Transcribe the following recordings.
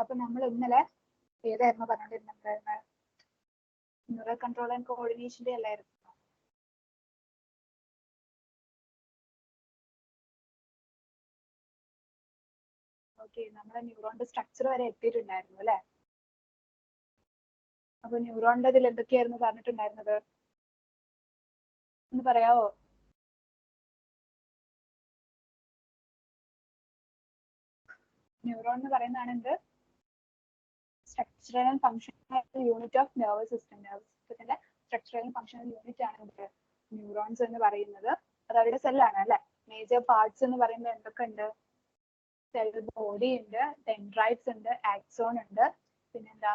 അപ്പൊ നമ്മൾ ഇന്നലെ ഏതായിരുന്നു പറഞ്ഞിട്ടുണ്ടായിരുന്നത്? ന്യൂറൽ കൺട്രോൾ ആൻഡ് കോർഡിനേഷന്റെ അല്ലായിരുന്നു? ഓക്കെ, നമ്മുടെ ന്യൂറോണിന്റെ സ്ട്രക്ചർ വരെ എത്തിയിട്ടുണ്ടായിരുന്നു അല്ലെ? അപ്പൊ ന്യൂറോണിന്റെ ഇതിൽ എന്തൊക്കെയായിരുന്നു പറഞ്ഞിട്ടുണ്ടായിരുന്നത് ഒന്ന് പറയാവോ? ന്യൂറോൺ എന്ന് പറയുന്നതാണ് എന്ത്? Structural and functional unit of nervous system. Nervous സിസ്റ്റത്തിന്റെ സ്ട്രക്ചറൽ ആൻഡ് ഫങ്ഷണൽ യൂണിറ്റ് ആണ് എന്ത്? ന്യൂറോൺസ് എന്ന് പറയുന്നത്. അത് അവരുടെ സെല്ലാണ് അല്ലെ? മേജർ പാർട്സ് എന്ന് പറയുമ്പോൾ എന്തൊക്കെ ഉണ്ട്? സെൽ ബോഡി ഉണ്ട്, ഡെൻഡ്രൈറ്റ്സ് ഉണ്ട്, ആക്സോൺ ഉണ്ട്, പിന്നെന്താ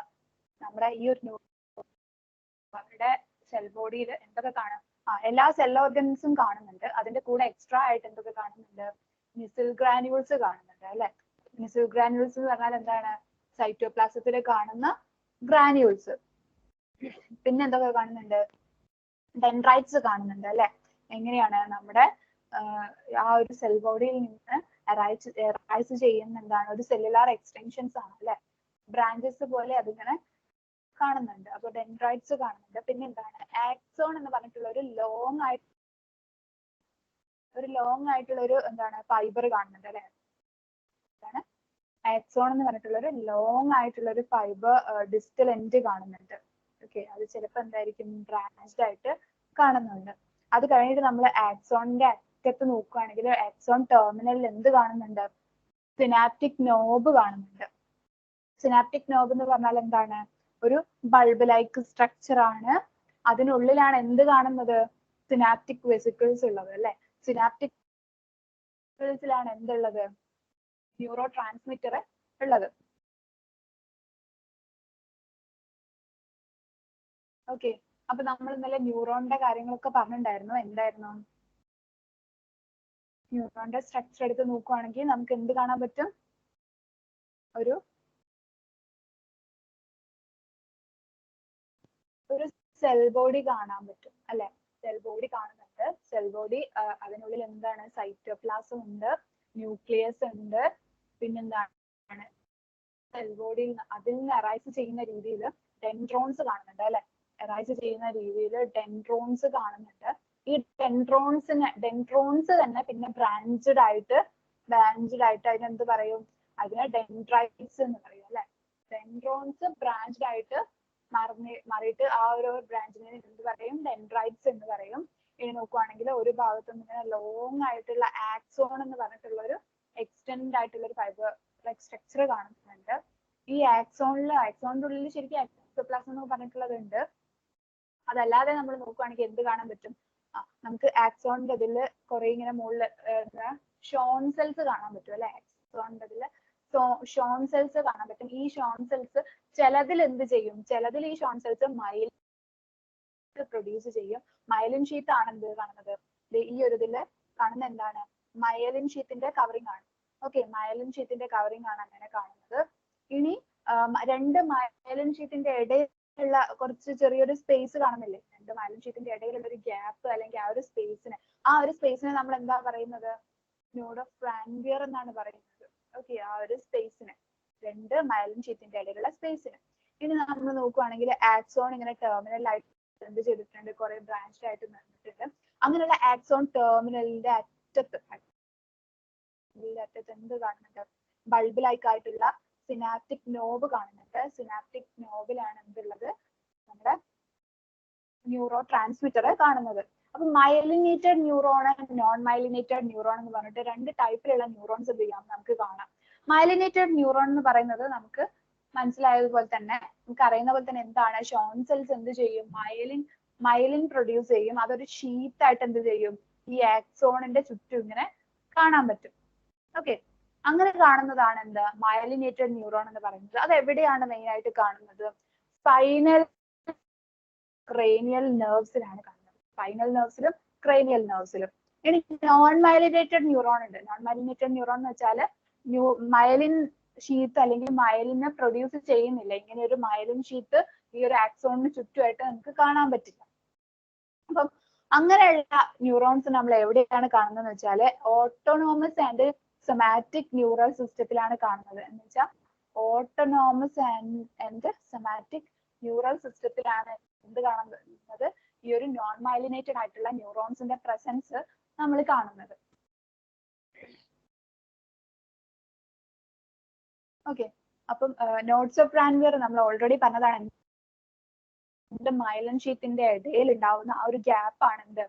നമ്മുടെ ഈ ഒരു അവരുടെ സെൽ ബോഡിയിൽ എന്തൊക്കെ കാണാം? എല്ലാ സെൽ ഓർഗൻസും കാണുന്നുണ്ട്. അതിന്റെ കൂടെ എക്സ്ട്രാ ആയിട്ട് എന്തൊക്കെ കാണുന്നുണ്ട്? മിസിൽ ഗ്രാനുൾസ് കാണുന്നുണ്ട് അല്ലെ? മിസിൽ ഗ്രാനുൾസ് എന്ന് പറഞ്ഞാൽ എന്താണ്? സൈറ്റോപ്ലാസത്തിൽ കാണുന്ന ഗ്രാനുൾസ്. പിന്നെ എന്തൊക്കെ കാണുന്നുണ്ട്? ഡെൻഡ്രൈറ്റ്സ് കാണുന്നുണ്ട് അല്ലെ? എങ്ങനെയാണ് നമ്മുടെ ആ ഒരു സെൽ ബോഡിയിൽ നിന്ന് അറൈസ് ചെയ്യുന്ന എന്താണ്? ഒരു സെല്ലുലാർ എക്സ്റ്റൻഷൻസ് ആണ് അല്ലെ? ബ്രാഞ്ചസ് പോലെ അതിങ്ങനെ കാണുന്നുണ്ട്. അപ്പൊ ഡെൻഡ്രൈറ്റ്സ് കാണുന്നുണ്ട്. പിന്നെ എന്താണ്? ആക്സോൺ എന്ന് പറഞ്ഞിട്ടുള്ള ഒരു ലോങ് ആയിട്ടുള്ള ഒരു എന്താണ് ഫൈബർ കാണുന്നുണ്ട് അല്ലെ? എന്താണ്? ആക്സോൺ എന്ന് പറഞ്ഞിട്ടുള്ള ഒരു ലോങ് ആയിട്ടുള്ള ഒരു ഫൈബർ ഡിസ്റ്റൽ എൻഡ് കാണുന്നുണ്ട്. ഓക്കെ, അത് ചിലപ്പോൾ എന്തായിരിക്കും? ബ്രാഞ്ച്ഡ് ആയിട്ട് കാണുന്നുണ്ട്. അത് കഴിഞ്ഞിട്ട് നമ്മൾ ആക്സോണിന്റെ അറ്റത്ത് നോക്കുകയാണെങ്കിൽ ആക്സോൺ ടെർമിനലിൽ എന്ത് കാണുന്നുണ്ട്? സിനാപ്റ്റിക് നോബ് കാണുന്നുണ്ട്. സിനാപ്റ്റിക് നോബ് എന്ന് പറഞ്ഞാൽ എന്താണ്? ഒരു ബൾബ് ലൈക്ക് സ്ട്രക്ചർ ആണ്. അതിനുള്ളിലാണ് എന്ത് കാണുന്നത്? സിനാപ്റ്റിക് വെസിക്കിൾസ് ഉള്ളത് അല്ലെ? സിനാപ്റ്റിക് വെസിക്കിൾസിലാണ് എന്തുള്ളത്? ന്യൂറോ ട്രാൻസ്മിറ്റർ ഉള്ളത്. ഓക്കെ, അപ്പൊ നമ്മൾ ഇന്നലെ ന്യൂറോണിന്റെ കാര്യങ്ങളൊക്കെ പറഞ്ഞിട്ടുണ്ടായിരുന്നു. എന്തായിരുന്നു? ന്യൂറോണിന്റെ സ്ട്രക്ചർ എടുത്ത് നോക്കുവാണെങ്കിൽ നമുക്ക് എന്ത് കാണാൻ പറ്റും? ഒരു സെൽ ബോഡി കാണാൻ പറ്റും അല്ലെ? സെൽ ബോഡി കാണുന്നുണ്ട്. സെൽ ബോഡി അതിനുള്ളിൽ എന്താണ്? സൈറ്റോപ്ലാസം ഉണ്ട്, ന്യൂക്ലിയസ് ഉണ്ട്, പിന്നെന്താണ്? സെൽ ബോഡിയിൽ അതിൽ നിന്ന് അറൈസ് ചെയ്യുന്ന രീതിയിൽ ഡെൻഡ്രോൺസ് കാണുന്നുണ്ട് അല്ലെ? അറൈസ് ചെയ്യുന്ന രീതിയിൽ ഡെൻഡ്രോൺസ് കാണുന്നുണ്ട്. ഈ ഡെൻഡ്രോൺസ് തന്നെ പിന്നെ ബ്രാഞ്ച്ഡ് ആയിട്ട് അതിനെന്ത് പറയും? അതിനെ ഡെൻഡ്രൈറ്റ്സ് എന്ന് പറയും അല്ലെ? ഡെൻഡ്രോൺസ് ബ്രാഞ്ച്ഡ് ആയിട്ട് മാറിയിട്ട് ആ ഒരു ബ്രാഞ്ചിനെ എന്ത് പറയും? ഡെൻഡ്രൈറ്റ്സ് എന്ന് പറയും. ഇനി നോക്കുവാണെങ്കിൽ ഒരു ഭാഗത്ത് ഇങ്ങനെ ലോങ് ആയിട്ടുള്ള ആക്സോൺ എന്ന് പറഞ്ഞിട്ടുള്ള ഒരു എക്സ്റ്റെൻഡ് ആയിട്ടുള്ള ഒരു ഫൈബർ ലൈക് സ്ട്രക്ചർ കാണുന്നുണ്ട്. ഈ ആക്സോണിന്റെ ഉള്ളിൽ ശരിക്കും എക്സോപ്ലാസം എന്ന് പറഞ്ഞിട്ടുള്ളതുണ്ട്. അതല്ലാതെ നമ്മൾ നോക്കുവാണെങ്കിൽ എന്ത് കാണാൻ പറ്റും? നമുക്ക് ആക്സോണിന്റെ ഇതില് കുറെ ഇങ്ങനെ മുകളിൽ ഷോൺ സെൽസ് കാണാൻ പറ്റും അല്ലെ? ആക്സോണിന്റെ ഇതില് ഷോൺ സെൽസ് കാണാൻ പറ്റും. ഈ ഷോൺ സെൽസ് ചിലതിൽ എന്ത് ചെയ്യും? ചിലതിൽ ഈ ഷോൺ സെൽസ് മൈലിൻ പ്രൊഡ്യൂസ് ചെയ്യും. മൈലിൻ ഷീറ്റ് ആണ് എന്ത് കാണുന്നത്? ഈ ഒരു ഇതില് കാണുന്ന എന്താണ്? മൈലിൻ ഷീറ്റിന്റെ കവറിംഗ് ആണ്. ഓക്കെ, മൈലിൻ ഷീറ്റിന്റെ കവറിംഗ് ആണ് അങ്ങനെ കാണുന്നത്. ഇനി രണ്ട് മൈലിൻ ഷീറ്റിന്റെ ഇടയിലുള്ള കുറച്ച് ചെറിയൊരു സ്പേസ് കാണുന്നില്ലേ? രണ്ട് മൈലിൻ ഷീറ്റിന്റെ ഇടയിലുള്ള ഒരു ഗ്യാപ്പ് അല്ലെങ്കിൽ ആ ഒരു സ്പേസിനെ നമ്മൾ എന്താ പറയുന്നത്? നോഡ് ഓഫ് ഫ്രാൻവിയർ എന്നാണ് പറയുന്നത്. ഓക്കെ, ആ ഒരു സ്പേസിന്, രണ്ട് മൈലിൻ ഷീറ്റിന്റെ ഇടയിലുള്ള സ്പേസിന്. ഇനി നമ്മൾ നോക്കുവാണെങ്കിൽ ആക്സോൺ ഇങ്ങനെ ടെർമിനലായിട്ട് എന്ത് ചെയ്തിട്ടുണ്ട്? കുറെ ബ്രാഞ്ച് ആയിട്ട് നടന്നിട്ടുണ്ട്. അങ്ങനെയുള്ള ആക്സോൺ ടെർമിനലിന്റെ അറ്റത്ത് എന്ത് കാണുന്നുണ്ട്? ബൾബ് ലൈക്ക് ആയിട്ടുള്ള സിനാപ്റ്റിക് നോബ് കാണുന്നുണ്ട്. സിനാപ്റ്റിക് നോബിലാണ് എന്തുള്ളത്? നമ്മുടെ ന്യൂറോ ട്രാൻസ്മിറ്റർ കാണുന്നത്. അപ്പൊ myelinated neuron non myelinated neuron എന്ന് പറഞ്ഞിട്ട് രണ്ട് ടൈപ്പിലുള്ള ന്യൂറോൺസ് എന്ത് ചെയ്യാം? നമുക്ക് കാണാം. മൈലിനേറ്റഡ് ന്യൂറോൺ എന്ന് പറയുന്നത് നമുക്ക് മനസ്സിലായതുപോലെ തന്നെ, നമുക്ക് അറിയുന്ന പോലെ തന്നെ എന്താണ്? ഷോൺ സെൽസ് എന്ത് ചെയ്യും? മൈലിൻ പ്രൊഡ്യൂസ് ചെയ്യും. അതൊരു ഷീറ്റ് ആയിട്ട് എന്ത് ചെയ്യും? ഈ ആക്സോണിന്റെ ചുറ്റും ഇങ്ങനെ കാണാൻ പറ്റും. ഓക്കെ, അങ്ങനെ കാണുന്നതാണ് എന്ത്? മൈലിനേറ്റഡ് ന്യൂറോൺ എന്ന് പറയുന്നത്. അത് എവിടെയാണ് മെയിൻ ആയിട്ട് കാണുന്നത്? സ്പൈനൽ ക്രേനിയൽ നെർവ്സിലാണ് കാണുന്നത്. സ്പൈനൽ നെർവ്സിലും ക്രേനിയൽ നെർവ്സിലും. ഇനി നോൺ മൈലിനേറ്റഡ് ന്യൂറോൺ ഉണ്ട്. നോൺ മൈലിനേറ്റഡ് ന്യൂറോൺ എന്ന് വെച്ചാൽ മൈലിൻ ഷീറ്റ് അല്ലെങ്കിൽ മൈലിനെ പ്രൊഡ്യൂസ് ചെയ്യുന്നില്ല. ഇങ്ങനെ ഒരു മൈലിൻ ഷീറ്റ് ഈ ഒരു ആക്സോണിന് ചുറ്റുമായിട്ട് നമുക്ക് കാണാൻ പറ്റില്ല. അപ്പം അങ്ങനെയുള്ള ന്യൂറോൺസ് നമ്മൾ എവിടെയാണ് കാണുന്നത് വെച്ചാൽ ഓട്ടോണോമസ് ആൻഡ് സൊമാറ്റിക് ന്യൂറൽ സിസ്റ്റത്തിലാണ് കാണുന്നത്. എന്ന് വെച്ചാൽ ഓട്ടോണോമസ് ആൻഡ് സെമാറ്റിക് ന്യൂറൽ സിസ്റ്റത്തിലാണ് എന്ത് കാണുന്നത്, ഈ ഒരു നോൺ മൈലിനേറ്റഡ് ആയിട്ടുള്ള ന്യൂറോൺസിന്റെ പ്രസൻസ് നമ്മൾ കാണുന്നത്. ഓക്കെ, അപ്പം നോട്ട്സ് ഓഫ് റാൻവിയർ നമ്മൾ ഓൾറെഡി പറഞ്ഞതാണ്, മൈലൻ ഷീറ്റിന്റെ ഇടയിൽ ഉണ്ടാവുന്ന ആ ഒരു ഗ്യാപ്പ് ആണ് എന്ത്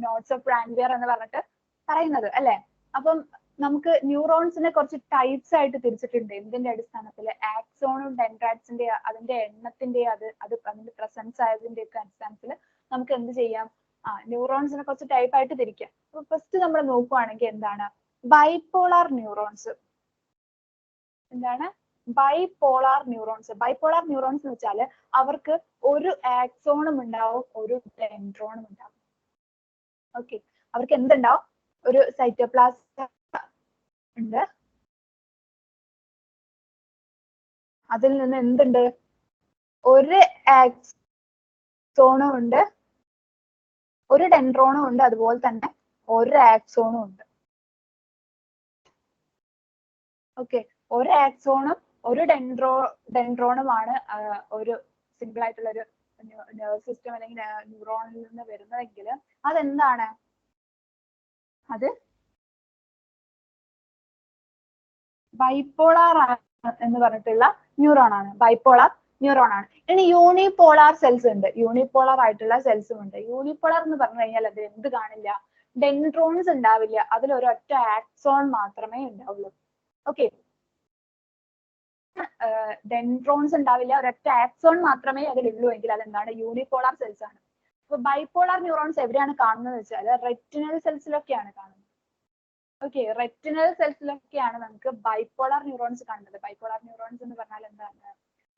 നോട്ട്സ് ഓഫ് റാൻവിയർ എന്ന് പറഞ്ഞിട്ട് പറയുന്നത് അല്ലെ. അപ്പം നമുക്ക് ന്യൂറോൺസിനെ കുറച്ച് ടൈപ്സ് ആയിട്ട് തിരിച്ചിട്ടുണ്ട്. എന്തിന്റെ അടിസ്ഥാനത്തിൽ? ആക്സോണും ഡെൻഡ്രൈറ്റ്സിന്റെ അതിന്റെ എണ്ണത്തിന്റെ അതിന്റെ പ്രസൻസ് ആയതിന്റെ ഒക്കെ അടിസ്ഥാനത്തിൽ നമുക്ക് എന്ത് ചെയ്യാം, ന്യൂറോൺസിനെ കുറച്ച് ടൈപ്പ് ആയിട്ട് തിരിക്കാം. അപ്പൊ ഫസ്റ്റ് നമ്മൾ നോക്കുവാണെങ്കിൽ എന്താണ് ബൈപോളാർ ന്യൂറോൺസ്. എന്താണ് ബൈപോളാർ ന്യൂറോൺസ്? ബൈപോളാർ ന്യൂറോൺസ് എന്ന് വെച്ചാൽ അവർക്ക് ഒരു ആക്സോണും ഉണ്ടാവും, ഒരു ഡെൻഡ്രോണും ഉണ്ടാവും. ഓക്കെ, അവർക്ക് എന്തുണ്ടാവും? ഒരു സൈറ്റോപ്ലാസം ഉണ്ട്, അതിൽ നിന്ന് എന്തുണ്ട്? ഒരു ആക്സോണും ഉണ്ട്, ഒരു ഡെൻഡ്രോണും ഉണ്ട്, അതുപോലെ തന്നെ ഒരു ആക്സോണും ഉണ്ട്. ഓക്കെ, ഒരു ആക്സോണും ഒരു ഡെൻഡ്രോണുമാണ് ഒരു സിമ്പിൾ ആയിട്ടുള്ള ഒരു നെർവ് സിസ്റ്റം അല്ലെങ്കിൽ ന്യൂറോണിൽ നിന്ന് വരുന്നതെങ്കിൽ അതെന്താണ്? അത് ബൈപോളാർ എന്ന് പറഞ്ഞിട്ടുള്ള ന്യൂറോൺ ആണ്, ബൈപോളാർ ന്യൂറോൺ ആണ്. ഇനി യൂണിപോളാർ സെൽസ് ഉണ്ട്, യൂണിപോളാർ ആയിട്ടുള്ള സെൽസും ഉണ്ട്. യൂണിപോളാർ എന്ന് പറഞ്ഞു കഴിഞ്ഞാൽ അത് എന്ത് കാണില്ല? ഡെൻഡ്രോൺസ് ഉണ്ടാവില്ല, അതിൽ ഒരൊറ്റ ആക്സോൺ മാത്രമേ ഉണ്ടാവുള്ളൂ. ഓക്കെ, ഡെൻഡ്രോൺസ് ഉണ്ടാവില്ല, ഒരൊറ്റ ആക്സോൺ മാത്രമേ അതിലുള്ളൂ എങ്കിൽ അതെന്താണ്? യൂണിപോളാർ സെൽസ് ആണ്. അപ്പൊ ബൈപോളാർ ന്യൂറോൺസ് എവിടെയാണ് കാണുന്നത് വെച്ചാൽ റെറ്റിനൽ സെൽസിലൊക്കെയാണ് കാണുന്നത്. ഓക്കെ, റെറ്റിനൽ സെൽസിലൊക്കെയാണ് നമുക്ക് ബൈപോളാർ ന്യൂറോൺസ് കാണുന്നത്. ബൈപോളാർ ന്യൂറോൺസ് എന്ന് പറഞ്ഞാൽ എന്താണ്?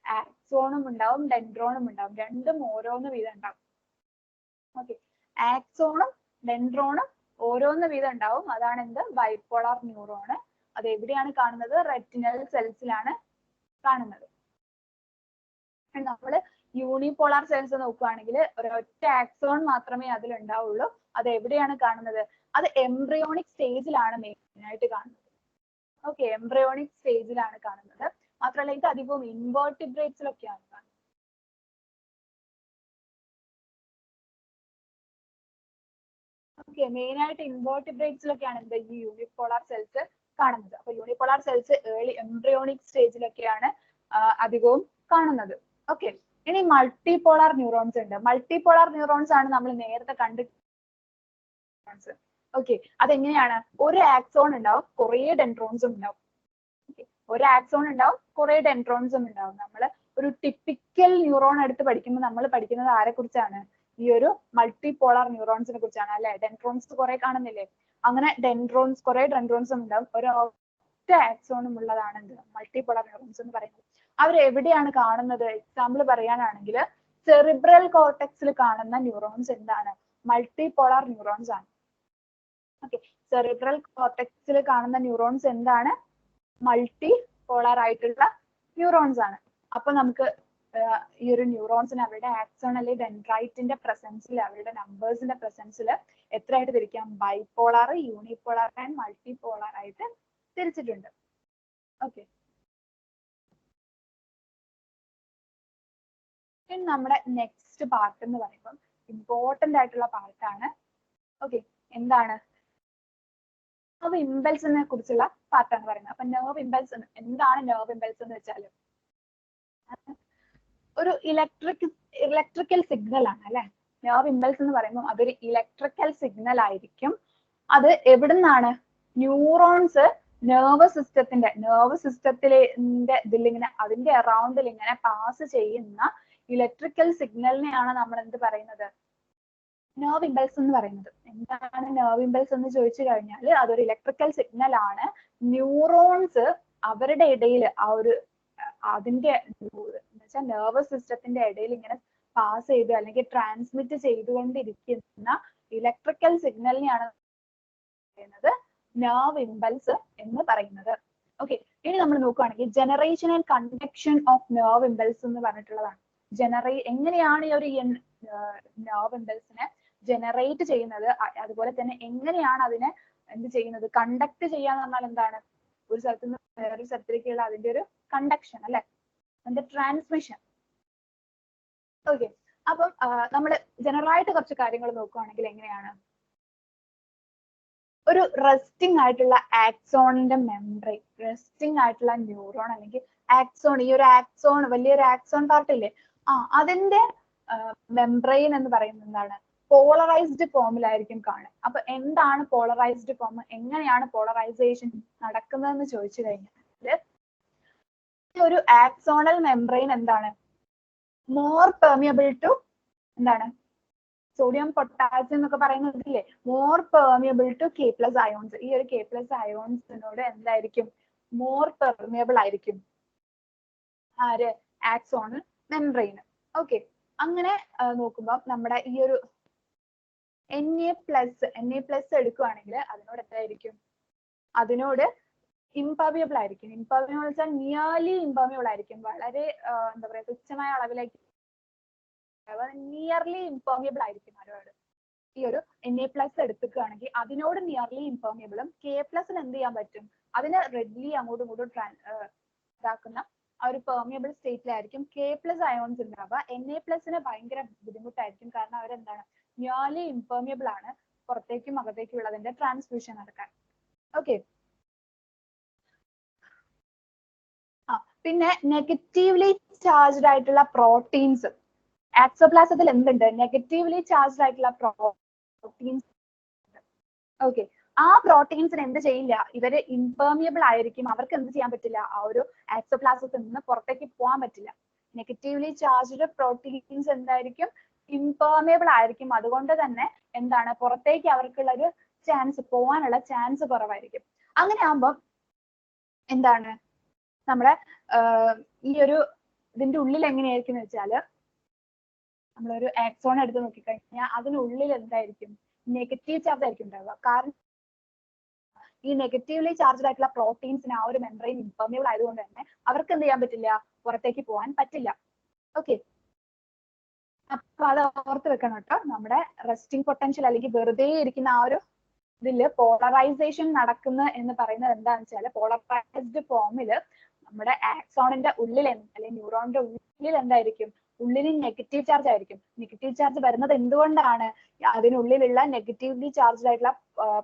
ആക്സോണും ഉണ്ടാവും, ഡെൻഡ്രോണും ഉണ്ടാവും, രണ്ടും ഓരോന്ന് വീതം ഉണ്ടാവും. ഓക്കെ, ആക്സോണും ഡെൻഡ്രോണും ഓരോന്ന് വീതം ഉണ്ടാവും, അതാണ് എന്ത്? Bipolar neuron. അത് എവിടെയാണ് കാണുന്നത്? റെറ്റിനൽ സെൽസിലാണ് കാണുന്നത്. നമ്മള് യൂണിപോളാർ സെൽസ് നോക്കുകയാണെങ്കിൽ ഒരൊറ്റ ആക്സോൺ മാത്രമേ അതിൽ ഉണ്ടാവുള്ളൂ. അത് എവിടെയാണ് കാണുന്നത്? അത് എംബ്രിയോണിക് സ്റ്റേജിലാണ് മെയിൻ ആയിട്ട് കാണുന്നത്. ഓക്കെ, എംബ്രിയോണിക് സ്റ്റേജിലാണ് കാണുന്നത്. മാത്രമല്ല ഇത് അധികവും ഇൻവേർട്ടിബ്രേറ്റ്സിലൊക്കെയാണ് കാണുന്നത്. ഓക്കെ, മെയിൻ ആയിട്ട് ഇൻവേർട്ടിബ്രേറ്റ്സിലൊക്കെയാണ് എന്ത് ഈ യൂണിപോളാർ സെൽസ് കാണുന്നത്. അപ്പൊ യൂണിപോളാർ സെൽസ് ഏർലി എംബ്രിയോണിക് സ്റ്റേജിലൊക്കെയാണ് അധികവും കാണുന്നത്. ഓക്കെ, ഇനി മൾട്ടിപോളാർ ന്യൂറോൺസ് ഉണ്ട്. മൾട്ടിപോളാർ ന്യൂറോൺസ് ആണ് നമ്മൾ നേരത്തെ കണ്ട്. ഓക്കെ, അതെങ്ങനെയാണ്? ഒരു ആക്സോൺ ഉണ്ടാവും, കുറെ ഡെൻഡ്രോൺസും ഉണ്ടാവും. ഒരു ആക്സോൺ ഉണ്ടാവും, കുറെ ഡെൻഡ്രോൺസും ഉണ്ടാവും. നമ്മൾ ഒരു ടിപ്പിക്കൽ ന്യൂറോൺ എടുത്ത് പഠിക്കുമ്പോൾ നമ്മൾ പഠിക്കുന്നത് ആരെ കുറിച്ചാണ്? ഈ ഒരു മൾട്ടിപോളാർ ന്യൂറോൺസിനെ കുറിച്ചാണ് അല്ലെ. ഡെൻഡ്രോൺസ് കുറെ കാണുന്നില്ലേ? അങ്ങനെ ഡെൻഡ്രോൺസ് കുറെ ഡെൻഡ്രോൺസും ഉണ്ടാവും, ഒരൊറ്റ ആക്സോണും ഉള്ളതാണ് എന്ത്? മൾട്ടിപോളാർ ന്യൂറോൺസ് എന്ന് പറയുന്നത്. അവർ എവിടെയാണ് കാണുന്നത്? എക്സാമ്പിൾ പറയാനാണെങ്കിൽ സെറിബ്രൽ കോർട്ടെക്സിൽ കാണുന്ന ന്യൂറോൺസ് എന്താണ്? മൾട്ടിപോളാർ ന്യൂറോൺസ് ആണ്. ഓക്കെ, സെറിബ്രൽ കോർട്ടെക്സിൽ കാണുന്ന ന്യൂറോൺസ് എന്താണ്? മൾട്ടിപോളാർ ആയിട്ടുള്ള ന്യൂറോൺസ് ആണ്. അപ്പൊ നമുക്ക് ഈ ഒരു ന്യൂറോൺസിന് അവരുടെ ആക്സോൺ അല്ലെങ്കിൽ ഡെൻഡ്രൈറ്റിന്റെ പ്രസൻസിൽ, അവരുടെ നമ്പേഴ്സിന്റെ പ്രസൻസിൽ എത്രയായിട്ട് തിരിക്കാം? ബൈപോളാർ, യൂണിപോളാർ ആൻഡ് മൾട്ടിപോളാർ ആയിട്ട് തിരിച്ചിട്ടുണ്ട്. ഓക്കെ, ഇനി നമ്മുടെ നെക്സ്റ്റ് പാർട്ട് എന്ന് പറയുമ്പോൾ ഇമ്പോർട്ടന്റ് ആയിട്ടുള്ള പാർട്ടാണ്. ഓക്കെ, എന്താണ്? നെർവ് ഇമ്പൾസിനെ കുറിച്ചുള്ള പാർട്ടാണ് പറയുന്നത്. അപ്പൊ നെർവ് ഇമ്പൾസ് എന്താണ്? നെർവ് ഇമ്പൾസ് എന്ന് വെച്ചാൽ ഒരു ഇലക്ട്രിക്കൽ സിഗ്നൽ ആണ് അല്ലെ. നെർവ് ഇമ്പൾസ് എന്ന് പറയുമ്പോൾ അതൊരു ഇലക്ട്രിക്കൽ സിഗ്നൽ ആയിരിക്കും. അത് എവിടുന്നാണ്? ന്യൂറോൺസ് നെർവ് സിസ്റ്റത്തിലെ ഇതിലിങ്ങനെ അതിന്റെ അറൗണ്ടിൽ ഇങ്ങനെ പാസ് ചെയ്യുന്ന ഇലക്ട്രിക്കൽ സിഗ്നലിനെയാണ് നമ്മൾ എന്ത് പറയുന്നത്? നെർവ് ഇമ്പൾസ് എന്ന് പറയുന്നത്. എന്താണ് നെർവ് ഇമ്പൾസ് എന്ന് ചോദിച്ചു കഴിഞ്ഞാൽ അതൊരു ഇലക്ട്രിക്കൽ സിഗ്നൽ ആണ്. ന്യൂറോൺസ് അവരുടെ ഇടയിൽ ആ ഒരു അതിന്റെ എന്നുവെച്ചാൽ നെർവസ് സിസ്റ്റത്തിന്റെ ഇടയിൽ ഇങ്ങനെ പാസ് ചെയ്ത് അല്ലെങ്കിൽ ട്രാൻസ്മിറ്റ് ചെയ്തുകൊണ്ടിരിക്കുന്ന ഇലക്ട്രിക്കൽ സിഗ്നലിനെയാണ് പറയുന്നത് നെർവ് ഇമ്പൾസ് എന്ന് പറയുന്നത്. ഓക്കെ, ഇനി നമ്മൾ നോക്കുകയാണെങ്കിൽ generation and conduction of nerve impulse എന്ന് പറഞ്ഞിട്ടുള്ളതാണ്. എങ്ങനെയാണ് ഈ ഒരു നെർവ് ഇമ്പൾസിനെ ജനറേറ്റ് ചെയ്യുന്നത്, അതുപോലെ തന്നെ എങ്ങനെയാണ് അതിനെ എന്ത് ചെയ്യുന്നത്? കണ്ടക്ട് ചെയ്യാന്ന് പറഞ്ഞാൽ എന്താണ്? ഒരു സ്ഥലത്ത് നിന്ന് വേറൊരു സ്ഥലത്തേക്കുള്ള അതിന്റെ ഒരു കണ്ടക്ഷൻ അല്ലെ, അതിന്റെ ട്രാൻസ്മിഷൻ. ഓക്കെ, അപ്പം നമ്മൾ ജനറൽ ആയിട്ട് കുറച്ച് കാര്യങ്ങൾ നോക്കുകയാണെങ്കിൽ എങ്ങനെയാണ് ഒരു റെസ്റ്റിംഗ് ആയിട്ടുള്ള ആക്സോണിന്റെ മെംബ്രെയിൻ, റെസ്റ്റിംഗ് ആയിട്ടുള്ള ന്യൂറോൺ അല്ലെങ്കിൽ ആക്സോൺ, ഈ ഒരു ആക്സോൺ വലിയൊരു ആക്സോൺ പാർട്ട് ഇല്ലേ, അതിന്റെ മെംബ്രെയിൻ എന്ന് പറയുന്നത് എന്താണ്, പോളറൈസ്ഡ് ഫോമിലായിരിക്കും കാണുക. അപ്പൊ എന്താണ് പോളറൈസ്ഡ് ഫോം, എങ്ങനെയാണ് പോളറൈസേഷൻ നടക്കുന്നതെന്ന് ചോദിച്ചു കഴിഞ്ഞാൽ ഒരു ആക്സോണൽ മെംബ്രെയിൻ എന്താണ് മോർ പെർമിയബിൾ ടു എന്താണ് സോഡിയം പൊട്ടാസ്യം എന്നൊക്കെ പറയുന്നതില്ലേ, more permeable to K plus ions. ഈ ഒരു കെ പ്ലസ് അയോൺസിനോട് എന്തായിരിക്കും, മോർ പെർമിയബിൾ ആയിരിക്കും ആര്, ആക്സോണൽ മെംബ്രെയിൻ. ഓക്കെ, അങ്ങനെ നോക്കുമ്പോൾ നമ്മുടെ ഈ ഒരു Na+ എടുക്കുകയാണെങ്കിൽ അതിനോട് എന്തായിരിക്കും, അതിനോട് ഇംപെർമിയബിൾ ആയിരിക്കും. ഇംപെർമിയബിൾ വെച്ചാൽ നിയർലി ഇംപെർമിയബിൾ ആയിരിക്കും, വളരെ എന്താ പറയാ തുച്ഛമായ അളവിലേക്ക്, നിയർലി ഇംപെർമിയബിൾ ആയിരിക്കും അതിനോട്. ഈ ഒരു Na+ എടുക്കുകയാണെങ്കിൽ അതിനോട് നിയർലി ഇംപെർമിയബിളും K+ എന്ത് ചെയ്യാൻ പറ്റും, അതിന് റെഡ്ലി അങ്ങോട്ടും ഇങ്ങോട്ടും ഇതാക്കുന്ന ആ ഒരു പെർമിയബിൾ സ്റ്റേറ്റിലായിരിക്കും K+ അയോൺസ് ഉണ്ടാവുക. Na+ ഭയങ്കര ബുദ്ധിമുട്ടായിരിക്കും, കാരണം അവരെന്താണ് നിയർലി ഇംപെർമിയബിൾ ആണ്, പുറത്തേക്കും അകത്തേക്കും ഉള്ളതിന്റെ ട്രാൻസ്മിഷൻ നടക്കാൻ. ഓക്കെ, പിന്നെ നെഗറ്റീവ്ലി ചാർജ്ഡ് ആയിട്ടുള്ള പ്രോട്ടീൻസ് ആക്സോപ്ലാസത്തിൽ എന്തുണ്ട്, നെഗറ്റീവ്ലി ചാർജ്ഡ് ആയിട്ടുള്ള പ്രോട്ടീൻസ്. ഓക്കെ, ആ പ്രോട്ടീൻസിന് എന്ത് ചെയ്യില്ല, ഇവര് ഇംപെർമിയബിൾ ആയിരിക്കും, അവർക്ക് എന്ത് ചെയ്യാൻ പറ്റില്ല, ആ ഒരു ആക്സോപ്ലാസത്തിൽ നിന്ന് പുറത്തേക്ക് പോകാൻ പറ്റില്ല. നെഗറ്റീവ്ലി ചാർജ്ഡ് പ്രോട്ടീൻസ് എന്തായിരിക്കും, ഇംപെർമിയബിൾ ആയിരിക്കും. അതുകൊണ്ട് തന്നെ എന്താണ് പുറത്തേക്ക് അവർക്കുള്ള ഒരു ചാൻസ്, പോകാനുള്ള ചാൻസ് കുറവായിരിക്കും. അങ്ങനെ ആകുമ്പോൾ എന്താണ് നമ്മുടെ ഈ ഒരു ഇതിന്റെ ഉള്ളിൽ എങ്ങനെയായിരിക്കും എന്ന് വെച്ചാല്, നമ്മളൊരു ആക്സോൺ എടുത്ത് നോക്കിക്കഴിഞ്ഞാൽ അതിനുള്ളിൽ എന്തായിരിക്കും, നെഗറ്റീവ് ചാർജ് ആയിരിക്കും ഉണ്ടാവുക. കാരണം ഈ നെഗറ്റീവ്ലി ചാർജ്ഡ് ആയിട്ടുള്ള പ്രോട്ടീൻസിന് ആ ഒരു മെംബ്രെയിൻ ഇംപെർമിയബിൾ ആയതുകൊണ്ട് തന്നെ അവർക്ക് എന്ത് ചെയ്യാൻ പറ്റില്ല, പുറത്തേക്ക് പോകാൻ പറ്റില്ല. ഓക്കെ, അപ്പൊ അത് ഓർത്ത് വെക്കണം കേട്ടോ. നമ്മുടെ റെസ്റ്റിംഗ് പൊട്ടൻഷ്യൽ അല്ലെങ്കിൽ വെറുതെ ഇരിക്കുന്ന ആ ഒരു ഇതില് പോളറൈസേഷൻ നടക്കുന്ന എന്ന് പറയുന്നത് എന്താണെന്ന് വെച്ചാൽ, പോളറൈസ്ഡ് ഫോമില് നമ്മുടെ ആക്സോണിന്റെ ഉള്ളിൽ അല്ലെങ്കിൽ ന്യൂറോണിന്റെ ഉള്ളിൽ എന്തായിരിക്കും, ഉള്ളിൽ നെഗറ്റീവ് ചാർജ് ആയിരിക്കും. നെഗറ്റീവ് ചാർജ് വരുന്നത് എന്തുകൊണ്ടാണ്, അതിനുള്ളിലുള്ള നെഗറ്റീവ്ലി ചാർജ്ഡ് ആയിട്ടുള്ള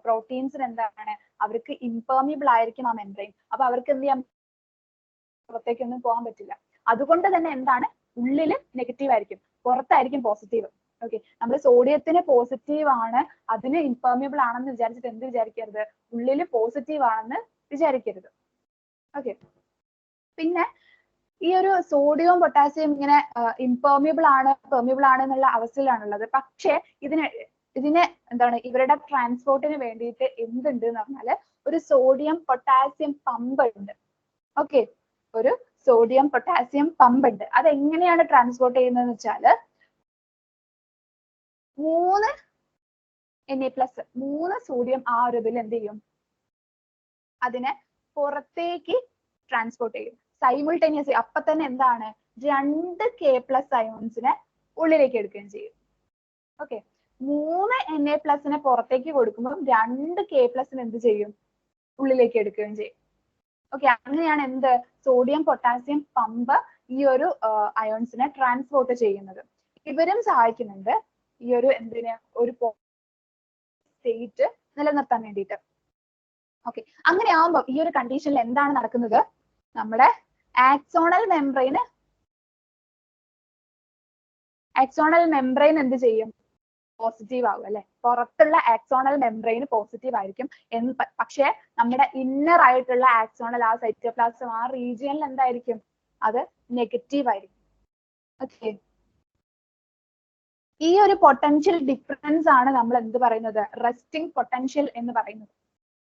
പ്രോട്ടീൻസിന് എന്താണ്, അവർക്ക് ഇംപെർമിയബിൾ ആയിരിക്കും ആ മെംബ്രെയിൻ. അപ്പൊ അവർക്ക് എന്ത് ചെയ്യാൻ, പുറത്തേക്കൊന്നും പോകാൻ പറ്റില്ല. അതുകൊണ്ട് തന്നെ എന്താണ്, ഉള്ളില് നെഗറ്റീവ് ആയിരിക്കും, പുറത്തായിരിക്കും പോസിറ്റീവ്. ഓക്കെ, നമ്മൾ സോഡിയത്തിന് പോസിറ്റീവ് ആണ്, അതിന് ഇംപെർമിയബിൾ ആണെന്ന് വിചാരിച്ചിട്ട് എന്ത് വിചാരിക്കരുത്, ഉള്ളില് പോസിറ്റീവ് ആണെന്ന് വിചാരിക്കരുത്. ഓക്കെ, പിന്നെ ഈ ഒരു സോഡിയവും പൊട്ടാസ്യം ഇങ്ങനെ ഇംപെർമിയബിൾ ആണ് പെർമിയബിൾ ആണ് എന്നുള്ള അവസ്ഥയിലാണുള്ളത്. പക്ഷേ ഇതിനെ എന്താണ് ഇവരുടെ ട്രാൻസ്പോർട്ടിന് വേണ്ടിയിട്ട് എന്തുണ്ട് എന്ന് പറഞ്ഞാല് ഒരു സോഡിയം പൊട്ടാസ്യം പമ്പ് ഉണ്ട്. ഓക്കെ, ഒരു സോഡിയം പൊട്ടാസ്യം പമ്പ് ഉണ്ട്. അതെങ്ങനെയാണ് ട്രാൻസ്പോർട്ട് ചെയ്യുന്നതെന്ന് വെച്ചാല് 3 Na+, 3 സോഡിയം ആ ഒരു ഇതിൽ എന്ത് ചെയ്യും, അതിനെ പുറത്തേക്ക് ട്രാൻസ്പോർട്ട് ചെയ്യും സൈമിൾട്ടേനിയസ്ലി. അപ്പൊ തന്നെ എന്താണ് 2 K+ അയോൺസിനെ ഉള്ളിലേക്ക് എടുക്കുകയും ചെയ്യും. ഓക്കെ, 3 Na+ പുറത്തേക്ക് കൊടുക്കുമ്പോൾ 2 K+ എന്ത് ചെയ്യും, ഉള്ളിലേക്ക് എടുക്കുകയും ചെയ്യും. ഓക്കെ, അങ്ങനെയാണ് എന്ത് സോഡിയം പൊട്ടാസ്യം പമ്പ് ഈ ഒരു അയോൺസിനെ ട്രാൻസ്പോർട്ട് ചെയ്യുന്നത്. ഇവരും സഹായിക്കുന്നുണ്ട് ഈ ഒരു എന്തിന്, ഒരു സ്റ്റേറ്റ് നിലനിർത്താൻ വേണ്ടിയിട്ട്. ഓക്കെ, അങ്ങനെ ആവുമ്പോൾ ഈ ഒരു കണ്ടീഷനിൽ എന്താണ് നടക്കുന്നത്, നമ്മുടെ ആക്സോണൽ മെംബ്രെയിൻ എന്ത് ചെയ്യും, പോസിറ്റീവ് ആവും അല്ലെ. പുറത്തുള്ള ആക്സോണൽ മെംബ്രെയിൻ പോസിറ്റീവ് ആയിരിക്കും. പക്ഷേ നമ്മുടെ ഇന്നർ ആയിട്ടുള്ള ആക്സോണൽ ആ സൈറ്റോപ്ലാസം ആ റീജിയനിൽ എന്തായിരിക്കും, അത് നെഗറ്റീവ് ആയിരിക്കും. ഓക്കെ, ഈ ഒരു പൊട്ടൻഷ്യൽ ഡിഫറൻസ് ആണ് നമ്മൾ എന്ത് പറയുന്നത്, റെസ്റ്റിംഗ് പൊട്ടൻഷ്യൽ എന്ന് പറയുന്നത്.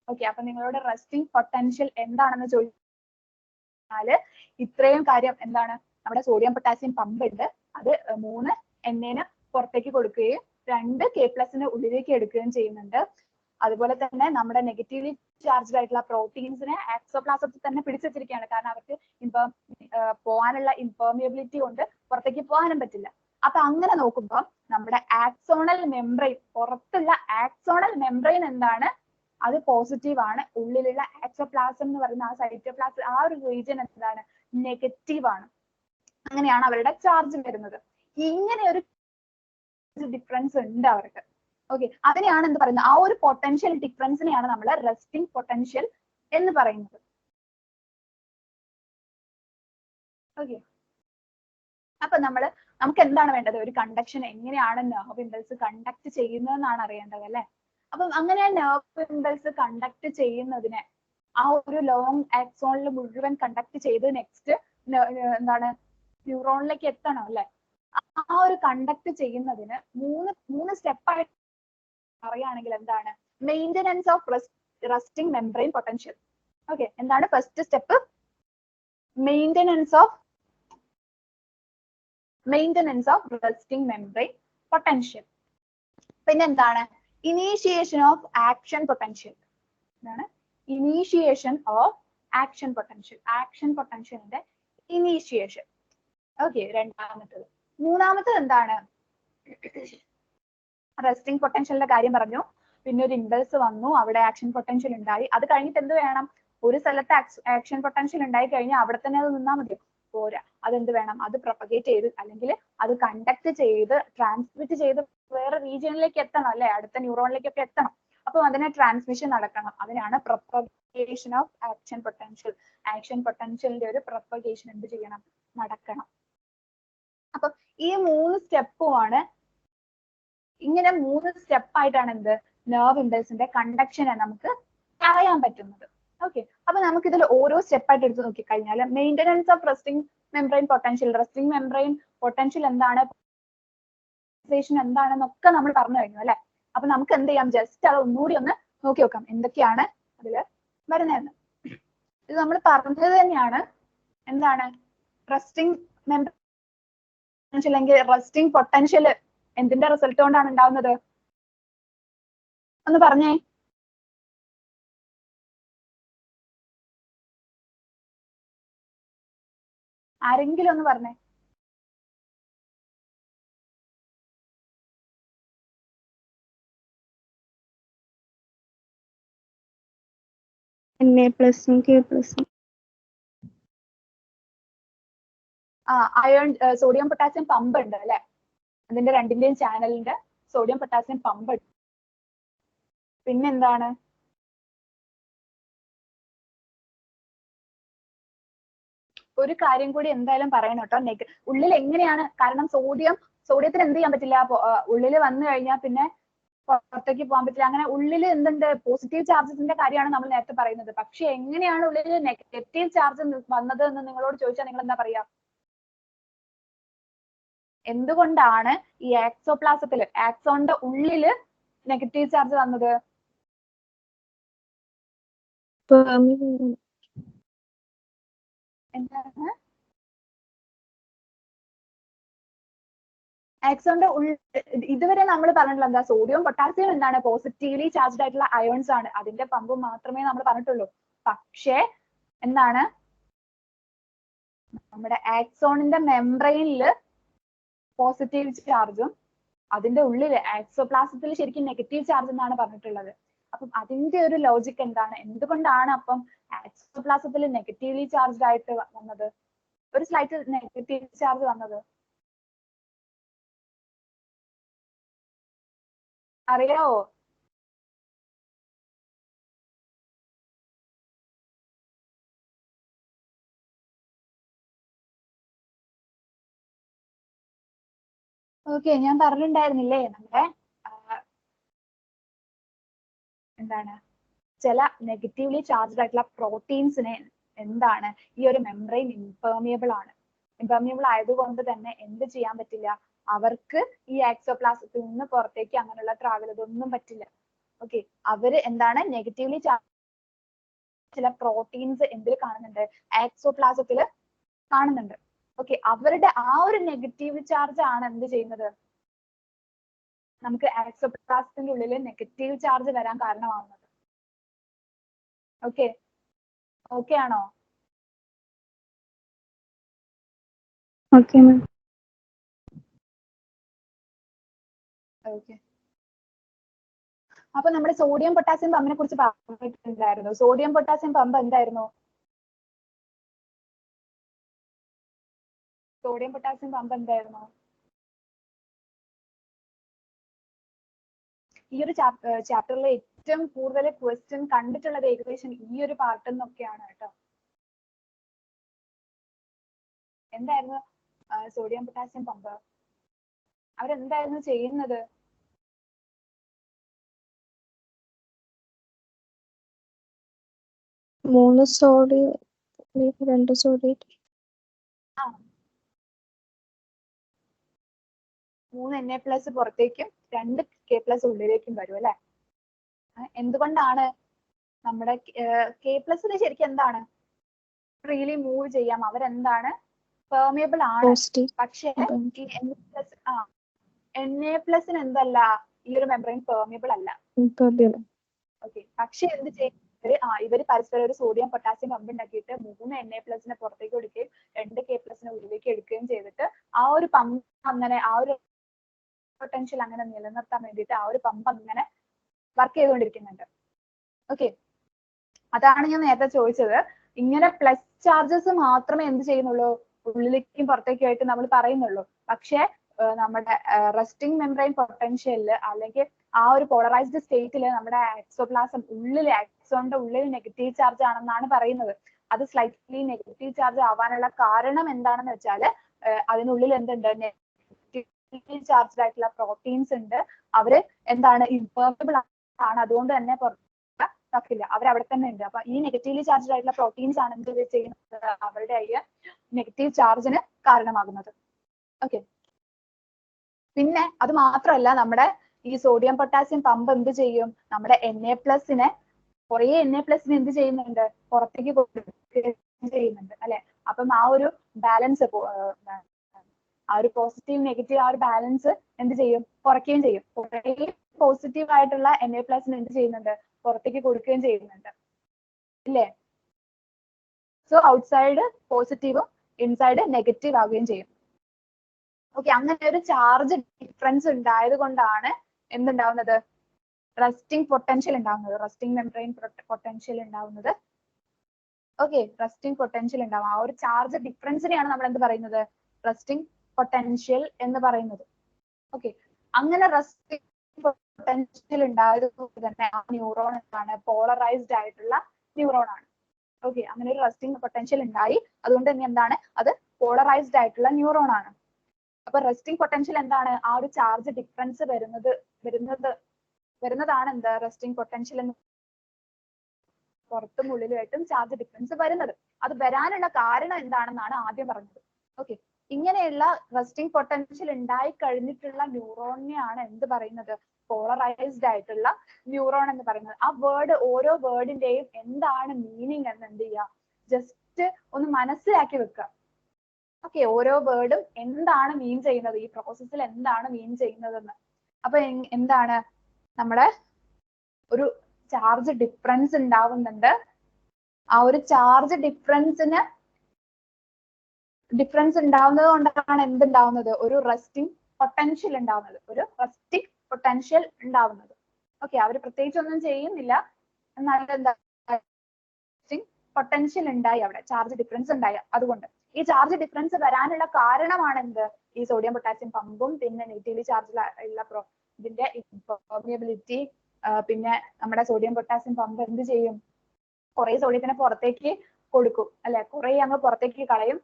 ഓക്കെ, അപ്പൊ നിങ്ങളോട് റെസ്റ്റിംഗ് പൊട്ടൻഷ്യൽ എന്താണെന്ന് ചോദിച്ചാല് ഇത്രയും കാര്യം എന്താണ്, നമ്മുടെ സോഡിയം പൊട്ടാസ്യം പമ്പ് ഉണ്ട്, അത് 3 Na പുറത്തേക്ക് കൊടുക്കുകയും 2 K+ ഉള്ളിലേക്ക് എടുക്കുകയും ചെയ്യുന്നുണ്ട്. അതുപോലെ തന്നെ നമ്മുടെ നെഗറ്റീവ്ലി ചാർജ്ഡ് ആയിട്ടുള്ള പ്രോട്ടീൻസിനെ ആക്സോപ്ലാസത്തിൽ തന്നെ പിടിച്ചു വെച്ചിരിക്കുകയാണ്. കാരണം അവർക്ക് പോകാനുള്ള ഇംപെർമിയബിലിറ്റി കൊണ്ട് പുറത്തേക്ക് പോകാനും പറ്റില്ല. അപ്പൊ അങ്ങനെ നോക്കുമ്പോൾ നമ്മുടെ ആക്സോണൽ മെംബ്രെയിൻ, പുറത്തുള്ള ആക്സോണൽ മെംബ്രെയിൻ എന്താണ്, അത് പോസിറ്റീവ് ആണ്. ഉള്ളിലുള്ള ആക്സോപ്ലാസം എന്ന് പറയുന്ന ആ സൈറ്റോപ്ലാസം ആ ഒരു റീജിയൻ എന്താണ്, നെഗറ്റീവ് ആണ്. അങ്ങനെയാണ് അവരുടെ ചാർജ് വരുന്നത്. ഇങ്ങനെ ഒരു ഡിഫറൻസ് ഉണ്ട് അവർക്ക്. ഓക്കെ, അതിനെയാണ് എന്ത് പറയുന്നത്, ആ ഒരു പൊട്ടൻഷ്യൽ ഡിഫറൻസിനെയാണ് നമ്മൾ റെസ്റ്റിംഗ് പൊട്ടൻഷ്യൽ എന്ന് പറയുന്നത്. ഓക്കെ, അപ്പൊ നമുക്ക് എന്താണ് വേണ്ടത്, ഒരു കണ്ടക്ഷൻ എങ്ങനെയാണ് നെർവ് ഇമ്പൾസ് കണ്ടക്ട് ചെയ്യുന്നതെന്നാണ് അറിയേണ്ടത് അല്ലെ. അപ്പം അങ്ങനെ നെർവ് ഇമ്പൾസ് കണ്ടക്ട് ചെയ്യുന്നതിന് ആ ഒരു ലോങ് ആക്സോണിൽ മുഴുവൻ കണ്ടക്ട് ചെയ്ത് നെക്സ്റ്റ് എന്താണ് ന്യൂറോണിലേക്ക് എത്തണം അല്ലെ. ആ ഒരു കണ്ടക്ട് ചെയ്യുന്നതിന് മൂന്ന് സ്റ്റെപ്പായിട്ട് പറയുകയാണെങ്കിൽ എന്താണ്, maintenance of resting membrane potential. Okay, എന്താണ് first step, maintenance of resting membrane potential. പിന്നെ എന്താണ്, ഇനീഷിയേഷൻ ഓഫ് ആക്ഷൻ പൊട്ടൻഷ്യൽ. എന്താണ് initiation of action potential, action പൊട്ടൻഷ്യലിന്റെ ഇനീഷിയേഷൻ. ഓക്കെ, രണ്ടാമത്തത്. മൂന്നാമത്തത് എന്താണ്, റെസ്റ്റിംഗ് പൊട്ടൻഷ്യലിന്റെ കാര്യം പറഞ്ഞു, പിന്നെ ഒരു ഇമ്പൾസ് വന്നു, അവിടെ ആക്ഷൻ പൊട്ടൻഷ്യൽ ഉണ്ടായി. അത് കഴിഞ്ഞിട്ട് എന്ത് വേണം, ഒരു സ്ഥലത്ത് ആക്ഷൻ പൊട്ടൻഷ്യൽ ഉണ്ടായി കഴിഞ്ഞാൽ അവിടെ തന്നെ അത് നിന്നാൽ മതിയോ, പോരാ. അതെന്ത് വേണം, അത് പ്രൊപ്പഗേറ്റ് ചെയ്ത് അല്ലെങ്കിൽ അത് കണ്ടക്ട് ചെയ്ത് ട്രാൻസ്മിറ്റ് ചെയ്ത് വേറെ റീജിയനിലേക്ക് എത്തണം അല്ലെ, അടുത്ത ന്യൂറോണിലേക്കൊക്കെ എത്തണം. അപ്പൊ അതിനെ ട്രാൻസ്മിഷൻ നടക്കണം. അതിനാണ് propagation of action potential. Action പൊട്ടൻഷ്യലിന്റെ ഒരു പ്രൊപ്പഗേഷൻ എന്ത് ചെയ്യണം, നടക്കണം. അപ്പൊ ഈ മൂന്ന് സ്റ്റെപ്പുമാണ്, ഇങ്ങനെ മൂന്ന് സ്റ്റെപ്പായിട്ടാണ് എന്ത് നെർവ് ഇമ്പൾസിന്റെ കണ്ടക്ഷനെ നമുക്ക് പറയാൻ പറ്റുന്നത്. ഓക്കെ, അപ്പൊ നമുക്ക് ഇതിൽ ഓരോ സ്റ്റെപ്പായിട്ട് എടുത്ത് നോക്കി കഴിഞ്ഞാൽ, maintenance of resting membrane potential, resting membrane potential എന്താണ്, എന്താണെന്നൊക്കെ നമ്മൾ പറഞ്ഞു കഴിഞ്ഞു അല്ലെ. അപ്പൊ നമുക്ക് എന്ത് ചെയ്യാം, ജസ്റ്റ് അത് ഒന്നുകൂടി ഒന്ന് നോക്കി നോക്കാം എന്തൊക്കെയാണ് അതില് വരുന്നതെന്ന്. ഇത് നമ്മൾ പറഞ്ഞത് തന്നെയാണ്, എന്താണ് റെസ്റ്റിംഗ് മെംബ്രെയിൻ അല്ലെങ്കിൽ റെസ്റ്റിംഗ് പൊട്ടൻഷ്യൽ എന്തിന്റെ റിസൾട്ട് കൊണ്ടാണ് ഉണ്ടാവുന്നത്, ഒന്ന് പറഞ്ഞേ. ആരെങ്കിലും ഒന്ന് പറഞ്ഞേ. അയൺ സോഡിയം പൊട്ടാസ്യം പമ്പ് ഉണ്ട് അല്ലെ, അതിന്റെ രണ്ടിന്റെയും ചാനലിന്റെ സോഡിയം പൊട്ടാസ്യം പമ്പ്. പിന്നെന്താണ്, ഒരു കാര്യം കൂടി എന്തായാലും പറയണം കേട്ടോ, ഉള്ളിൽ എങ്ങനെയാണ്, കാരണം സോഡിയത്തിന് എന്ത് ചെയ്യാൻ പറ്റില്ല, ഉള്ളിൽ വന്നു കഴിഞ്ഞാൽ പിന്നെ പുറത്തേക്ക് പോകാൻ പറ്റില്ല. അങ്ങനെ ഉള്ളിൽ എന്തുണ്ട്, പോസിറ്റീവ് ചാർജസിന്റെ കാര്യമാണ് നമ്മൾ നേരത്തെ പറയുന്നത്. പക്ഷെ എങ്ങനെയാണ് ഉള്ളിൽ നെഗറ്റീവ് ചാർജ് വന്നത് എന്ന് നിങ്ങളോട് ചോദിച്ചാൽ നിങ്ങൾ എന്താ പറയാ, എന്തുകൊണ്ടാണ് ഈ ആക്സോപ്ലാസത്തില് ആക്സോണിന്റെ ഉള്ളില് നെഗറ്റീവ് ചാർജ് വന്നത്, എന്താണ്, ആക്സോണിന്റെ ഇതുവരെ നമ്മൾ പറഞ്ഞിട്ടുള്ള എന്താ, സോഡിയം പൊട്ടാസ്യം എന്താണ് പോസിറ്റീവ്ലി ചാർജ്ഡ് ആയിട്ടുള്ള അയോൺസ് ആണ്, അതിന്റെ പമ്പ് മാത്രമേ നമ്മൾ പറഞ്ഞിട്ടുള്ളൂ. പക്ഷേ എന്താണ്, നമ്മുടെ ആക്സോണിന്റെ മെംബ്രെയിനില് പോസിറ്റീവ് ചാർജും അതിന്റെ ഉള്ളില് ആക്സോപ്ലാസത്തിൽ ശരിക്കും നെഗറ്റീവ് ചാർജ് എന്നാണ് പറഞ്ഞിട്ടുള്ളത്. അപ്പം അതിന്റെ ഒരു ലോജിക് എന്താണ്, എന്തുകൊണ്ടാണ് അപ്പം ആക്സോപ്ലാസത്തിൽ നെഗറ്റീവ്ലി ചാർജ്ഡ് ആയിട്ട് വന്നത്, ഒരു സ്ലൈറ്റ് നെഗറ്റീവ് ചാർജ് വന്നത് അറിയാവോ? ഓക്കെ, ഞാൻ പറഞ്ഞിട്ടുണ്ടായിരുന്നില്ലേ, നമ്മുടെ എന്താണ് ചില നെഗറ്റീവ്ലി ചാർജ്ഡ് ആയിട്ടുള്ള പ്രോട്ടീൻസിനെ എന്താണ് ഈ ഒരു മെംബ്രെയിൻ ഇംപെർമിയബിൾ ആണ്. ഇംപെർമിയബിൾ ആയതുകൊണ്ട് തന്നെ എന്ത് ചെയ്യാൻ പറ്റില്ല, അവർക്ക് ഈ ആക്സോപ്ലാസത്തിൽ നിന്ന് പുറത്തേക്ക് അങ്ങനെയുള്ള ട്രാവൽ ഇതൊന്നും പറ്റില്ല. ഓക്കെ, അവര് എന്താണ് നെഗറ്റീവ്ലി ചില പ്രോട്ടീൻസ് എന്തിൽ കാണുന്നുണ്ട്, ആക്സോപ്ലാസത്തിൽ കാണുന്നുണ്ട്. ഓക്കെ, അവരുടെ ആ ഒരു നെഗറ്റീവ് ചാർജ് ആണ് എന്ത് ചെയ്യുന്നത്, നമുക്ക് ആക്സോപ്ലാസത്തിന്റെ ഉള്ളിൽ നെഗറ്റീവ് ചാർജ് വരാൻ കാരണമാവുന്നത്. ഓക്കെ, ഓക്കെ ആണോ? Okay ma'am. ഓക്കെ, അപ്പൊ നമ്മുടെ സോഡിയം പൊട്ടാസ്യം പമ്പിനെ കുറിച്ച് പറഞ്ഞിട്ടുണ്ടായിരുന്നു. സോഡിയം പൊട്ടാസ്യം പമ്പ് എന്തായിരുന്നു, സോഡിയം പൊട്ടാസ്യം പമ്പ് എന്തായിരുന്നു? ഈ ഒരു ചാപ്റ്ററിലെ ഏറ്റവും കൂടുതൽ ക്വസ്റ്റ്യൻ കണ്ടിട്ടുള്ളത് ഏകദേശം ഈ ഒരു പാർട്ടിൽ നിന്നൊക്കെയാണ് കേട്ടോ. എന്തായിരുന്നു സോഡിയം പൊട്ടാസ്യം പമ്പ്? അവരെന്തായിരുന്നു ചെയ്യുന്നത്? മൂന്ന് സോഡിയം 2 സോഡിയം. 3 Na+ പുറത്തേക്കും 2 K+ ഉള്ളിലേക്കും വരും അല്ലെ? എന്തുകൊണ്ടാണ്? നമ്മുടെ K+ ശരിക്കും എന്താണ്? ഫ്രീലി മൂവ് ചെയ്യാം, അവരെന്താണ്? പെർമിയബിൾ ആണ്. പക്ഷേ ഈ Na+ എന്തല്ല, ഈ ഒരു മെമ്പറൈൻ പെർമിയബിൾ അല്ല. ഓക്കെ, പക്ഷെ എന്ത് ചെയ്യും ഇവര് പരസ്പരം ഒരു സോഡിയം പൊട്ടാസ്യം പമ്പ് ഉണ്ടാക്കിയിട്ട് 3 Na+ പുറത്തേക്ക് എടുക്കുകയും 2 K+ ഉള്ളിലേക്ക് എടുക്കുകയും ചെയ്തിട്ട് ആ ഒരു പമ്പ് അങ്ങനെ ആ ഒരു പൊട്ടൻഷ്യൽ അങ്ങനെ നിലനിർത്താൻ വേണ്ടിയിട്ട് ആ ഒരു പമ്പ് അങ്ങനെ വർക്ക് ചെയ്തുകൊണ്ടിരിക്കുന്നുണ്ട്. ഓക്കെ, അതാണ് ഞാൻ നേരത്തെ ചോദിച്ചത്. ഇങ്ങനെ പ്ലസ് ചാർജസ് മാത്രമേ എന്ത് ചെയ്യുന്നുള്ളൂ, ഉള്ളിലേക്കും പുറത്തേക്കും ആയിട്ട് നമ്മൾ പറയുന്നുള്ളൂ. പക്ഷെ നമ്മുടെ റെസ്റ്റിംഗ് മെംബ്രെയിൻ പൊട്ടൻഷ്യലില് അല്ലെങ്കിൽ ആ ഒരു പോളറൈസ്ഡ് സ്റ്റേറ്റില് നമ്മുടെ എക്സോപ്ലാസം ഉള്ളിൽ എക്സോണിന്റെ ഉള്ളിൽ നെഗറ്റീവ് ചാർജ് ആണെന്നാണ് പറയുന്നത്. അത് സ്ലൈറ്റ്ലി നെഗറ്റീവ് ചാർജ് ആവാനുള്ള കാരണം എന്താണെന്ന് വെച്ചാല് അതിനുള്ളിൽ എന്തുണ്ട്, നെഗറ്റീവ് ചാർജ്ഡ് ആയിട്ടുള്ള പ്രോട്ടീൻസ് ഉണ്ട്. അവര് എന്താണ്, ഇംപെർമിയബിൾ ആണ്. അതുകൊണ്ട് തന്നെ പുറത്തില്ല, അവരവിടെ തന്നെ ഉണ്ട്. അപ്പൊ ഈ നെഗറ്റീവ്ലി ചാർജ്ഡ് ആയിട്ടുള്ള പ്രോട്ടീൻസ് ആണ് എന്ത് ചെയ്യുന്നത്, അവരുടെ നെഗറ്റീവ് ചാർജിന് കാരണമാകുന്നത്. ഓക്കെ, പിന്നെ അത് മാത്രമല്ല, നമ്മുടെ ഈ സോഡിയം പൊട്ടാസ്യം പമ്പ് എന്ത് ചെയ്യും, നമ്മുടെ Na+നെ കുറെ Na+നെ എന്ത് ചെയ്യുന്നുണ്ട്, പുറത്തേക്ക് ചെയ്യുന്നുണ്ട് അല്ലെ? അപ്പം ആ ഒരു ബാലൻസ്, ആ ഒരു പോസിറ്റീവ് നെഗറ്റീവ് ആ ഒരു ബാലൻസ് എന്ത് ചെയ്യും, കുറയ്ക്കുകയും ചെയ്യും. കുറെ പോസിറ്റീവ് ആയിട്ടുള്ള Na+നെ എന്ത് ചെയ്യുന്നുണ്ട്, പുറത്തേക്ക് കൊടുക്കുകയും ചെയ്യുന്നുണ്ട് ഇല്ലേ? സോ ഔട്ട്സൈഡ് പോസിറ്റീവും ഇൻസൈഡ് നെഗറ്റീവ് ആവുകയും ചെയ്യും. ഓക്കെ, അങ്ങനെ ഒരു ചാർജ് ഡിഫറൻസ് ഉണ്ടായത് കൊണ്ടാണ് എന്തുണ്ടാവുന്നത്, റെസ്റ്റിംഗ് പൊട്ടൻഷ്യൽ ഉണ്ടാവുന്നത്, റെസ്റ്റിംഗ് മെംബ്രെയിൻ പൊട്ടൻഷ്യൽ ഉണ്ടാവുന്നത്. ഓക്കെ, റെസ്റ്റിംഗ് പൊട്ടൻഷ്യൽ ഉണ്ടാവും. ആ ഒരു ചാർജ് ഡിഫറൻസിനെയാണ് നമ്മൾ എന്ത് പറയുന്നത്, റെസ്റ്റിംഗ് പൊട്ടൻഷ്യൽ എന്ന് പറയുന്നത്. ഓക്കെ, അങ്ങനെ റെസ്റ്റിംഗ് പൊട്ടൻഷ്യൽ ഉണ്ടായത് കൊണ്ട് തന്നെ ആ ന്യൂറോൺ എന്താണ്, പോളറൈസ്ഡ് ആയിട്ടുള്ള ന്യൂറോൺ ആണ്. ഓക്കെ, അങ്ങനെ ഒരു റെസ്റ്റിംഗ് പൊട്ടൻഷ്യൽ ഉണ്ടായി, അതുകൊണ്ട് തന്നെ എന്താണ്, അത് പോളറൈസ്ഡ് ആയിട്ടുള്ള ന്യൂറോൺ ആണ്. അപ്പൊ റെസ്റ്റിംഗ് പൊട്ടൻഷ്യൽ എന്താണ്, ആ ഒരു ചാർജ് ഡിഫറൻസ് വരുന്നതാണ് എന്ത്, റെസ്റ്റിംഗ് പൊട്ടൻഷ്യൽ എന്ന്. പുറത്തും ഉള്ളിലുമായിട്ടും ചാർജ് ഡിഫറൻസ് വരുന്നത്. അത് വരാനുള്ള കാരണം എന്താണെന്നാണ് ആദ്യം പറഞ്ഞത്. ഓക്കെ, ഇങ്ങനെയുള്ള റെസ്റ്റിംഗ് പൊട്ടൻഷ്യൽ ഉണ്ടായി കഴിഞ്ഞിട്ടുള്ള ന്യൂറോണിനെയാണ് എന്ത് പറയുന്നത്, പോളറൈസ്ഡ് ആയിട്ടുള്ള ന്യൂറോൺ എന്ന് പറയുന്നത്. ആ ഓരോ വേർഡിന്റെയും എന്താണ് മീനിങ് എന്ന് എന്ത് ചെയ്യുക, ജസ്റ്റ് ഒന്ന് മനസ്സിലാക്കി വെക്കുക. ഓക്കെ, ഓരോ വേർഡും എന്താണ് മീൻ ചെയ്യുന്നത്, ഈ പ്രോസസ്സിൽ എന്താണ് മീൻ ചെയ്യുന്നതെന്ന്. അപ്പൊ എന്താണ്, നമ്മുടെ ഒരു ചാർജ് ഡിഫറൻസ് ഉണ്ടാവുന്നുണ്ട്. ആ ഒരു ചാർജ് ഡിഫറൻസ് ഉണ്ടാവുന്നത് കൊണ്ടാണ് എന്തുണ്ടാവുന്നത്, ഒരു റെസ്റ്റിംഗ് പൊട്ടൻഷ്യൽ ഉണ്ടാവുന്നത്, ഒരു റെസ്റ്റിംഗ് പൊട്ടൻഷ്യൽ ഉണ്ടാവുന്നത്. ഓക്കെ, അവർ പ്രത്യേകിച്ച് ഒന്നും ചെയ്യുന്നില്ല, എന്നാലും എന്താ, പൊട്ടൻഷ്യൽ ഉണ്ടായി, അവിടെ ചാർജ് ഡിഫറൻസ് ഉണ്ടായി. അതുകൊണ്ട് ഈ ചാർജ് ഡിഫറൻസ് വരാനുള്ള കാരണമാണ് എന്ത്, ഈ സോഡിയം പൊട്ടാസ്യം പമ്പും പിന്നെ നെഗറ്റീവ്ലി ചാർജ് ഉള്ള ഇതിന്റെ പെർമിയബിലിറ്റി. പിന്നെ നമ്മുടെ സോഡിയം പൊട്ടാസ്യം പമ്പ് എന്ത് ചെയ്യും, കുറെ സോഡിയത്തിനെ പുറത്തേക്ക് കൊടുക്കും അല്ലെ, കുറെ അങ്ങ് പുറത്തേക്ക് കളയും.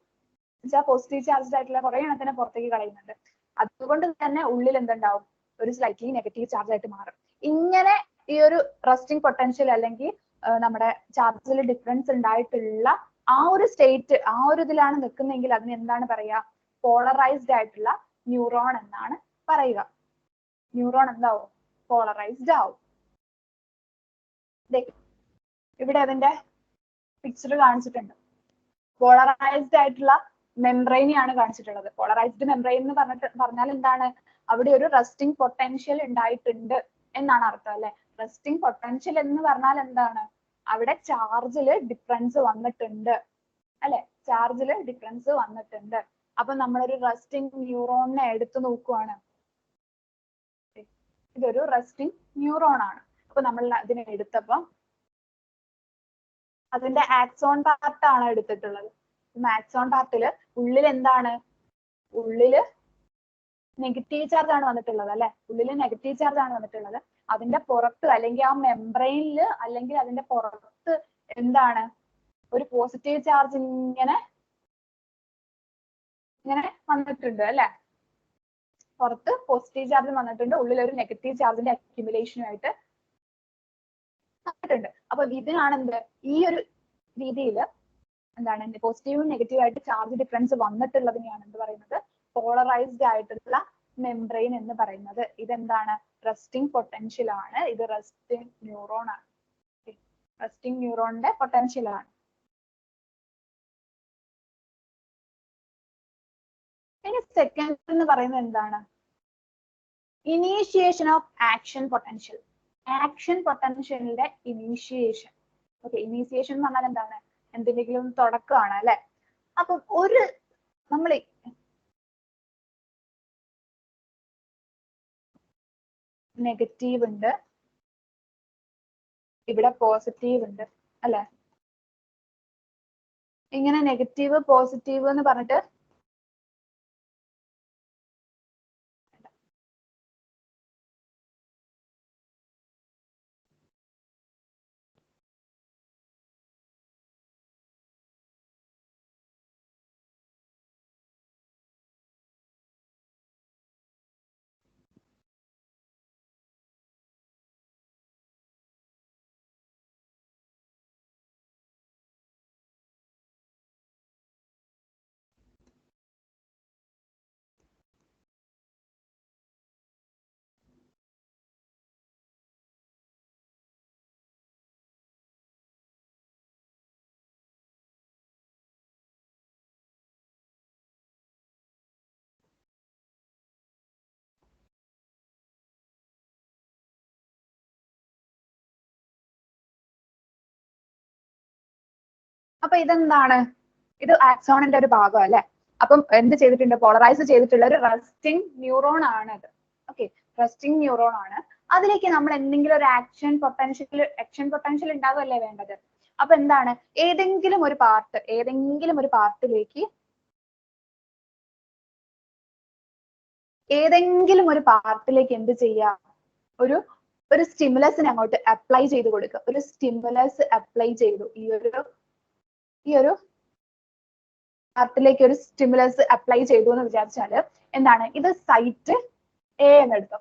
പോസിറ്റീവ് ചാർജ് ആയിട്ടുള്ള കുറെ എണ്ണത്തിനെ പുറത്തേക്ക് കളയുന്നുണ്ട്. അതുകൊണ്ട് തന്നെ ഉള്ളിൽ എന്തുണ്ടാവും, ഒരു സ്ലൈറ്റ്ലി നെഗറ്റീവ് ചാർജ് ആയിട്ട് മാറും. ഇങ്ങനെ ഈ ഒരു റെസ്റ്റിംഗ് പൊട്ടൻഷ്യൽ അല്ലെങ്കിൽ നമ്മുടെ ചാർജിൽ ഡിഫറൻസ് ഉണ്ടായിട്ടുള്ള ആ ഒരു സ്റ്റേറ്റ്, ആ ഒരു ഇതിലാണ് നിൽക്കുന്നെങ്കിൽ അതിന് എന്താണ് പറയുക, പോളറൈസ്ഡ് ആയിട്ടുള്ള ന്യൂറോൺ എന്നാണ് പറയുക. ന്യൂറോൺ എന്താവും, പോളറൈസ്ഡ് ആവും. ഇവിടെ അതിന്റെ പിക്ചർ കാണിച്ചിട്ടുണ്ട്. പോളറൈസ്ഡ് ആയിട്ടുള്ള മെംബ്രെയിനെയാണ് കാണിച്ചിട്ടുള്ളത്. പോളറൈസ്ഡ് മെംബ്രെയിൻ എന്ന് പറഞ്ഞാൽ എന്താണ്, അവിടെ ഒരു റെസ്റ്റിംഗ് പൊട്ടൻഷ്യൽ ഉണ്ടായിട്ടുണ്ട് എന്നാണ് അർത്ഥം അല്ലെ. റെസ്റ്റിംഗ് പൊട്ടൻഷ്യൽ എന്ന് പറഞ്ഞാൽ എന്താണ്, അവിടെ ചാർജില് ഡിഫറൻസ് വന്നിട്ടുണ്ട് അല്ലെ, ചാർജില് ഡിഫറൻസ് വന്നിട്ടുണ്ട്. അപ്പൊ നമ്മളൊരു റെസ്റ്റിംഗ് ന്യൂറോണിനെ എടുത്തു നോക്കുവാണ്. ഇതൊരു റെസ്റ്റിംഗ് ന്യൂറോൺ ആണ്. അപ്പൊ നമ്മൾ അതിനെ എടുത്തപ്പോ അതിന്റെ ആക്സോൺ പാർട്ട് ആണ് എടുത്തിട്ടുള്ളത്. ആക്സോൺ പാർട്ടില് ഉള്ളിൽ എന്താണ്, ഉള്ളില് നെഗറ്റീവ് ചാർജ് ആണ് വന്നിട്ടുള്ളത് അല്ലെ, ഉള്ളില് നെഗറ്റീവ് ചാർജ് ആണ് വന്നിട്ടുള്ളത്. അതിന്റെ പുറത്ത് അല്ലെങ്കിൽ ആ മെംബ്രെയിനില് അല്ലെങ്കിൽ അതിന്റെ പുറത്ത് എന്താണ് ഒരു പോസിറ്റീവ് ചാർജ് ഇങ്ങനെ വന്നിട്ടുണ്ട് അല്ലെ, പുറത്ത് പോസിറ്റീവ് ചാർജ് വന്നിട്ടുണ്ട്, ഉള്ളിൽ ഒരു നെഗറ്റീവ് ചാർജിന്റെ അക്യുമുലേഷനുമായിട്ട് വന്നിട്ടുണ്ട്. അപ്പൊ ഇതിനാണ് എന്ത്, ഈ ഒരു രീതിയിൽ എന്താണ് പോസിറ്റീവും നെഗറ്റീവ് ആയിട്ട് ചാർജ് ഡിഫറൻസ് വന്നിട്ടുള്ളതിനെയാണ് എന്ത് പറയുന്നത്, പോളറൈസ്ഡ് ആയിട്ടുള്ള മെംബ്രെയിൻ എന്ന് പറയുന്നത്. ഇതെന്താണ്, റെസ്റ്റിംഗ് പൊട്ടൻഷ്യൽ ആണ്, ഇത് റെസ്റ്റിംഗ് ന്യൂറോൺ ആണ്, റെസ്റ്റിംഗ് ന്യൂറോണിന്റെ പൊട്ടൻഷ്യൽ ആണ്. ഇനി സെക്കൻഡ് എന്ന് പറയുന്നത് എന്താണ്, initiation of action potential. Action പൊട്ടൻഷ്യലിന്റെ ഇനീഷ്യേഷൻ. ഓക്കെ, ഇനീഷ്യേഷൻ എന്ന് പറഞ്ഞാൽ എന്താണ്, എന്തെങ്കിലും തുടക്കമാണ് അല്ലെ. അപ്പൊ ഒരു നമ്മൾ നെഗറ്റീവ് ഉണ്ട്, ഇവിടെ പോസിറ്റീവ് ഉണ്ട് അല്ലെ. ഇങ്ങനെ നെഗറ്റീവ് പോസിറ്റീവ് എന്ന് പറഞ്ഞിട്ട് അപ്പൊ ഇതെന്താണ്, ഇത് ആക്സോണിന്റെ ഒരു ഭാഗം അല്ലെ. അപ്പം എന്ത് ചെയ്തിട്ടുണ്ട്, പോളറൈസ് ചെയ്തിട്ടുള്ള ഒരു റെസ്റ്റിംഗ് ന്യൂറോൺ ആണ് ഇത്. ഓക്കെ, റെസ്റ്റിംഗ് ന്യൂറോൺ ആണ്. അതിലേക്ക് നമ്മൾ എന്തെങ്കിലും ഒരു ആക്ഷൻ പൊട്ടൻഷ്യൽ ഉണ്ടാവുകയല്ലേ വേണ്ടത്. അപ്പൊ എന്താണ്, ഏതെങ്കിലും ഒരു പാർട്ടിലേക്ക് എന്ത് ചെയ്യാം, ഒരു സ്റ്റിമുലസിനെ അങ്ങോട്ട് അപ്ലൈ ചെയ്ത് കൊടുക്കുക. ഒരു സ്റ്റിമുലസ് അപ്ലൈ ചെയ്തു, ഈ ഒരു പാർട്ടിലേക്ക് ഒരു സ്റ്റിമുലസ് അപ്ലൈ ചെയ്തു എന്ന് വിചാരിച്ചാല് എന്താണ്, ഇത് സൈറ്റ് എ എന്ന് എടുത്തു.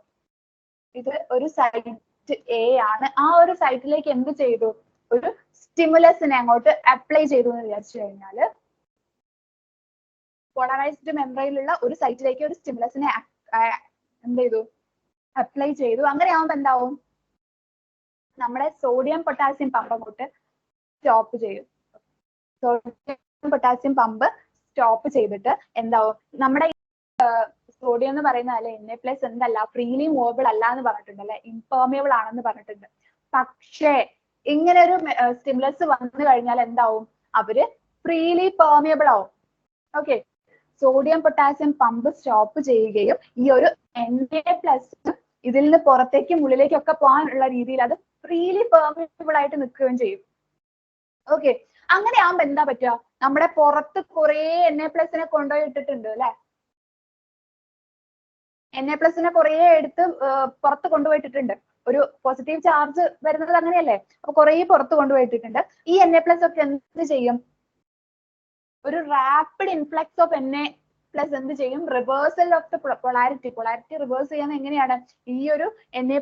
ഇത് ഒരു സൈറ്റ് എ ആണ്. ആ ഒരു സൈറ്റിലേക്ക് എന്ത് ചെയ്തു, ഒരു സ്റ്റിമുലസിനെ അങ്ങോട്ട് അപ്ലൈ ചെയ്തു എന്ന് വിചാരിച്ചു കഴിഞ്ഞാല്, പോളറൈസ്ഡ് മെംബ്രെയിനുള്ള ഒരു സൈറ്റിലേക്ക് ഒരു സ്റ്റിമുലസിനെ എന്ത് ചെയ്തു, അപ്ലൈ ചെയ്തു. അങ്ങനെ ആവുമ്പോ എന്താവും, നമ്മുടെ സോഡിയം പൊട്ടാസ്യം പമ്പ് അങ്ങോട്ട് സ്റ്റോപ്പ് ചെയ്യും. സോഡിയം പൊട്ടാസ്യം പമ്പ് സ്റ്റോപ്പ് ചെയ്തിട്ട് എന്താവും, നമ്മുടെ സോഡിയം എന്ന് പറയുന്ന അല്ലെ Na+ എന്തല്ല, ഫ്രീലി മൂവബിൾ അല്ല എന്ന് പറഞ്ഞിട്ടുണ്ട് അല്ലെ, ഇംപെർമിയബിൾ ആണെന്ന് പറഞ്ഞിട്ടുണ്ട്. പക്ഷേ ഇങ്ങനെ ഒരു സ്റ്റിമുലസ് വന്നു കഴിഞ്ഞാൽ എന്താവും, അവര് ഫ്രീലി പെർമിയബിൾ ആവും. Okay, sodium potassium pump stop ചെയ്യുകയും ഈ ഒരു Na+ ഇതിൽ നിന്ന് പുറത്തേക്കും ഉള്ളിലേക്കും ഒക്കെ പോകാനുള്ള രീതിയിൽ അത് ഫ്രീലി പെർമിയബിൾ ആയിട്ട് നിൽക്കുകയും ചെയ്യും. ഓക്കെ, അങ്ങനെ ആവുമ്പോ എന്താ പറ്റുക, നമ്മുടെ പുറത്ത് കുറെ Na+നെ കൊണ്ടുപോയി ഇട്ടിട്ടുണ്ട് അല്ലെ, Na+നെ കുറെ എടുത്ത് പുറത്ത് കൊണ്ടുപോയിട്ടിട്ടുണ്ട്. ഒരു പോസിറ്റീവ് ചാർജ് വരുന്നത് അങ്ങനെയല്ലേ, അപ്പൊ കുറെ പുറത്ത് കൊണ്ടുപോയിട്ടിട്ടുണ്ട്. ഈ Na+ ഒക്കെ എന്ത് ചെയ്യും, ഒരു റാപ്പിഡ് ഇൻഫ്ലക്സ് ഓഫ് Na+ എന്ത് ചെയ്യും, reversal of the polarity reverse ചെയ്യാൻ എങ്ങനെയാണ്, ഈ ഒരു Na+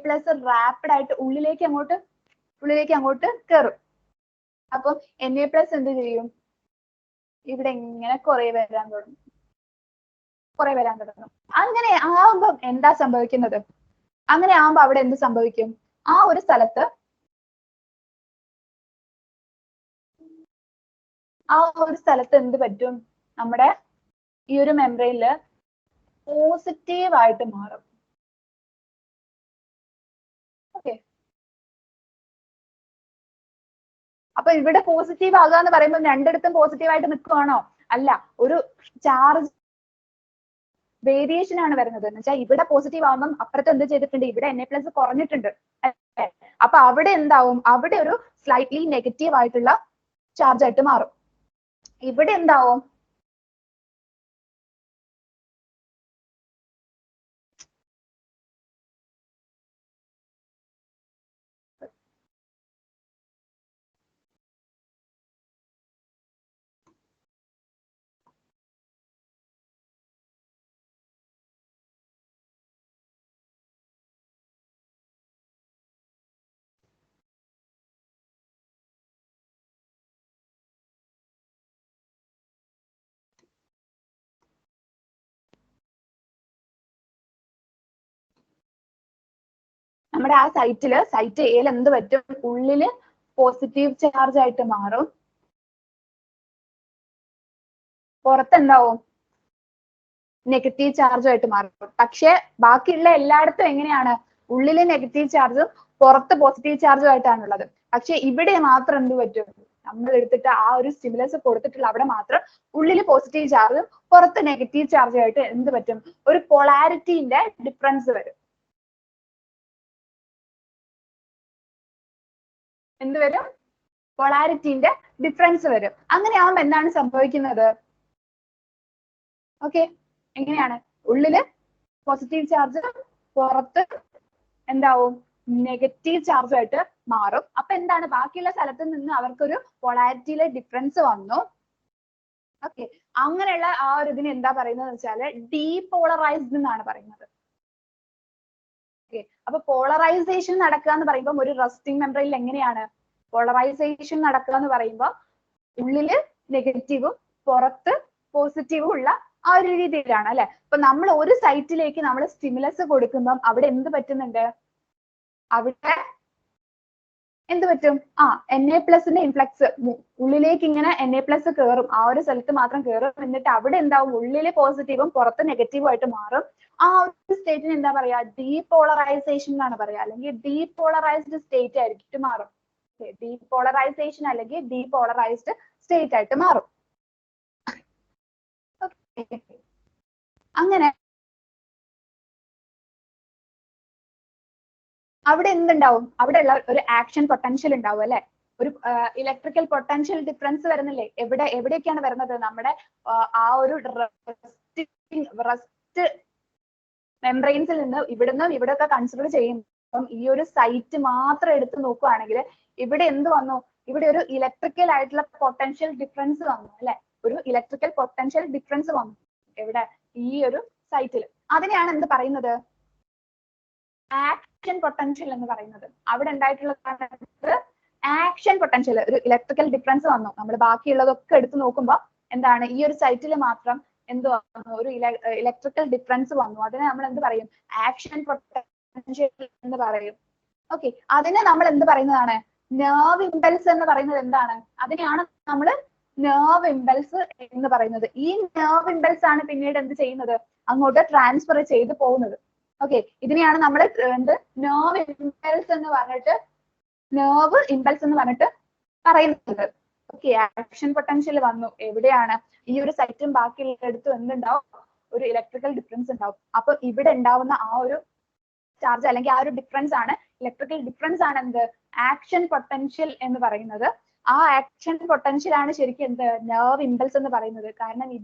റാപ്പിഡ് ആയിട്ട് ഉള്ളിലേക്ക് അങ്ങോട്ട് കയറും. അപ്പം Na+ എന്ത് ചെയ്യും, ഇവിടെ ഇങ്ങനെ കുറെ വരാൻ തുടങ്ങും. അങ്ങനെ ആവുമ്പം എന്താ സംഭവിക്കുന്നത്, അങ്ങനെ ആവുമ്പോ അവിടെ എന്ത് സംഭവിക്കും, ആ ഒരു സ്ഥലത്ത് എന്ത് പറ്റും, നമ്മുടെ ഈ ഒരു മെംബ്രെയിനില് പോസിറ്റീവ് ആയിട്ട് മാറും. ഓക്കെ, അപ്പൊ ഇവിടെ പോസിറ്റീവ് ആകുക എന്ന് പറയുമ്പോൾ രണ്ടിടത്തും പോസിറ്റീവ് ആയിട്ട് നിൽക്കുവാണോ, അല്ല, ഒരു ചാർജ് വേരിയേഷൻ ആണ് വരുന്നത്. എന്ന് വെച്ചാൽ ഇവിടെ പോസിറ്റീവ് ആവുമ്പം അപ്പുറത്ത് എന്ത് ചെയ്തിട്ടുണ്ട്, ഇവിടെ Na+ കുറഞ്ഞിട്ടുണ്ട്. അപ്പൊ അവിടെ എന്താവും, അവിടെ ഒരു സ്ലൈറ്റ്ലി നെഗറ്റീവ് ആയിട്ടുള്ള ചാർജ് ആയിട്ട് മാറും. ഇവിടെ എന്താവും, നമ്മുടെ ആ സൈറ്റ് എയിൽ എന്ത് പറ്റും? ഉള്ളില് പോസിറ്റീവ് ചാർജ് ആയിട്ട് മാറും, പുറത്ത് എന്താവും? നെഗറ്റീവ് ചാർജ് ആയിട്ട് മാറും. പക്ഷെ ബാക്കിയുള്ള എല്ലായിടത്തും എങ്ങനെയാണ്? ഉള്ളില് നെഗറ്റീവ് ചാർജും പുറത്ത് പോസിറ്റീവ് ചാർജും ആയിട്ടാണുള്ളത്. പക്ഷെ ഇവിടെ മാത്രം എന്ത് പറ്റും? നമ്മൾ എടുത്തിട്ട് ആ ഒരു സ്റ്റിമുലസ് കൊടുത്തിട്ടുള്ള അവിടെ മാത്രം ഉള്ളില് പോസിറ്റീവ് ചാർജും പുറത്ത് നെഗറ്റീവ് ചാർജും ആയിട്ട് എന്ത് പറ്റും? ഒരു പൊളാരിറ്റിന്റെ ഡിഫറൻസ് വരും. എന്ത് വരും? പൊളാരിറ്റിന്റെ ഡിഫറൻസ് വരും. അങ്ങനെയാവുമ്പോ എന്താണ് സംഭവിക്കുന്നത്? ഓക്കെ, എങ്ങനെയാണ്? ഉള്ളില് പോസിറ്റീവ് ചാർജ്, പുറത്ത് എന്താവും? നെഗറ്റീവ് ചാർജ് ആയിട്ട് മാറും. അപ്പൊ എന്താണ്? ബാക്കിയുള്ള സ്ഥലത്ത് നിന്ന് അവർക്കൊരു പൊളാരിറ്റിയിലെ ഡിഫറൻസ് വന്നു. ഓക്കെ, അങ്ങനെയുള്ള ആ ഒരു ഇതിന് എന്താ പറയുന്നത് വെച്ചാല് ഡീപോളറൈസ്ഡ് എന്നാണ് പറയുന്നത്. ഓക്കെ, അപ്പൊ പോളറൈസേഷൻ നടക്കുക എന്ന് പറയുമ്പോൾ ഒരു റെസ്റ്റിംഗ് മെംബ്രെയിനിൽ എങ്ങനെയാണ് പോളറൈസേഷൻ നടക്കുക എന്ന് പറയുമ്പോൾ ഉള്ളില് നെഗറ്റീവും പുറത്ത് പോസിറ്റീവും ഉള്ള ആ ഒരു രീതിയിലാണ് അല്ലെ. അപ്പൊ നമ്മൾ ഒരു സൈറ്റിലേക്ക് നമ്മൾ സ്റ്റിമുലസ് കൊടുക്കുമ്പോൾ അവിടെ എന്ത് പറ്റുന്നുണ്ട്? അവിടെ എന്ത് പറ്റും? Na+ന്റെ ഇൻഫ്ലക്സ് ഉള്ളിലേക്ക് ഇങ്ങനെ Na+ കയറും. ആ ഒരു സ്ഥലത്ത് മാത്രം കയറും. എന്നിട്ട് അവിടെ എന്താവും? ഉള്ളില് പോസിറ്റീവും പുറത്ത് നെഗറ്റീവും ആയിട്ട് മാറും. ആ ഒരു സ്റ്റേറ്റിന് എന്താ പറയാ? ഡീപോളറൈസേഷൻ എന്നാണ് പറയാ, അല്ലെങ്കിൽ ഡീപോളറൈസ്ഡ് സ്റ്റേറ്റ് ആയിട്ട് മാറും. ഡീപോളറൈസേഷൻ അല്ലെങ്കിൽ ഡീപോളറൈസ്ഡ് സ്റ്റേറ്റ് ആയിട്ട് മാറും. അങ്ങനെ അവിടെ എന്തുണ്ടാവും? അവിടെ ഉള്ള ഒരു ആക്ഷൻ പൊട്ടൻഷ്യൽ ഉണ്ടാവും അല്ലെ. ഒരു ഇലക്ട്രിക്കൽ പൊട്ടൻഷ്യൽ ഡിഫറൻസ് വരുന്നില്ലേ? എവിടെയൊക്കെയാണ് വരുന്നത്? നമ്മുടെ ആ ഒരു റെസ്റ്റ് മെംബ്രെയിൻസിൽ നിന്ന് ഇവിടുന്ന് ഇവിടെയൊക്കെ കൺസിഡർ ചെയ്യുമ്പോൾ ഈ ഒരു സൈറ്റ് മാത്രം എടുത്ത് നോക്കുകയാണെങ്കിൽ ഇവിടെ എന്ത് വന്നു? ഇവിടെ ഒരു ഇലക്ട്രിക്കൽ ആയിട്ടുള്ള പൊട്ടൻഷ്യൽ ഡിഫറൻസ് വന്നു അല്ലെ. ഒരു ഇലക്ട്രിക്കൽ പൊട്ടൻഷ്യൽ ഡിഫറൻസ് വന്നു എവിടെ? ഈ ഒരു സൈറ്റിൽ. അതിനെയാണ് എന്ത് പറയുന്നത്? ആക്ഷൻ പൊട്ടൻഷ്യൽ എന്ന് പറയുന്നത്. അവിടെ ഉണ്ടായിട്ടുള്ളത് ആക്ഷൻ പൊട്ടൻഷ്യൽ, ഒരു ഇലക്ട്രിക്കൽ ഡിഫറൻസ് വന്നു. നമ്മൾ ബാക്കിയുള്ളതൊക്കെ എടുത്തു നോക്കുമ്പോൾ എന്താണ്? ഈ ഒരു സൈറ്റിൽ മാത്രം എന്ത് വന്നു? ഒരു ഇലക്ട്രിക്കൽ ഡിഫറൻസ് വന്നു. അതിനെ നമ്മൾ എന്ത് പറയും? ആക്ഷൻ പൊട്ടൻഷ്യൽ എന്ന് പറയും. ഓക്കെ, അതിനെ നമ്മൾ എന്ത് പറയുന്നതാണ്? നെർവ് ഇമ്പൾസ് എന്ന് പറയുന്നത് എന്താണ്? അതിനെയാണ് നമ്മൾ നെർവ് ഇമ്പൾസ് എന്ന് പറയുന്നത്. ഈ നെർവ് ഇമ്പൾസ് ആണ് പിന്നീട് എന്ത് ചെയ്യുന്നത്? അങ്ങോട്ട് ട്രാൻസ്ഫർ ചെയ്ത് പോകുന്നത്. ഓക്കെ, ഇതിനെയാണ് നമ്മൾ എന്ത് നെർവ് ഇമ്പൾസ് എന്ന് പറഞ്ഞിട്ട് പറയുന്നത്. ഓക്കെ, ആക്ഷൻ പൊട്ടൻഷ്യൽ വന്നു. എവിടെയാണ്? ഈ ഒരു സൈറ്റും ബാക്കിയുള്ളടുത്തും എന്തുണ്ടാവും? ഒരു ഇലക്ട്രിക്കൽ ഡിഫറൻസ് ഉണ്ടാവും. അപ്പൊ ഇവിടെ ഉണ്ടാവുന്ന ആ ഒരു ചാർജ് അല്ലെങ്കിൽ ആ ഒരു ഡിഫറൻസ് ആണ്, ഇലക്ട്രിക്കൽ ഡിഫറൻസ് ആണ് എന്ത്? ആക്ഷൻ പൊട്ടൻഷ്യൽ എന്ന് പറയുന്നത്. ആ ആക്ഷൻ പൊട്ടൻഷ്യൽ ആണ് ശരിക്കും എന്ത്? നെർവ് ഇമ്പൾസ് എന്ന് പറയുന്നത്. കാരണം ഈ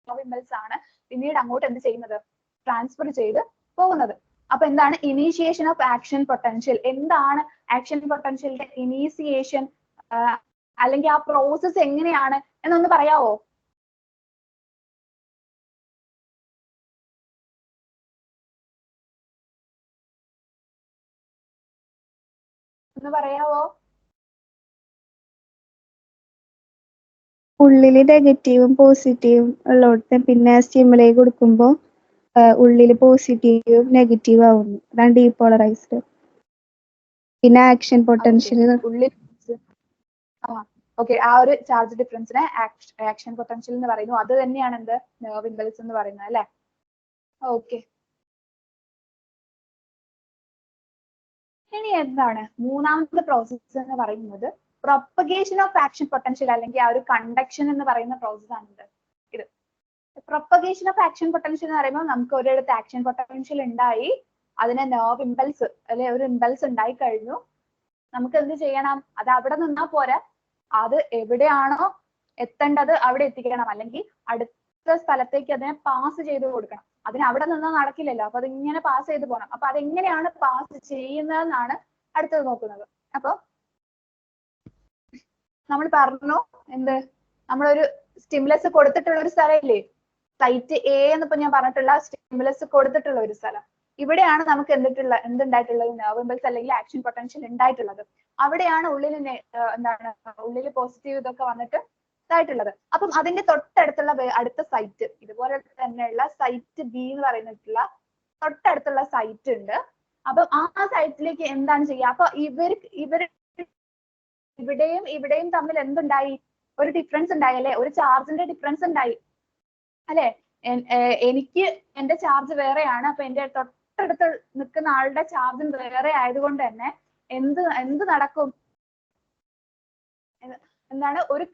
നെർവ് ഇമ്പൾസ് ആണ് പിന്നീട് അങ്ങോട്ട് എന്ത് ചെയ്യുന്നത്? ട്രാൻസ്ഫർ ചെയ്ത് പോകുന്നത്. അപ്പൊ എന്താണ് ഇനീഷ്യേഷൻ ഓഫ് ആക്ഷൻ പൊട്ടൻഷ്യൽ? എന്താണ് ആക്ഷൻ പൊട്ടൻഷ്യലിന്റെ ഇനീഷ്യേഷൻ അല്ലെങ്കിൽ ആ പ്രോസസ് എങ്ങനെയാണ് എന്നൊന്ന് പറയാവോ? ഒന്ന് പറയാവോ? ഉള്ളില് നെഗറ്റീവും പോസിറ്റീവും ഉള്ളോടത്ത് പിന്നെ സ്റ്റിമുലൈ കൊടുക്കുമ്പോ ഉള്ളില് പോസിറ്റീവും നെഗറ്റീവ് ആവുന്നു. അതാണ് ഡീപോളറൈസ്ഡ്. പിന്നെ ആക്ഷൻ പൊട്ടൻഷ്യൽ ഓക്കെ, ആ ഒരു ചാർജ് ഡിഫറൻസിനെ ആക്ഷൻ പൊട്ടൻഷ്യൽ എന്ന് പറയുന്നു. അത് തന്നെയാണ് എന്ത്? നെർവ് ഇമ്പൾസ് എന്ന് പറയുന്നത് അല്ലെ. ഓക്കെ, ഇനി എന്താണ് മൂന്നാമത്തെ പ്രോസസ് എന്ന് പറയുന്നത്? പ്രൊപ്പഗേഷൻ ഓഫ് ആക്ഷൻ പൊട്ടൻഷ്യൽ അല്ലെങ്കിൽ ആ ഒരു കണ്ടക്ഷൻ എന്ന് പറയുന്ന പ്രോസസ് ആണ് ഇത്. പ്രൊപ്പഗേഷൻ ഓഫ് ആക്ഷൻ പൊട്ടൻഷ്യൽ എന്ന് പറയുമ്പോൾ നമുക്ക് ഒരിടത്ത് ആക്ഷൻ പൊട്ടൻഷ്യൽ ഉണ്ടായി, അതിനെ നെർവ് ഇമ്പൾസ് അല്ലെ ഒരു ഇമ്പൾസ് ഉണ്ടായി കഴിഞ്ഞു. നമുക്ക് എന്ത് ചെയ്യണം? അത് അവിടെ നിന്നാ പോരാ, അത് എവിടെയാണോ എത്തേണ്ടത് അവിടെ എത്തിക്കണം, അല്ലെങ്കിൽ അടുത്ത സ്ഥലത്തേക്ക് അതിനെ പാസ് ചെയ്ത് കൊടുക്കണം. അതിന് അവിടെ നിന്നാ നടക്കില്ലല്ലോ. അപ്പൊ അതിങ്ങനെ പാസ് ചെയ്ത് പോകണം. അപ്പൊ അതെങ്ങനെയാണ് പാസ് ചെയ്യുന്നതെന്നാണ് അടുത്തത് നോക്കുന്നത്. അപ്പൊ നമ്മൾ പറഞ്ഞു എന്ത്? നമ്മളൊരു സ്റ്റിമുലസ് കൊടുത്തിട്ടുള്ള ഒരു സ്ഥലമില്ലേ, സൈറ്റ് എ എന്നിപ്പോ ഞാൻ പറഞ്ഞിട്ടുള്ള സ്റ്റിമുലസ് കൊടുത്തിട്ടുള്ള ഒരു സ്ഥലം. ഇവിടെയാണ് നമുക്ക് എന്തുണ്ടായിട്ടുള്ളത്? നെർവ് ഇമ്പൾസ് അല്ലെങ്കിൽ ആക്ഷൻ പൊട്ടൻഷ്യൽ ഉണ്ടായിട്ടുള്ളത്. അവിടെയാണ് ഉള്ളിൽ എന്താണ് ഉള്ളിൽ പോസിറ്റീവ് ഇതൊക്കെ വന്നിട്ട് ഇതായിട്ടുള്ളത്. അപ്പം അതിന്റെ തൊട്ടടുത്തുള്ള അടുത്ത സൈറ്റ്, ഇതുപോലെ തന്നെയുള്ള സൈറ്റ് ബി എന്ന് പറയുന്നിട്ടുള്ള തൊട്ടടുത്തുള്ള സൈറ്റ് ഉണ്ട്. അപ്പൊ ആ സൈറ്റിലേക്ക് എന്താണ് ചെയ്യുക? അപ്പൊ ഇവർ ഇവിടെയും തമ്മിൽ എന്തുണ്ടായി? ഒരു ഡിഫറൻസ് ഉണ്ടായി അല്ലെ? ഒരു ചാർജിന്റെ ഡിഫറൻസ് ഉണ്ടായി അല്ലെ? എനിക്ക് എന്റെ ചാർജ് വേറെയാണ്. അപ്പൊ എന്റെ തൊട്ടടുത്ത് നിൽക്കുന്ന ആളുടെ ചാർജും വേറെ ആയതുകൊണ്ട് തന്നെ എന്ത് നടക്കും? എന്താണ്? ഒരു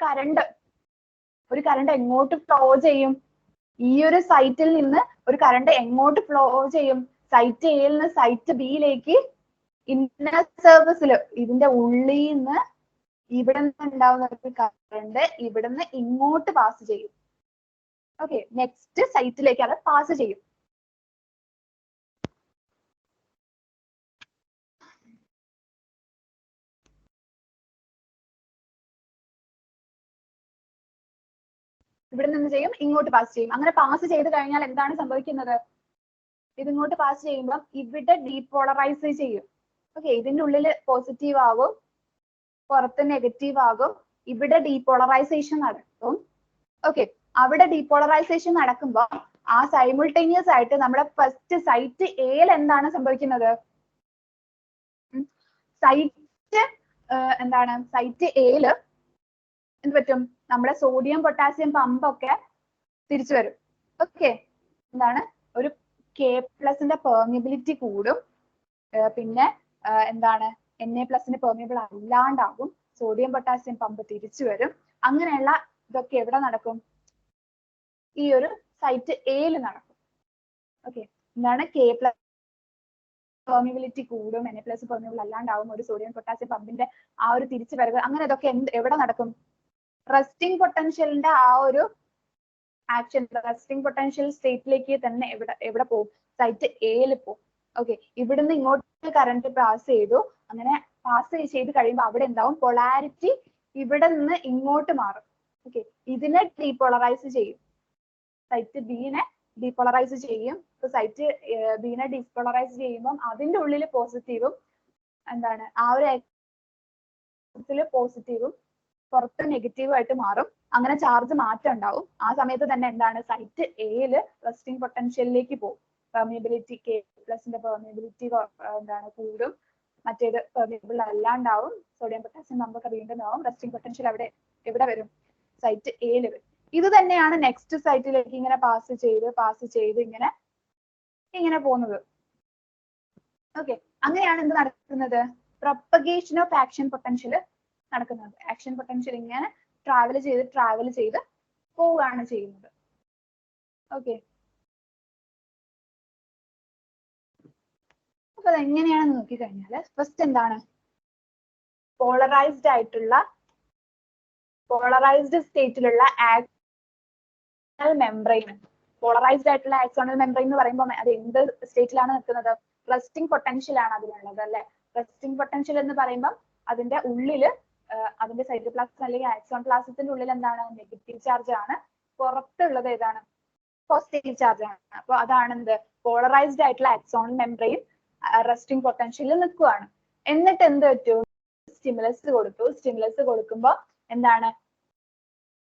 കറണ്ട് എങ്ങോട്ട് ഫ്ലോ ചെയ്യും? ഈ ഒരു സൈറ്റിൽ നിന്ന് ഒരു കറണ്ട് എങ്ങോട്ട് ഫ്ലോ ചെയ്യും? സൈറ്റ് എയിൽ നിന്ന് സൈറ്റ് ബിയിലേക്ക് ഇന്നർ സർഫസിൽ ഇതിന്റെ ഉള്ളിൽ നിന്ന് ഇവിടെ നിന്ന് ഉണ്ടാവുന്ന ഒരു കറണ്ട് ഇവിടുന്ന് ഇങ്ങോട്ട് പാസ് ചെയ്യും. ഓക്കെ, നെക്സ്റ്റ് സൈറ്റിലേക്ക് അത് പാസ് ചെയ്യും. ഇവിടെ നിന്ന് ചെയ്യും, ഇങ്ങോട്ട് പാസ് ചെയ്യും. അങ്ങനെ പാസ് ചെയ്ത് കഴിഞ്ഞാൽ എന്താണ് സംഭവിക്കുന്നത്? ഇതിങ്ങോട്ട് പാസ് ചെയ്യുമ്പോൾ ഇവിടെ ഡീപോളറൈസ് ചെയ്യും. ഓക്കെ, ഇതിന്റെ ഉള്ളില് പോസിറ്റീവ് ആകും, പുറത്ത് നെഗറ്റീവ് ആകും. ഇവിടെ ഡീപോളറൈസേഷൻ നടക്കും. ഓക്കെ, അവിടെ ഡീപോളറൈസേഷൻ നടക്കുമ്പോൾ ആ സൈമിൾട്ടേനിയസ് ആയിട്ട് നമ്മുടെ ഫസ്റ്റ് സൈറ്റ് എയിൽ എന്താണ് സംഭവിക്കുന്നത്? സൈറ്റ് എയില് എന്ത് പറ്റും? നമ്മുടെ സോഡിയം പൊട്ടാസ്യം പമ്പൊക്കെ തിരിച്ചു വരും. ഓക്കെ, എന്താണ്? ഒരു K+ന്റെ പെർമിയബിലിറ്റി കൂടും. പിന്നെ എന്താണ്? Na+ന് പെർമിയബിൾ അല്ലാണ്ടാകും. സോഡിയം പൊട്ടാസ്യം പമ്പ് തിരിച്ചു വരും. അങ്ങനെയുള്ള ഇതൊക്കെ എവിടെ നടക്കും? ഈ ഒരു സൈറ്റ് എയിൽ നടക്കും. ഓക്കെ, എന്താണ്? K+ പെർമിയബിലിറ്റി കൂടും, Na+ പെർമിയബിൾ അല്ലാണ്ടാവും. ഒരു സോഡിയം പൊട്ടാസ്യം പമ്പിന്റെ ആ ഒരു തിരിച്ചു വരവ്, അങ്ങനെ ഇതൊക്കെ എവിടെ നടക്കും? റെസ്റ്റിംഗ് പൊട്ടൻഷ്യലിന്റെ ആ ഒരു ആക്ഷൻ, റെസ്റ്റിംഗ് പൊട്ടൻഷ്യൽ സ്റ്റേറ്റിലേക്ക് തന്നെ എവിടെ പോകും? സൈറ്റ് എയിൽ പോകും. ഓക്കെ, ഇവിടുന്ന് ഇങ്ങോട്ട് കറണ്ട് പാസ് ചെയ്തു. അങ്ങനെ പാസ് ചെയ്ത് കഴിയുമ്പോൾ അവിടെ എന്താവും? പൊളാരിറ്റി ഇവിടെ നിന്ന് ഇങ്ങോട്ട് മാറും. ഓക്കെ, ഇതിനെ ഡീപോളറൈസ് ചെയ്യും. സൈറ്റ് ബിനെ ഡീപോളറൈസ് ചെയ്യും. സൈറ്റ് ബിനെ ഡീപോളറൈസ് ചെയ്യുമ്പോൾ അതിന്റെ ഉള്ളിൽ പോസിറ്റീവും എന്താണ്? ആ ഒരു പോസിറ്റീവും പുറത്ത് നെഗറ്റീവ് ആയിട്ട് മാറും. അങ്ങനെ ചാർജ് മാറ്റം ഉണ്ടാവും. ആ സമയത്ത് തന്നെ എന്താണ്? സൈറ്റ് എയില് റെസ്റ്റിംഗ് പൊട്ടൻഷ്യലിലേക്ക് പോകും. പെർമിയബിലിറ്റി K+ന്റെ പെർമിയബിലിറ്റി എന്താണ്? കൂടും. മറ്റേത് പെർമിയബിൾ അല്ലാണ്ടാവും. സോഡിയം പൊട്ടാസ്യം പമ്പൊക്കെ വീണ്ടും ആവും. റെസ്റ്റിംഗ് പൊട്ടൻഷ്യൽ അവിടെ എവിടെ വരും? സൈറ്റ് എയില് വരും. ഇത് തന്നെയാണ് നെക്സ്റ്റ് സൈറ്റിലേക്ക് ഇങ്ങനെ പാസ് ചെയ്ത് ഇങ്ങനെ പോകുന്നത്. ഓക്കെ, അങ്ങനെയാണ് എന്ത് നടക്കുന്നത്? പ്രൊപ്പഗേഷൻ ഓഫ് ആക്ഷൻ പൊട്ടൻഷ്യൽ നടക്കുന്നത്. ആക്ഷൻ പൊട്ടൻഷ്യൽ ഇങ്ങനെ ട്രാവൽ ചെയ്ത് പോവുകയാണ് ചെയ്യുന്നത്. ഓക്കെ, അപ്പൊ അതെങ്ങനെയാണെന്ന് നോക്കിക്കഴിഞ്ഞാൽ ഫസ്റ്റ് എന്താണ്? പോളറൈസ്ഡ് സ്റ്റേറ്റിലുള്ള ആക്സോണൽ മെംബ്രെയിൻ. പോളറൈസ്ഡ് ആയിട്ടുള്ള ആക്സോണൽ മെംബ്രെയിൻ എന്ന് പറയുമ്പോൾ അത് എന്ത് സ്റ്റേറ്റിലാണ് നിൽക്കുന്നത്? റെസ്റ്റിംഗ് പൊട്ടൻഷ്യൽ ആണ് അതിലുള്ളത് അല്ലെ? റെസ്റ്റിംഗ് പൊട്ടൻഷ്യൽ എന്ന് പറയുമ്പോൾ അതിന്റെ ഉള്ളില് അതിന്റെ സൈറ്റോപ്ലാസം അല്ലെങ്കിൽ ആക്സോൺ പ്ലാസത്തിന്റെ ഉള്ളിൽ എന്താണ്? നെഗറ്റീവ് ചാർജ് ആണ്. പുറത്തുള്ളത് ഏതാണ്? പോസിറ്റീവ് ചാർജ് ആണ്. അപ്പൊ അതാണ് എന്ത്? പോളറൈസ്ഡ് ആയിട്ടുള്ള ആക്സോണൽ മെംബ്രെയിൻ റെസ്റ്റിംഗ് പൊട്ടൻഷ്യലിൽ നിൽക്കുകയാണ്. എന്നിട്ട് എന്ത് പറ്റും? സ്റ്റിമുലസ് കൊടുത്തു. സ്റ്റിമുലസ് കൊടുക്കുമ്പോൾ എന്താണ്?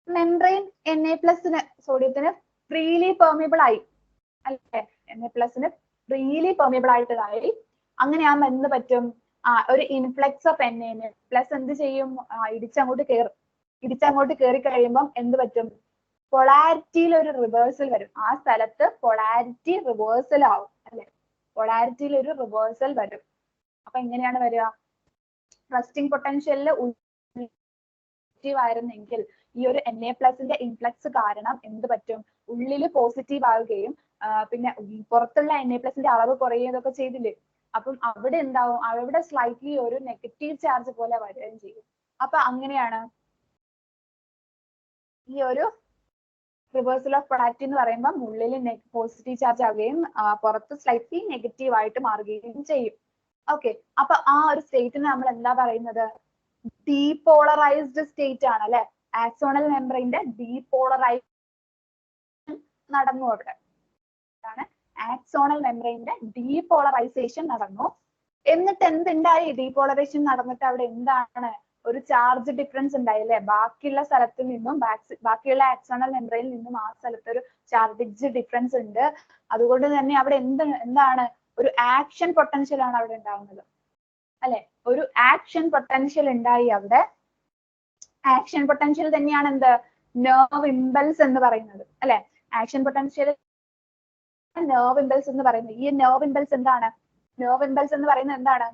മെംബ്രെയിൻ Na+ന് സോഡിയത്തിന് ഫ്രീലി പെർമിയബിൾ ആയി അല്ലെ? Na+ന് ഫ്രീലി പെർമിയബിൾ ആയിട്ടായി. അങ്ങനെയാകുമ്പോൾ എന്ത് പറ്റും? ഒരു ഇൻഫ്ലക്സ് ഓഫ് Na+, എന്ത് ചെയ്യും? ഇടിച്ചങ്ങോട്ട് കയറി കഴിയുമ്പോൾ എന്ത് പറ്റും? പൊളാരിറ്റിയിൽ ഒരു റിവേഴ്സൽ വരും. ആ സ്ഥലത്ത് പൊളാരിറ്റി റിവേഴ്സൽ ആവും അല്ലെ? പൊളാരിറ്റിയിൽ ഒരു റിവേഴ്സൽ വരും. അപ്പൊ എങ്ങനെയാണ് വരിക? റെസ്റ്റിംഗ് പൊട്ടൻഷ്യലിൽ ആയിരുന്നെങ്കിൽ ഈ ഒരു Na+ന്റെ ഇൻഫ്ലക്സ് കാരണം എന്ത് പറ്റും? ഉള്ളില് പോസിറ്റീവ് ആവുകയും പിന്നെ പുറത്തുള്ള Na+ന്റെ അളവ് കുറയുകയൊക്കെ ചെയ്തില്ലേ? അപ്പം അവിടെ എന്താവും? അവിടെ സ്ലൈറ്റ്ലി ഒരു നെഗറ്റീവ് ചാർജ് പോലെ വരികയും ചെയ്യും. അപ്പൊ അങ്ങനെയാണ് ഈ ഒരു റിവേഴ്സൽ ഓഫ് പൊളാരിറ്റി എന്ന് പറയുമ്പോൾ ഉള്ളിൽ പോസിറ്റീവ് ചാർജ് ആവുകയും പുറത്ത് സ്ലൈറ്റ്ലി നെഗറ്റീവ് ആയിട്ട് മാറുകയും ചെയ്യും. ഓക്കെ, അപ്പൊ ആ ഒരു സ്റ്റേറ്റിന് നമ്മൾ എന്താ പറയുന്നത്? ഡീപോളറൈസ്ഡ് സ്റ്റേറ്റ് ആണ് അല്ലെ? ആക്സോണൽ മെംബ്രെയിന്റെ ഡീപോളറൈസേഷൻ നടന്നു. അവിടെ ആക്സോണൽ മെംബ്രെയിന്റെ ഡീപോളറൈസേഷൻ നടന്നു. എന്നിട്ട് എന്തുണ്ടായി? ഡീപോളറൈസേഷൻ നടന്നിട്ട് അവിടെ എന്താണ്? ഒരു ചാർജ് ഡിഫറൻസ് ഉണ്ടായി അല്ലെ? ബാക്കിയുള്ള സ്ഥലത്ത് നിന്നും ബാക്കിയുള്ള ആക്സോണൽ മെംബ്രെയിനിൽ നിന്നും ആ സ്ഥലത്ത് ഒരു ചാർജ് ഡിഫറൻസ് ഉണ്ട്. അതുകൊണ്ട് തന്നെ അവിടെ എന്താണ്? ഒരു ആക്ഷൻ പൊട്ടൻഷ്യൽ ആണ് അവിടെ ഉണ്ടാവുന്നത് അല്ലെ. ഒരു ആക്ഷൻ പൊട്ടൻഷ്യൽ ഉണ്ടായി അവിടെ. ആക്ഷൻ പൊട്ടൻഷ്യൽ തന്നെയാണ് എന്ത് നെർവ് ഇമ്പൾസ് എന്ന് പറയുന്നത് അല്ലെ. ആക്ഷൻ പൊട്ടൻഷ്യൽ നെർവ് ഇമ്പൾസ് എന്ന് പറയുന്നത്. ഈ നെർവ് ഇമ്പൾസ് എന്താണ്? നെർവ് ഇമ്പൾസ് എന്ന് പറയുന്നത് എന്താണ്?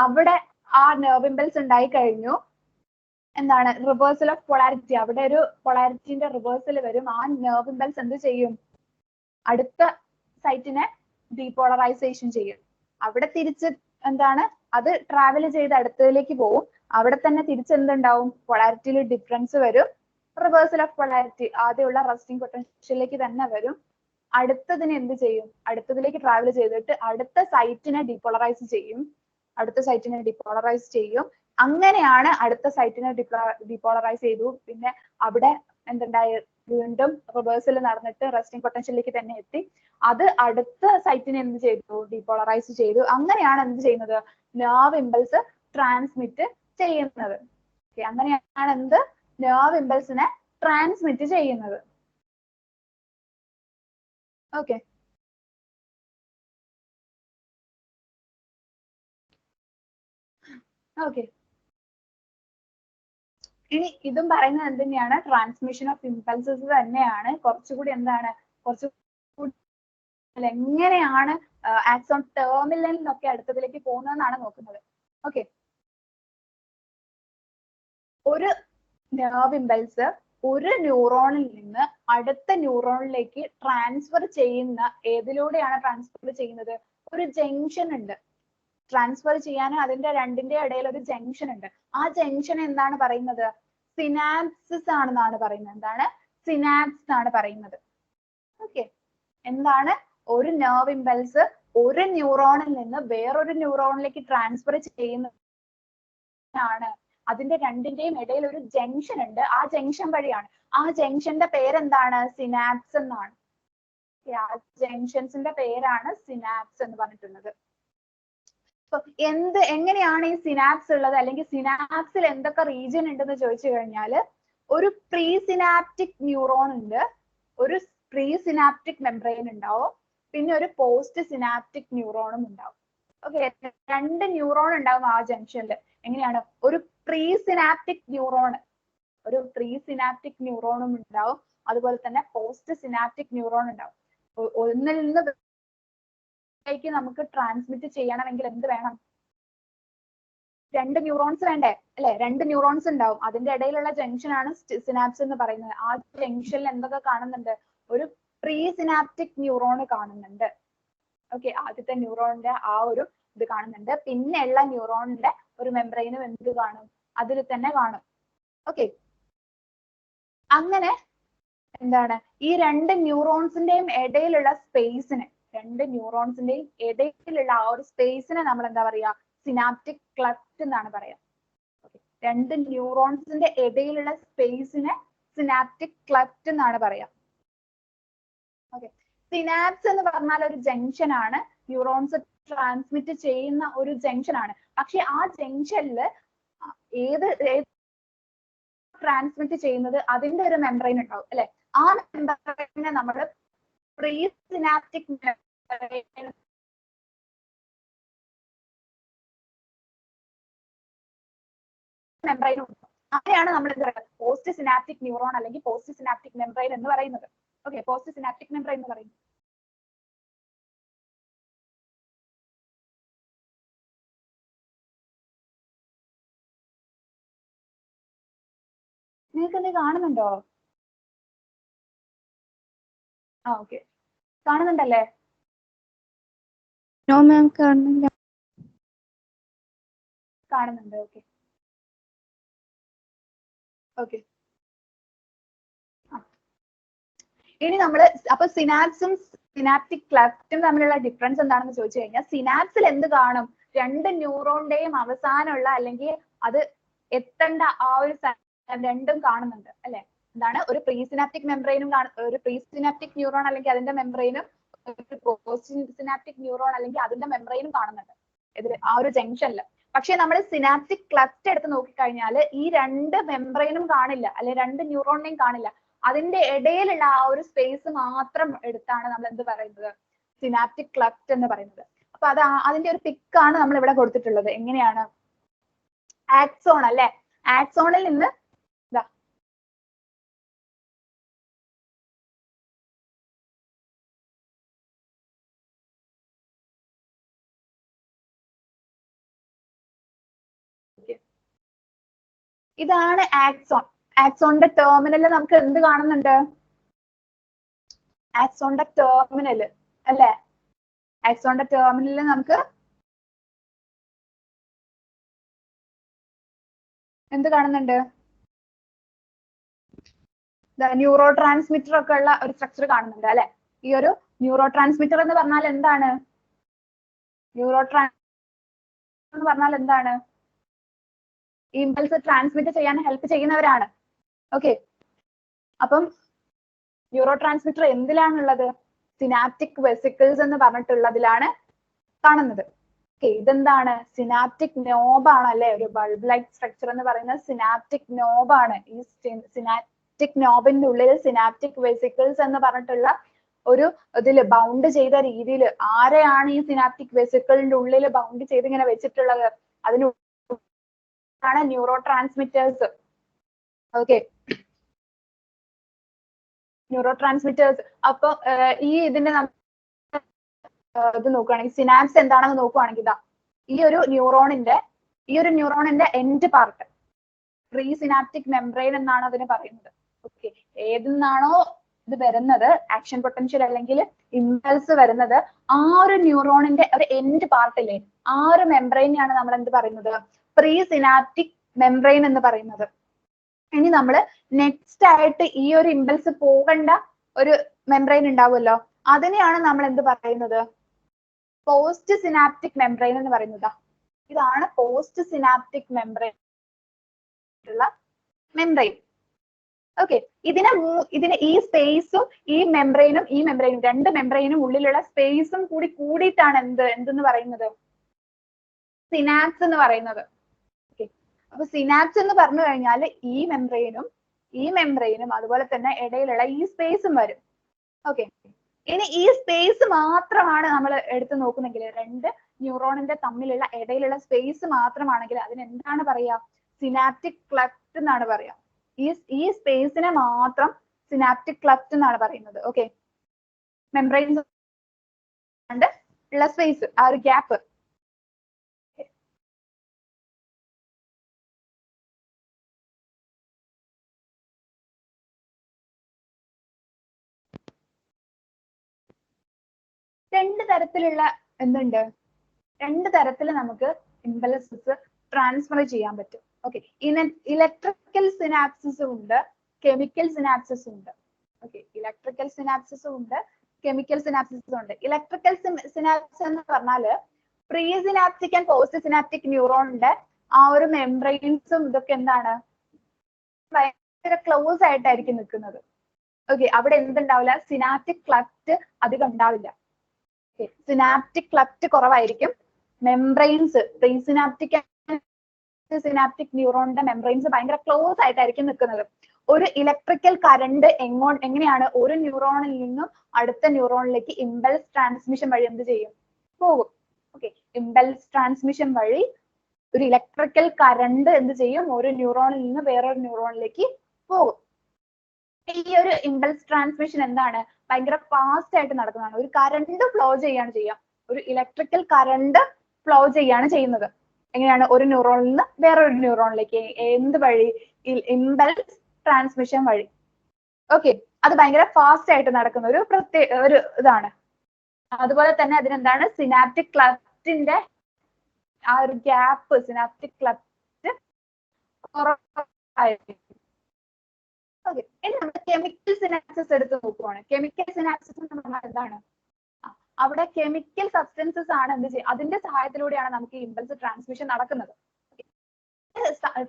അവിടെ ആ നെർവ് ഇമ്പൾസ് ഉണ്ടായി കഴിഞ്ഞു. എന്താണ്? Reversal of polarity. അവിടെ ഒരു പൊളാരിറ്റിന്റെ റിവേഴ്സൽ വരും. ആ നെർവ് ഇമ്പൾസ് എന്ത് ചെയ്യും? അടുത്ത സൈറ്റിനെ ഡീപോളറൈസേഷൻ ചെയ്യും. അവിടെ തിരിച്ച് എന്താണ്? അത് ട്രാവൽ ചെയ്ത് അടുത്തതിലേക്ക് പോകും. അവിടെ തന്നെ തിരിച്ച് എന്തുണ്ടാവും? പൊളാരിറ്റിയിൽ ഡിഫറൻസ് വരും. റിവേഴ്സൽ ഓഫ് പൊളാരിറ്റി ആദ്യമുള്ള റെസ്റ്റിംഗ് പൊട്ടൻഷ്യലിലേക്ക് തന്നെ വരും. അടുത്തതിനെ എന്ത് ചെയ്യും? അടുത്തതിലേക്ക് ട്രാവൽ ചെയ്തിട്ട് അടുത്ത സൈറ്റിനെ ഡീപോളറൈസ് ചെയ്യും. അടുത്ത സൈറ്റിനെ ഡീപോളറൈസ് ചെയ്യും. അങ്ങനെയാണ് അടുത്ത സൈറ്റിനെ ഡീപോളറൈസ് ചെയ്തു. പിന്നെ അവിടെ എന്തുണ്ടായി? വീണ്ടും റിവേഴ്സൽ നടന്നിട്ട് റെസ്റ്റിംഗ് പൊട്ടൻഷ്യലിലേക്ക് തന്നെ എത്തി. അത് അടുത്ത സൈറ്റിനെ എന്ത് ചെയ്തു? ഡീപോളറൈസ് ചെയ്തു. അങ്ങനെയാണ് എന്ത് ചെയ്യുന്നത്? നെർവ് ഇമ്പൾസ് ട്രാൻസ്മിറ്റ് ചെയ്യുന്നത്. അങ്ങനെയാണ് എന്ത്? നെർവ് ഇമ്പൾസിനെ ട്രാൻസ്മിറ്റ് ചെയ്യുന്നത്. ഓക്കെ. ഓക്കെ. ഇനി ഇതും പറയുന്നത് എന്ത് തന്നെയാണ്? ട്രാൻസ്മിഷൻ ഓഫ് ഇമ്പൾസസ് തന്നെയാണ്. കുറച്ചുകൂടി എന്താണ്? കുറച്ചുകൂടി എങ്ങനെയാണ് ആക്സോൺ ടെർമിനലിനൊക്കെ അടുത്തതിലേക്ക് പോകുന്നതെന്നാണ് നോക്കുന്നത്. ഓക്കെ. ഒരു നെർവ് ഇമ്പൾസ് ഒരു ന്യൂറോണിൽ നിന്ന് അടുത്ത ന്യൂറോണിലേക്ക് ട്രാൻസ്ഫർ ചെയ്യുന്ന ഏതിലൂടെയാണ് ട്രാൻസ്ഫർ ചെയ്യുന്നത്? ഒരു ജംഗ്ഷൻ ഉണ്ട്. ട്രാൻസ്ഫർ ചെയ്യാൻ അതിന്റെ രണ്ടിന്റെ ഇടയിൽ ഒരു ജംഗ്ഷൻ ഉണ്ട്. ആ ജംഗ്ഷൻ എന്താണ് പറയുന്നത്? സിനാപ്സിസ് ആണെന്നാണ് പറയുന്നത്. എന്താണ്? സിനാപ്സ് എന്നാണ് പറയുന്നത്. ഓക്കെ. എന്താണ്? ഒരു നെർവ് ഇമ്പൾസ് ഒരു ന്യൂറോണിൽ നിന്ന് വേറൊരു ന്യൂറോണിലേക്ക് ട്രാൻസ്ഫർ ചെയ്യുന്നതാണ്. അതിന്റെ രണ്ടിന്റെയും ഇടയിൽ ഒരു ജംഗ്ഷൻ ഉണ്ട്. ആ ജംഗ്ഷൻ വഴിയാണ്. ആ ജംഗ്ഷന്റെ പേരെന്താണ്? സിനാപ്സ് എന്നാണ്. ആ ജംഗ്ഷൻസിന്റെ പേരാണ് സിനാപ്സ് എന്ന് പറഞ്ഞിട്ടുള്ളത്. എങ്ങനെയാണ് ഈ സിനാപ്സ് ഉള്ളത്? അല്ലെങ്കിൽ സിനാപ്സിൽ എന്തൊക്കെ റീജിയൻ ഉണ്ടെന്ന് ചോദിച്ചു കഴിഞ്ഞാൽ, ഒരു പ്രീ സിനാപ്റ്റിക് ന്യൂറോൺ ഉണ്ട്, ഒരു പ്രീ സിനാപ്റ്റിക് മെംബ്രെയിൻ ഉണ്ടാവും, പിന്നെ ഒരു പോസ്റ്റ് സിനാപ്റ്റിക് ന്യൂറോണും ഉണ്ടാവും. ഓക്കെ. രണ്ട് ന്യൂറോൺ ഉണ്ടാവും ആ ജംഗ്ഷനിൽ. എങ്ങനെയാണ്? ഒരു പ്രീ സിനാപ്റ്റിക് ന്യൂറോണും ഉണ്ടാവും, അതുപോലെ തന്നെ പോസ്റ്റ് സിനാപ്റ്റിക് ന്യൂറോൺ ഉണ്ടാവും. ഒന്നിൽ നിന്ന് നമുക്ക് ട്രാൻസ്മിറ്റ് ചെയ്യണമെങ്കിൽ എന്ത് വേണം? രണ്ട് ന്യൂറോൺസ് വേണ്ടേ അല്ലെ? രണ്ട് ന്യൂറോൺസ് ഉണ്ടാവും. അതിന്റെ ഇടയിലുള്ള ജംഗ്ഷൻ ആണ് സിനാപ്സ് എന്ന് പറയുന്നത്. ആ ജംഗ്ഷനിൽ എന്തൊക്കെ കാണുന്നുണ്ട്? ഒരു പ്രീ സിനാപ്റ്റിക് ന്യൂറോൺ കാണുന്നുണ്ട്. ഓക്കെ. ആദ്യത്തെ ന്യൂറോണിന്റെ ആ ഒരു ഇത് കാണുന്നുണ്ട്. പിന്നെ ഉള്ള ന്യൂറോണിന്റെ ഒരു മെംബ്രെയിനും എന്ത് കാണും? അതിൽ തന്നെ കാണും. ഓക്കെ. അങ്ങനെ എന്താണ്? ഈ രണ്ട് ന്യൂറോൺസിന്റെയും ഇടയിലുള്ള സ്പേസിനെ ആ ഒരു സ്പേസിനെ നമ്മൾ എന്താ പറയാ? സിനാപ്റ്റിക് ക്ലഫ്റ്റ് എന്നാണ് പറയാ. രണ്ട് ന്യൂറോൺസിന്റെ ഇടയിലുള്ള സ്പേസിനെ സിനാപ്റ്റിക് ക്ലഫ്റ്റ് എന്നാണ് പറയാ. ഓക്കെ. സിനാപ്സ് എന്ന് പറഞ്ഞാൽ ഒരു ജംഗ്ഷൻ ആണ്. ന്യൂറോൺസ് ട്രാൻസ്മിറ്റ് ചെയ്യുന്ന ഒരു ജംഗ്ഷൻ ആണ്. പക്ഷെ ആ ജംഗ്ഷനിൽ ഏത് ട്രാൻസ്മിറ്റ് ചെയ്യുന്നത്? അതിന്റെ ഒരു മെംബ്രെയിൻ ഉണ്ടാവും അല്ലെ? ആ മെംബ്രെയിനെ നമ്മൾ പ്രീ സിനാപ്റ്റിക് മെംബ്രെയിൻ ഉണ്ട്. അങ്ങനെയാണ് നമ്മൾ എന്ത് പറയുന്നത്? പോസ്റ്റ് സിനാപ്റ്റിക് ന്യൂറോൺ അല്ലെങ്കിൽ പോസ്റ്റ് സിനാപ്റ്റിക് മെംബ്രെയിൻ എന്ന് പറയുന്നത്. ഓക്കെ. പോസ്റ്റ് സിനാപ്റ്റിക് മെംബ്രെയിൻ എന്ന് പറയുന്നത്. നിങ്ങൾക്ക് എന്ത് കാണുന്നുണ്ടോ? ഓക്കെ. കാണുന്നുണ്ടല്ലേ? നോ മാം, കാണുന്നില്ല. കാണുന്നുണ്ട്. ഓക്കെ. ഓക്കെ. ഇനി നമ്മൾ അപ്പൊ സിനാപ്സും സിനാപ്റ്റിക് ക്ലഫ്റ്റും തമ്മിലുള്ള ഡിഫറൻസ് എന്താണെന്ന് ചോദിച്ചു കഴിഞ്ഞാൽ, സിനാപ്സിൽ എന്ത് കാണും? രണ്ട് ന്യൂറോണിന്റെയും അവസാനമുള്ള അല്ലെങ്കിൽ അത് എത്തേണ്ട ആ ഒരു രണ്ടും കാണുന്നുണ്ട് അല്ലെ? എന്താണ്? ഒരു പ്രീ സിനാപ്റ്റിക് മെംബ്രെയിനും ഒരു പ്രീ സിനാപ്റ്റിക് ന്യൂറോൺ അല്ലെങ്കിൽ അതിന്റെ മെംബ്രെയിനും, ഒരു പോസ്റ്റ് സിനാപ്റ്റിക് ന്യൂറോൺ അല്ലെങ്കിൽ അതിന്റെ മെംബ്രെയിനും കാണുന്നുണ്ട് ആ ഒരു ജംഗ്ഷനിൽ. പക്ഷെ നമ്മൾ സിനാപ്റ്റിക് ക്ലഫ്റ്റ് എടുത്ത് നോക്കിക്കഴിഞ്ഞാൽ ഈ രണ്ട് മെംബ്രെയിനും കാണില്ല, അല്ലെ രണ്ട് ന്യൂറോണിനെയും കാണില്ല. അതിന്റെ ഇടയിലുള്ള ആ ഒരു സ്പേസ് മാത്രം എടുത്താണ് നമ്മൾ എന്ത് പറയുന്നത്? സിനാപ്റ്റിക് ക്ലഫ്റ്റ് എന്ന് പറയുന്നത്. അപ്പൊ അതിന്റെ ഒരു പിക്കാണ് നമ്മൾ ഇവിടെ കൊടുത്തിട്ടുള്ളത്. എങ്ങനെയാണ്? ആക്സോൺ അല്ലെ, ആക്സോണിൽ നിന്ന് ഇതാ ഇതാണ് ആക്സോൺ. ആക്സോണിന്റെ ടെർമിനൽ നമുക്ക് എന്ത് കാണുന്നുണ്ട്? ആക്സോണിന്റെ ടെർമിനൽ അല്ലെ, ആക്സോണിന്റെ ടെർമിനലിൽ നമുക്ക് എന്ത് കാണുന്നുണ്ട്? ന്യൂറോ ട്രാൻസ്മിറ്റർ ഒക്കെ ഉള്ള ഒരു സ്ട്രക്ചർ കാണുന്നുണ്ട് അല്ലെ. ഈ ഒരു ന്യൂറോ ട്രാൻസ്മിറ്റർ എന്ന് പറഞ്ഞാൽ എന്താണ്? ന്യൂറോ ട്രാൻസ്മിറ്റർ എന്ന് പറഞ്ഞാൽ എന്താണ്? ഇമ്പൾസ് ട്രാൻസ്മിറ്റ് ചെയ്യാൻ ഹെൽപ്പ് ചെയ്യുന്നവരാണ്. ഓക്കെ, അപ്പം ന്യൂറോ ട്രാൻസ്മിറ്റർ എന്തിലാണുള്ളത്? സിനാപ്റ്റിക് വെസിക്കിൾസ് എന്ന് പറഞ്ഞിട്ടുള്ളതിലാണ് കാണുന്നത്. ഓക്കെ, ഇതെന്താണ്? സിനാപ്റ്റിക് നോബ് ആണ് അല്ലെ. ഒരു ബൾബ് ലൈക്ക് സ്ട്രക്ചർ എന്ന് പറയുന്നത് സിനാപ്റ്റിക് നോബ് ആണ്. ഈ സിനാപ്റ്റിക് നോബിന്റെ ഉള്ളിൽ സിനാപ്റ്റിക് വെസിക്കിൾസ് എന്ന് പറഞ്ഞിട്ടുള്ള ഒരു ഇതില് ബൗണ്ട് ചെയ്ത രീതിയിൽ ആരെയാണ് ഈ സിനാപ്റ്റിക് വെസിക്കിളിന്റെ ഉള്ളിൽ ബൗണ്ട് ചെയ്ത് ഇങ്ങനെ വെച്ചിട്ടുള്ളത്? അതിനാണ് neuro transmitters. Okay, neuro transmitters. അപ്പൊ ഈ ഇതിന്റെ ഇത് നോക്കുകയാണെങ്കിൽ സിനാപ്സ് എന്താണെന്ന് നോക്കുകയാണെങ്കിൽ ഇതാ ഈ ഒരു ന്യൂറോണിന്റെ end part pre synaptic membrane എന്നാണ് അതിന് പറയുന്നത്. ഓക്കെ, ഏതെന്നാണോ ഇത് വരുന്നത്, ആക്ഷൻ പൊട്ടൻഷ്യൽ അല്ലെങ്കിൽ ഇമ്പൾസ് വരുന്നത്, ആ ഒരു ന്യൂറോണിന്റെ ഒരു എൻഡ് പാർട്ടില്ലേ, ആ ഒരു മെംബ്രെയിനെയാണ് നമ്മൾ എന്ത് പറയുന്നത്? പ്രീ സിനാപ്റ്റിക് മെംബ്രെയിൻ എന്ന് പറയുന്നത്. ഇനി നമ്മൾ നെക്സ്റ്റ് ആയിട്ട് ഈ ഒരു ഇമ്പൾസ് പോകേണ്ട ഒരു മെംബ്രെയിൻ ഉണ്ടാവുമല്ലോ, അതിനെയാണ് നമ്മൾ എന്ത് പറയുന്നത്? പോസ്റ്റ് സിനാപ്റ്റിക് മെംബ്രെയിൻ എന്ന് പറയുന്നത്. ഇതാണ് പോസ്റ്റ് സിനാപ്റ്റിക് മെംബ്രെയിൻ ഉള്ള മെംബ്രെയിൻ. ഓക്കെ, ഇതിന് ഈ സ്പേസും ഈ മെംബ്രെയിനും രണ്ട് മെംബ്രെയിനും ഉള്ളിലുള്ള സ്പേസും കൂടിയിട്ടാണ് എന്തെന്ന് പറയുന്നത്? സിനാപ്സ് എന്ന് പറയുന്നത്. ഓക്കെ, അപ്പൊ സിനാപ്സ് എന്ന് പറഞ്ഞു കഴിഞ്ഞാൽ ഈ മെംബ്രെയിനും അതുപോലെ തന്നെ ഇടയിലുള്ള ഈ സ്പേസും വരും. ഓക്കെ, ഇനി ഈ സ്പേസ് മാത്രമാണ് നമ്മൾ എടുത്തു നോക്കുന്നെങ്കിൽ, രണ്ട് ന്യൂറോണിന്റെ തമ്മിലുള്ള ഇടയിലുള്ള സ്പേസ് മാത്രമാണെങ്കിൽ അതിന് എന്താണ് പറയാ? സിനാപ്റ്റിക് ക്ലഫ്റ്റ് എന്നാണ് പറയാ. ഈ സ്പേസിനെ മാത്രം സിനാപ്റ്റിക് ക്ലഫ്റ്റ് എന്നാണ് പറയുന്നത്. ഓക്കെ, മെംബ്രെയിൻസ് ഉള്ള സ്പേസ്, ആ ഒരു ഗ്യാപ്പ്. രണ്ട് തരത്തിലുള്ള എന്തുണ്ട്? രണ്ട് തരത്തിൽ നമുക്ക് ഇമ്പൾസസ് ട്രാൻസ്ഫർ ചെയ്യാൻ പറ്റും. ഓക്കെ, ഇലക്ട്രിക്കൽ സിനാപ്സിസും ഉണ്ട്, കെമിക്കൽ സിനാപ്സിസും ഉണ്ട്. ഓക്കെ, ഇലക്ട്രിക്കൽ സിനാപ്സിസും ഉണ്ട്, കെമിക്കൽ സിനാപ്സിസും ഉണ്ട്. ഇലക്ട്രിക്കൽ സിനാപ്സ് എന്ന് പറഞ്ഞാല് pre synaptic and post synaptic ന്യൂറോണിന്റെ ആ ഒരു മെംബ്രെയിൻസും ഇതൊക്കെ എന്താണ്? ഭയങ്കര ക്ലോസ് ആയിട്ടായിരിക്കും നിൽക്കുന്നത്. ഓക്കെ, അവിടെ എന്തുണ്ടാവില്ല? സിനാപ്റ്റിക് ക്ലഫ്റ്റ് അധികം ഉണ്ടാവില്ല. സിനാപ്റ്റിക് ക്ലഫ്റ്റ് കുറവായിരിക്കും. മെംബ്രെയിൻസ് പ്രീ സിനാപ്റ്റിക് ന്യൂറോണിന്റെ മെംബ്രെയിൻസ് ഭയങ്കര ക്ലോസ് ആയിട്ടായിരിക്കും നിൽക്കുന്നത്. ഒരു ഇലക്ട്രിക്കൽ കറണ്ട് എങ്ങനെയാണ് ഒരു ന്യൂറോണിൽ നിന്നും അടുത്ത ന്യൂറോണിലേക്ക് ഇമ്പൾസ് ട്രാൻസ്മിഷൻ വഴി എന്ത് ചെയ്യും? പോകും. ഓക്കെ, ഇമ്പൾസ് ട്രാൻസ്മിഷൻ വഴി ഒരു ഇലക്ട്രിക്കൽ കറണ്ട് എന്ത് ചെയ്യും? ഒരു ന്യൂറോണിൽ നിന്ന് വേറൊരു ന്യൂറോണിലേക്ക് പോകും. ഈ ഒരു ഇമ്പൾസ് ട്രാൻസ്മിഷൻ എന്താണ്? ഭയങ്കര ഫാസ്റ്റ് ആയിട്ട് നടക്കുന്നതാണ്. ഒരു കറണ്ട് ഫ്ലോ ചെയ്യാണ് ചെയ്യുക. ഒരു ഇലക്ട്രിക്കൽ കറണ്ട് ഫ്ലോ ചെയ്യാണ് ചെയ്യുന്നത്. എങ്ങനെയാണ്? ഒരു ന്യൂറോണിൽ നിന്ന് വേറൊരു ന്യൂറോണിലേക്ക്. എന്ത് വഴി? ഇമ്പൾസ് ട്രാൻസ്മിഷൻ വഴി. ഓക്കെ, അത് ഭയങ്കര ഫാസ്റ്റ് ആയിട്ട് നടക്കുന്ന ഒരു ഇതാണ്. അതുപോലെ തന്നെ അതിനെന്താണ്? സിനാപ്റ്റിക് ക്ലഫ്റ്റിന്റെ ആ ഒരു ഗ്യാപ്പ്, സിനാപ്റ്റിക് ക്ലഫ്റ്റ് കുറവായിരിക്കും. ഓക്കെ, ഇനി നമ്മൾ കെമിക്കൽ സിനാപ്സിസ് എടുത്ത് നോക്കുവാണ്. കെമിക്കൽ സിനാപ്സിസ് എന്ന് പറഞ്ഞാൽ എന്താണ്? അവിടെ കെമിക്കൽ സബ്സ്റ്റൻസസ് ആണ് എന്ത് ചെയ്യുക? അതിന്റെ സഹായത്തിലൂടെയാണ് നമുക്ക് ഈ ഇമ്പൾസ് ട്രാൻസ്മിഷൻ നടക്കുന്നത്.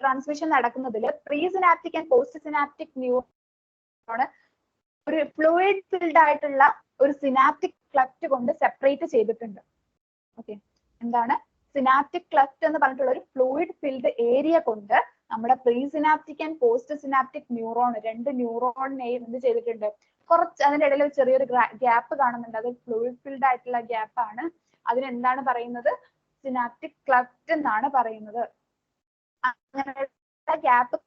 ട്രാൻസ്മിഷൻ നടക്കുന്നതിൽ pre synaptic and post synaptic neuron ഒരു ഫ്ലൂയിഡ് ഫിൽഡ് ആയിട്ടുള്ള ഒരു സിനാപ്റ്റിക് ക്ലഫ്റ്റ് കൊണ്ട് സെപ്പറേറ്റ് ചെയ്തിട്ടുണ്ട്. ഓക്കെ, എന്താണ്? സിനാപ്റ്റിക് ക്ലഫ്റ്റ് എന്ന് പറഞ്ഞിട്ടുള്ള ഒരു ഫ്ലൂയിഡ് ഫിൽഡ് ഏരിയ കൊണ്ട് നമ്മുടെ pre synaptic and post synaptic neuron, രണ്ട് ന്യൂറോണിനെയും എന്ത് ചെയ്തിട്ടുണ്ട്, കുറച്ച് അതിന്റെ ഇടയിൽ ഒരു ചെറിയൊരു ഗ്യാപ്പ് കാണുന്നുണ്ട്. അത് ഫ്ലൂയിഡ് ഫിൽഡ് ആയിട്ടുള്ള ഗ്യാപ്പ് ആണ്. അതിനെന്താണ് പറയുന്നത്, സിനാപ്റ്റിക് ക്ലെഫ്റ്റ് എന്നാണ് പറയുന്നത്. അങ്ങനെ ഗ്യാപ്പ്.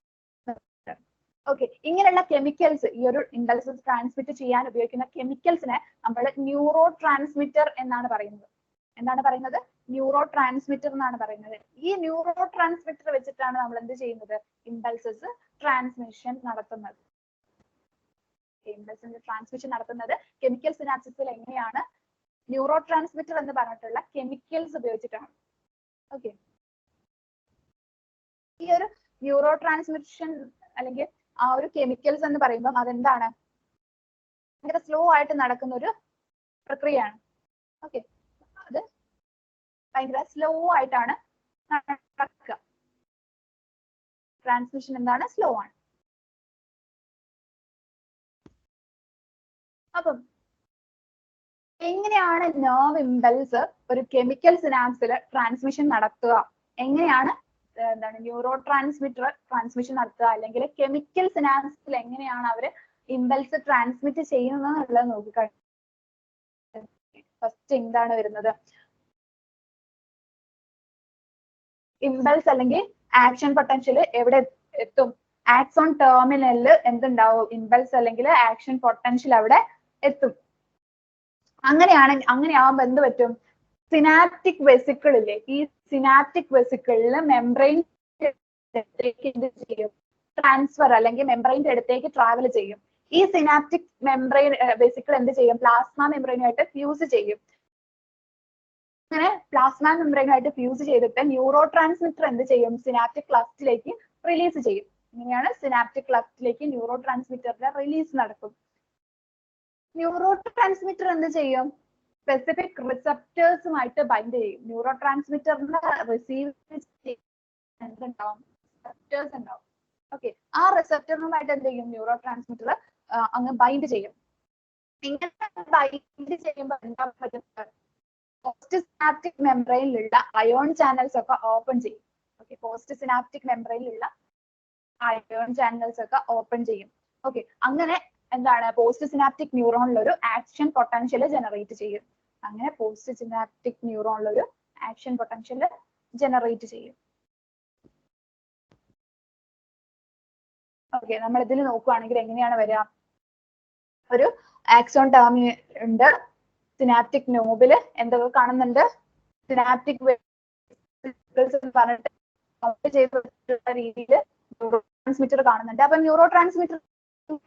ഓക്കെ, ഇങ്ങനെയുള്ള കെമിക്കൽസ്, ഈ ഒരു ഇമ്പൾസസ് ട്രാൻസ്മിറ്റ് ചെയ്യാൻ ഉപയോഗിക്കുന്ന കെമിക്കൽസിനെ നമ്മൾ ന്യൂറോ ട്രാൻസ്മിറ്റർ എന്നാണ് പറയുന്നത്. എന്താണ് പറയുന്നത്, ന്യൂറോ ട്രാൻസ്മിറ്റർ എന്നാണ് പറയുന്നത്. ഈ ന്യൂറോ ട്രാൻസ്മിറ്റർ വെച്ചിട്ടാണ് നമ്മൾ എന്ത് ചെയ്യുന്നത്, ഇമ്പൾസസ് ട്രാൻസ്മിഷൻ നടത്തുന്നത്. ഇമ്പൾസിന്റെ ട്രാൻസ്മിഷൻ നടത്തുന്നത് കെമിക്കൽ സിനാപ്സിസിൽ എങ്ങനെയാണ്, ന്യൂറോ ട്രാൻസ്മിറ്റർ എന്ന് പറഞ്ഞിട്ടുള്ള കെമിക്കൽസ് ഉപയോഗിച്ചിട്ടാണ്. ഓക്കെ, ഈ ഒരു ന്യൂറോ ട്രാൻസ്മിഷൻ അല്ലെങ്കിൽ ആ ഒരു കെമിക്കൽസ് എന്ന് പറയുമ്പോൾ അതെന്താണ്, ഭയങ്കര സ്ലോ ആയിട്ട് നടക്കുന്ന ഒരു പ്രക്രിയയാണ്. ഓക്കെ, അത് ഭയങ്കര സ്ലോ ആയിട്ടാണ് നടക്കുക. ട്രാൻസ്മിഷൻ എന്താണ്, സ്ലോ ആണ്. അപ്പം എങ്ങനെയാണ് നെർവ് ഇമ്പൾസ് ഒരു കെമിക്കൽ സിനാപ്സിൽ ട്രാൻസ്മിഷൻ നടത്തുക, എങ്ങനെയാണ് എന്താണ് ന്യൂറോ ട്രാൻസ്മിറ്റർ ട്രാൻസ്മിഷൻ നടത്തുക, അല്ലെങ്കിൽ കെമിക്കൽ സിനാപ്സിൽ എങ്ങനെയാണ് അവര് ഇമ്പൾസ് ട്രാൻസ്മിറ്റ് ചെയ്യുന്നത് എന്നുള്ളത് നോക്കിക്കഴിഞ്ഞാൽ ഫസ്റ്റ് എന്താണ് വരുന്നത്, ഇമ്പൾസ് അല്ലെങ്കിൽ ആക്ഷൻ പൊട്ടൻഷ്യൽ എവിടെ എത്തും, ആക്സോൺ ടെർമിനലിൽ എന്തുണ്ടാവും, ഇമ്പൾസ് അല്ലെങ്കിൽ ആക്ഷൻ പൊട്ടൻഷ്യൽ അവിടെ എത്തും. അങ്ങനെയാവുമ്പോ എന്ത് പറ്റും, സിനാപ്റ്റിക് വെസിക്കിൾ ഇല്ലേ, ഈ സിനാപ്റ്റിക് വെസിക്കിളിൽ മെംബ്രെയിൻ എന്ത് ചെയ്യും, ട്രാൻസ്ഫർ അല്ലെങ്കിൽ മെംബ്രെയിന്റെ അടുത്തേക്ക് ട്രാവൽ ചെയ്യും. ഈ സിനാപ്റ്റിക് മെംബ്രെയിൻ വെസിക്കിൾ എന്ത് ചെയ്യും, പ്ലാസ്മ മെംബ്രെയിനുമായിട്ട് ഫ്യൂസ് ചെയ്യും. അങ്ങനെ പ്ലാസ്മ മെംബ്രെയിനുമായിട്ട് ഫ്യൂസ് ചെയ്തിട്ട് ന്യൂറോ ട്രാൻസ്മിറ്റർ എന്ത് ചെയ്യും, സിനാപ്റ്റിക് ക്ലഫ്റ്റിലേക്ക് റിലീസ് ചെയ്യും. ഇങ്ങനെയാണ് സിനാപ്റ്റിക് ക്ലഫ്റ്റിലേക്ക് ന്യൂറോ ട്രാൻസ്മിറ്ററിന്റെ റിലീസ് നടക്കും. ന്യൂറോ ട്രാൻസ്മിറ്റർ എന്ത് ചെയ്യും, സ്പെസിഫിക് റിസപ്റ്റേഴ്സുമായിട്ട് ബൈൻഡ് ചെയ്യും. ന്യൂറോ ട്രാൻസ്മിറ്ററിന് റിസീവ് എന്തുണ്ടാവും, റിസപ്റ്റേഴ്സ് ഉണ്ടാവും. ഓക്കെ, ആ റിസപ്റ്ററുമായിട്ട് എന്ത് ചെയ്യും, ന്യൂറോ ട്രാൻസ്മിറ്റർ അങ്ങ് ബൈൻഡ് ചെയ്യും. ഇങ്ങനെ ബൈൻഡ് ചെയ്യുമ്പോൾ എന്താ പറ്റുന്നത്, പോസ്റ്റ് സിനാപ്റ്റിക് മെംബ്രെയിനിലുള്ള അയോൺ ചാനൽസ് ഒക്കെ ഓപ്പൺ ചെയ്യും. ഓക്കെ, പോസ്റ്റ് സിനാപ്റ്റിക് മെംബ്രെയിനിലുള്ള അയോൺ ചാനൽസ് ഒക്കെ ഓപ്പൺ ചെയ്യും. ഓക്കെ, അങ്ങനെ എന്താണ്, പോസ്റ്റ് സിനാപ്റ്റിക് ന്യൂറോണിൽ ഒരു ആക്ഷൻ പൊട്ടൻഷ്യൽ ജനറേറ്റ് ചെയ്യും. അങ്ങനെ പോസ്റ്റ് സിനാപ്റ്റിക് ന്യൂറോണിൽ ഒരു ആക്ഷൻ പൊട്ടൻഷ്യൽ ജനറേറ്റ് ചെയ്യും. ഓക്കെ, നമ്മൾ ഇതിൽ നോക്കുകയാണെങ്കിൽ എങ്ങനെയാണ് വരിക, ഒരു ആക്സോൺ ടെർമിനൽ ഉണ്ട്, സിനാപ്റ്റിക് നോബില് എന്തൊക്കെ കാണുന്നുണ്ട്, സിനാപ്റ്റിക് പറഞ്ഞിട്ട് ചെയ്തിട്ടുള്ള രീതിയിൽ ന്യൂറോ ട്രാൻസ്മിറ്റർ കാണുന്നുണ്ട്. അപ്പൊ ന്യൂറോ ട്രാൻസ്മിറ്റർ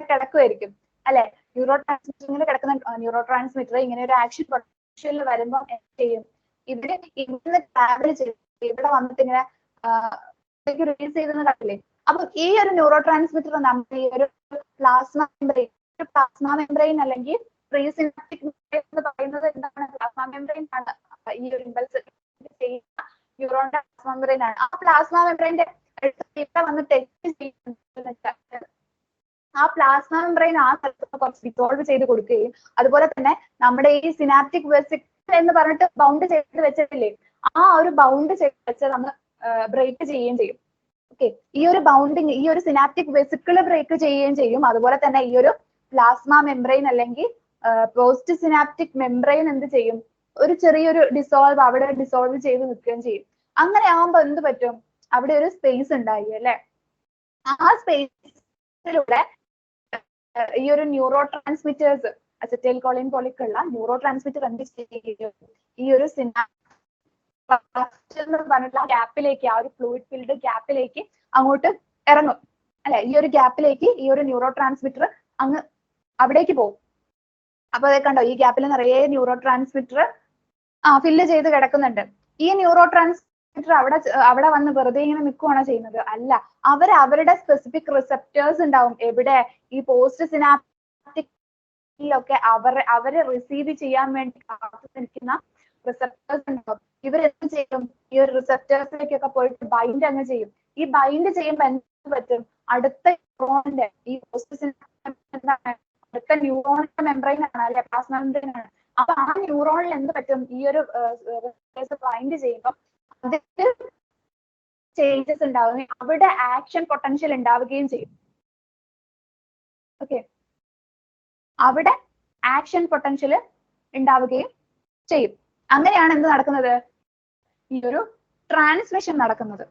കിടക്കുമായിരിക്കും അല്ലെ, ന്യൂറോ ട്രാൻസ്മിറ്റർ ഇങ്ങനെ കിടക്കുന്ന ന്യൂറോ ട്രാൻസ്മിറ്റർ ഇങ്ങനെ ഒരു ആക്ഷൻ പൊട്ടൻഷ്യൽ വരുമ്പോൾ എന്ത് ചെയ്യും, ഇവിടെ ഇവിടുന്ന് ട്രാവൽ ചെയ്യും, ഇവിടെ വന്നിട്ട് ഇങ്ങനെ റിലീസ് ചെയ്തെന്ന് കണ്ടില്ലേ. അപ്പൊ ഈ ഒരു ന്യൂറോ ട്രാൻസ്മിറ്റർ നമ്മൾ ഈ ഒരു പ്ലാസ്മ മെംബ്രെയിൻ അല്ലെങ്കിൽ പ്രീ സിനാപ്റ്റിക് എന്ന് പറയുന്നത് എന്താണ്, പ്ലാസ്മ മെംബ്രെയിൻ ആണ്. ഈ ഒരു ഇമ്പൾസ് ചെയ്യുന്ന ന്യൂറോണിന്റെ പ്ലാസ്മ മെംബ്രെയിൻ ആണ്. ആ പ്ലാസ്മ മെംബ്രെയിന്റെ ഇവിടെ വന്ന് ടച്ച് ചെയ്യുന്ന ആ പ്ലാസ്മ മെംബ്രെയിൻ ആ സ്ഥലത്ത് കുറച്ച് ഡിസോൾവ് ചെയ്ത് കൊടുക്കുകയും, അതുപോലെ തന്നെ നമ്മുടെ ഈ സിനാപ്റ്റിക് വെസിക്കിൾ എന്ന് പറഞ്ഞിട്ട് ബൗണ്ട് ചെയ്ത് വെച്ചിട്ടില്ലേ, ആ ഒരു ബൗണ്ട് ചെയ്ത് വെച്ച് നമ്മൾ ബ്രേക്ക് ചെയ്യുകയും ചെയ്യും. ഓക്കെ, ഈ ഒരു ബൗണ്ടിങ്, ഈ ഒരു സിനാപ്റ്റിക് വെസിക്കിൾ ബ്രേക്ക് ചെയ്യുകയും ചെയ്യും. അതുപോലെ തന്നെ ഈ ഒരു പ്ലാസ്മ മെംബ്രെയിൻ അല്ലെങ്കിൽ പോസ്റ്റ് സിനാപ്റ്റിക് മെംബ്രെയിൻ എന്ത് ചെയ്യും, ഒരു ചെറിയൊരു ഡിസോൾവ് അവിടെ ഡിസോൾവ് ചെയ്ത് നിൽക്കുകയും ചെയ്യും. അങ്ങനെ ആവുമ്പോ എന്ത് പറ്റും, അവിടെ ഒരു സ്പേസ് ഉണ്ടായി അല്ലെ, ആ സ്പേസിലൂടെ ഈ ഒരു ന്യൂറോ ട്രാൻസ്മിറ്റേഴ്സ് അസറ്റൈൽ കോളിൻ പോലെയുള്ള ന്യൂറോ ട്രാൻസ്മിറ്റർ എന്ത് ചെയ്യും, ഈ ഒരു പറഞ്ഞിട്ടുള്ള ഗ്യാപ്പിലേക്ക്, ആ ഒരു ഫ്ലൂയിഡ് ഫിൽഡ് ഗ്യാപ്പിലേക്ക് അങ്ങോട്ട് ഇറങ്ങും അല്ലെ. ഈ ഒരു ഗ്യാപ്പിലേക്ക് ഈ ഒരു ന്യൂറോ ട്രാൻസ്മിറ്റർ അങ്ങ് അവിടേക്ക് പോകും. അപ്പൊ അത് കണ്ടോ, ഈ ഗ്യാപ്പിൽ നിറയെ ന്യൂറോ ട്രാൻസ്മിറ്റർ ഫില്ല് ചെയ്ത് കിടക്കുന്നുണ്ട്. ഈ ന്യൂറോ ട്രാൻസ്മിറ്റർ അവിടെ വന്ന് വെറുതെ ഇങ്ങനെ നിൽക്കുകയാണോ ചെയ്യുന്നത്, അല്ല. അവരുടെ സ്പെസിഫിക് റിസപ്റ്റേഴ്സ് ഉണ്ടാവും. എവിടെ, ഈ പോസ്റ്റ് സിനാപ്റ്റിക്കിലൊക്കെ അവരെ റിസീവ് ചെയ്യാൻ വേണ്ടി കാത്തു നിൽക്കുന്ന റിസപ്റ്റേഴ്സ് ഉണ്ടാവും. ഇവരെന്ത് ചെയ്യും, ഈ ഒരു റിസപ്റ്റേഴ്സിലേക്കൊക്കെ പോയിട്ട് ബൈൻഡ് അങ്ങ് ചെയ്യും. ഈ ബൈൻഡ് ചെയ്യുമ്പോൾ എന്ത് പറ്റും, അടുത്ത ന്യൂറോണിന്റെ ഈ പോസ്റ്റ് സിനാപ്റ്റിക് അടുത്ത ന്യൂറോണിന്റെ മെംബ്രെയിൻ ആണ് അല്ലെ, പ്ലാസ്മ മെംബ്രെയിൻ ആണ്. അപ്പൊ ആ ന്യൂറോണിൽ എന്ത് പറ്റും, ഈ ഒരു ബൈൻഡ് ചെയ്യുമ്പോൾ അതിൽ ചേഞ്ചസ് ഉണ്ടാവുകയും അവിടെ ആക്ഷൻ പൊട്ടൻഷ്യൽ ഉണ്ടാവുകയും ചെയ്യും. ഓക്കെ, അവിടെ ആക്ഷൻ പൊട്ടൻഷ്യൽ ഉണ്ടാവുകയും ചെയ്യും. അങ്ങനെയാണ് എന്ത് നടക്കുന്നത്, ഈ ഒരു ട്രാൻസ്മിഷൻ നടക്കുന്നത്.